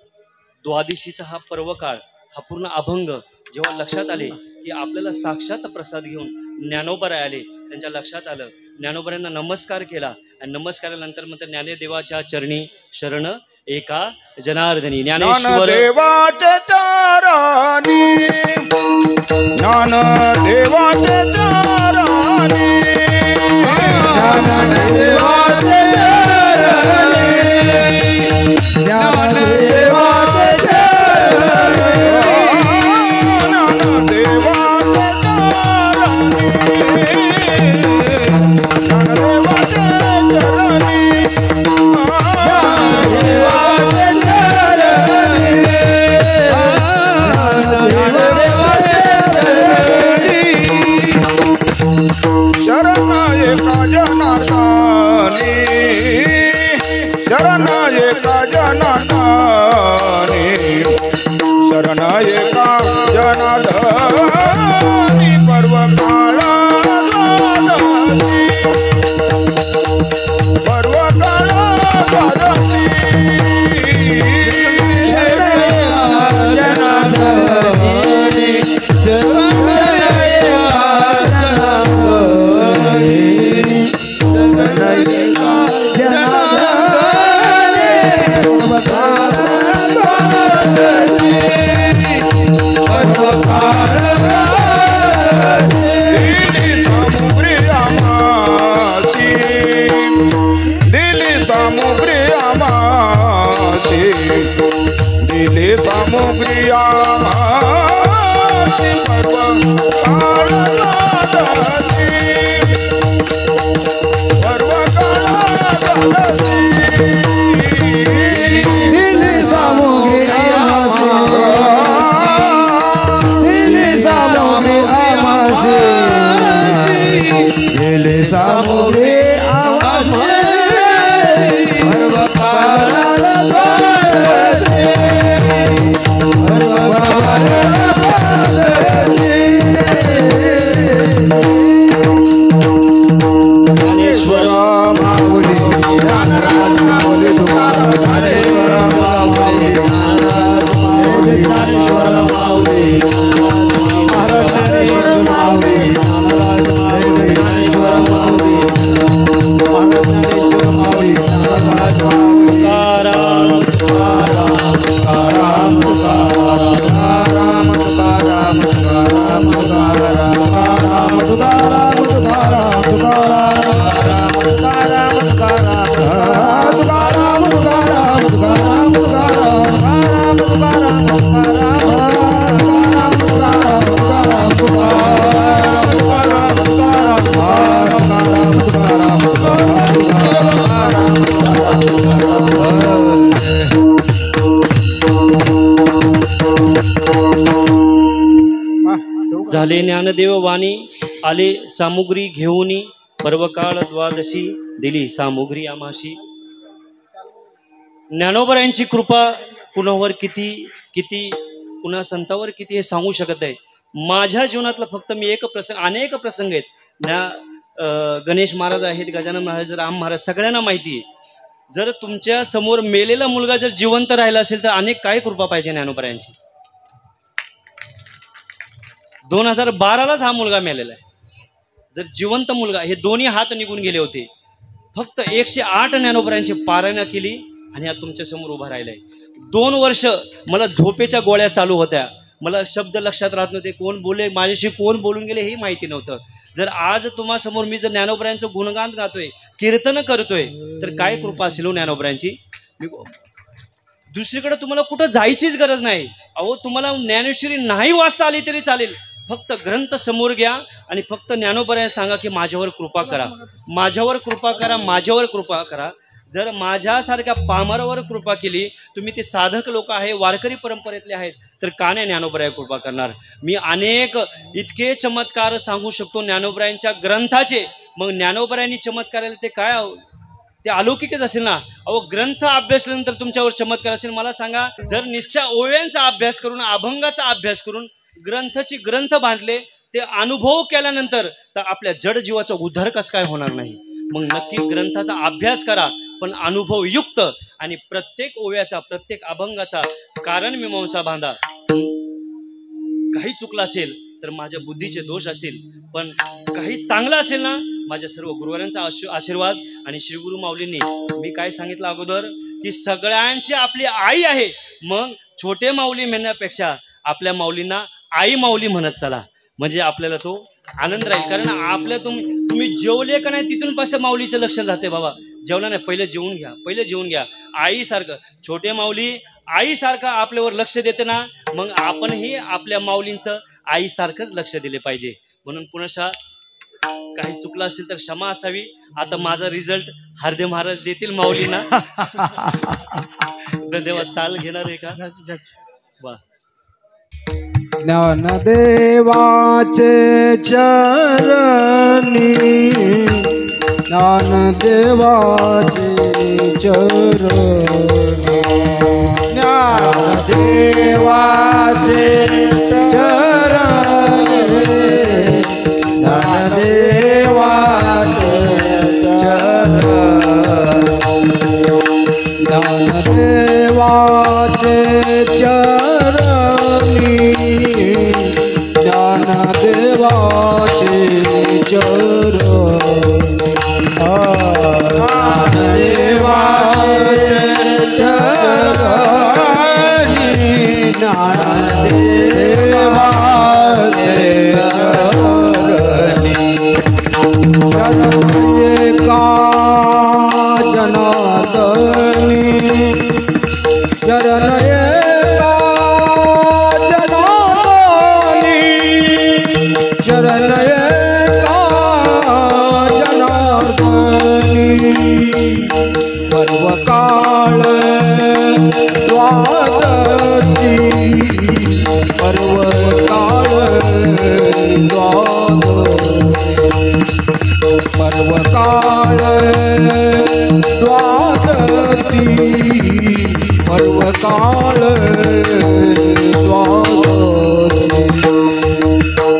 द्वादशीचा हा पर्व काळ, हा पूर्ण अभंग जेव्हा लक्षात आले की आपल्याला साक्षात प्रसाद घेऊन ज्ञानोबराय आले, त्यांच्या लक्षात आलं. ज्ञानोबरायांना नमस्कार केला आणि नमस्कारानंतर मग ज्ञानदेवाच्या चरणी शरण एका जनार्दनी. ज्ञानेश्वर देवाच्या चरणी, ज्ञानदेवाच्या चरणी, ज्ञानदेवाच्या चरणी, ज्ञानदेवाच्या चरणी, ज्ञानदेवाच्या चरणी, शरण एका जनार्दनी शरण एका जनार्दनी पर्व काळा पर्व काळा दिले सामुग्री आमासी पर्व काळाची पर्व काळाची दिले सामुग्री आमासी दिले सामुग्री आमासी दिले सामुग्री आमासी पर्व काळाची झाले ज्ञानदेव वाणी आले सामुग्री घेऊनी पर्वकाळ द्वादशी दिली सामुग्री आमाशी. ज्ञानोबरायांची कृपा कुणावर किती किती कुणा संतावर किती हे सांगू शकत आहे. माझ्या जीवनातला फक्त मी एक प्रसंग, अनेक प्रसंग आहेत. गणेश महाराज आहेत, गजानन महाराज, राम महाराज, सगळ्यांना माहिती आहे. जर तुमच्या समोर मेलेला मुलगा जर जिवंत राहिला असेल तर अनेक काय कृपा पाहिजे ज्ञानोबरायांची. 2012लाच हा मुलगा मेलेला आहे. जर जिवंत मुलगा, हे दोन्ही हात निघून गेले होते. फक्त 108 ज्ञानोबरायांची पारायण केली आणि हा तुमच्या समोर उभा राहिलाय. 2 वर्ष मला झोपेच्या गोळ्या चालू होत्या, मला शब्द लक्षात राहत नव्हते, कोण बोले माझ्याशी कोण बोलून गेले हे माहिती नव्हतं. जर आज तुम्हासमोर मी जर ज्ञानोबरायांचं गुणगान गातोय, कीर्तन करतोय, तर काय कृपा असेल हो ज्ञानोबरायांची. दुसरीकडे तुम्हाला कुठं जायचीच गरज नाही. अहो तुम्हाला ज्ञानेश्वरी नाही वाचता आली तरी चालेल, फक्त ग्रंथ समोर घ्या आणि फक्त ज्ञानोबरायांना सांगा की माझ्यावर कृपा करा, माझ्यावर कृपा करा, माझ्यावर कृपा करा. जर माझ्यासारख्या पामरावर कृपा केली, तुम्ही ते साधक लोक आहे, वारकरी परंपरेतले आहेत, तर का नाही ज्ञानोबराय कृपा करणार. मी अनेक इतके चमत्कार सांगू शकतो ज्ञानोबरायांच्या ग्रंथाचे. मग ज्ञानोबरायांनी चमत्काराला ते काय, ते अलौकिकच असेल ना. अहो ग्रंथ अभ्यासल्यानंतर तुमच्यावर चमत्कार असेल. मला सांगा, जर निस्त्या ओव्यांचा अभ्यास करून, अभंगाचा अभ्यास करून ग्रंथ बांधले, ते अनुभव केल्यानंतर तर आपल्या जड जीवाचा उद्धार कसं काय होणार नाही. मग नक्की ग्रंथाचा अभ्यास करा, पण अनुभवयुक्त, आणि प्रत्येक ओव्याचा, प्रत्येक अभंगाचा कारण मीमांसा बांधा. काही चुकलं असेल तर माझ्या बुद्धीचे दोष असतील, पण काही चांगलं असेल ना, माझ्या सर्व गुरुवारांचा आशीर्वाद. आणि श्री गुरु माऊलींनी, मी काय सांगितलं अगोदर, की सगळ्यांची आपली आई आहे. मग छोटे माऊली म्हणण्यापेक्षा आपल्या माऊलींना आई माऊली म्हणत चला, म्हणजे आपल्याला तो आनंद राहील. कारण आपल्या तुम्ही जेवले का नाही तिथून पासून माऊलीचं लक्षण राहते. बाबा जेवला नाही, पहिले जेवून घ्या, पहिले जेवून घ्या. आईसारखं छोटे माऊली आईसारखं आपल्यावर लक्ष देते ना, मग आपणही आपल्या माऊलींचं आईसारखंच लक्ष दिले पाहिजे. म्हणून पुन्हा काही चुकलं असेल तर क्षमा असावी. आता माझा रिझल्ट हार्दे महाराज देतील माऊलींना. धन्यवाद. चाल घेणार आहे का? वा. ज्ञानदेवाचे चरणी ज्ञानदेवाचे चरण ज्ञानदेवाचे चरण ज्ञानदेवाचे चरण ज्ञानदेवाचे चरणी ज्ञानदेवाचे चरण ज्ञानदेवाचे चरणी ज्ञानदेवाचे चरणी एका जनार्दनी चरण एका जनार्दनी चरण एका जनार्दनी पर्वकाळ द्वादशी पर्वकाळ पर्वकाळ द्वादशी पर्वकाळ द्वादशी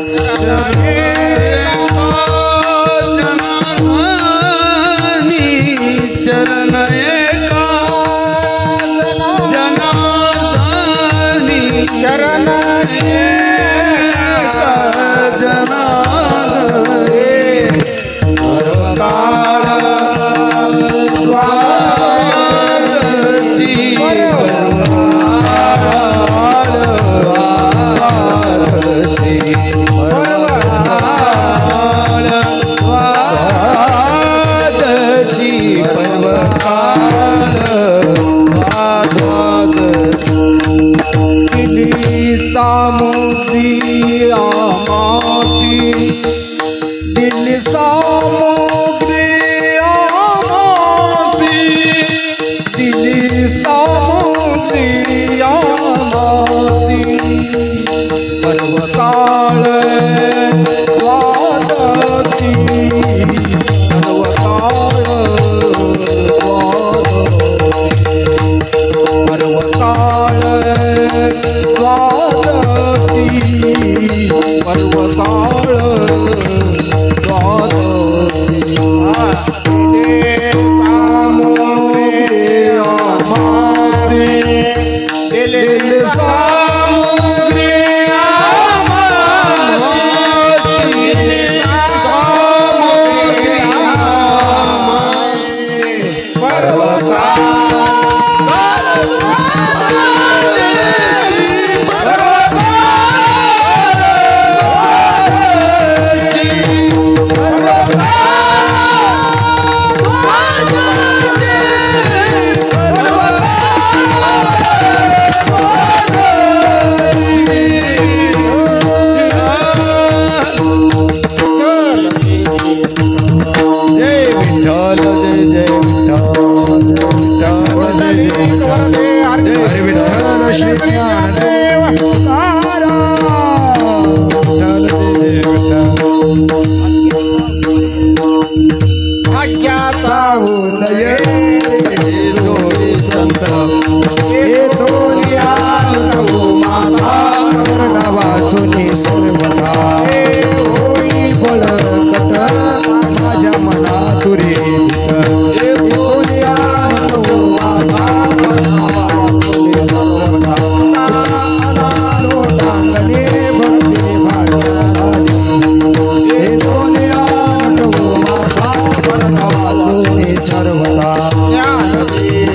चरण एका जनार्दनी चरण एका जनार्दनी पर्वकाळ द्वादशी पर्वकाळ द्वादशी पर्वकाळ द्वादशी पर्वकाळ दिली सामुद्री आमासी दिली सामुद्री आमासी दिली सामुद्री आमासी पर्वकाळ द्वादशी पर्वकाळ पर्वकाळ द्वादशी पर्वकाळ द्वादशी सामुद्री आमासी दिली सामुद्री आमासी दिली सामुद्री आमासी पर्वकाळ सर्वदा ज्ञानदेवाचे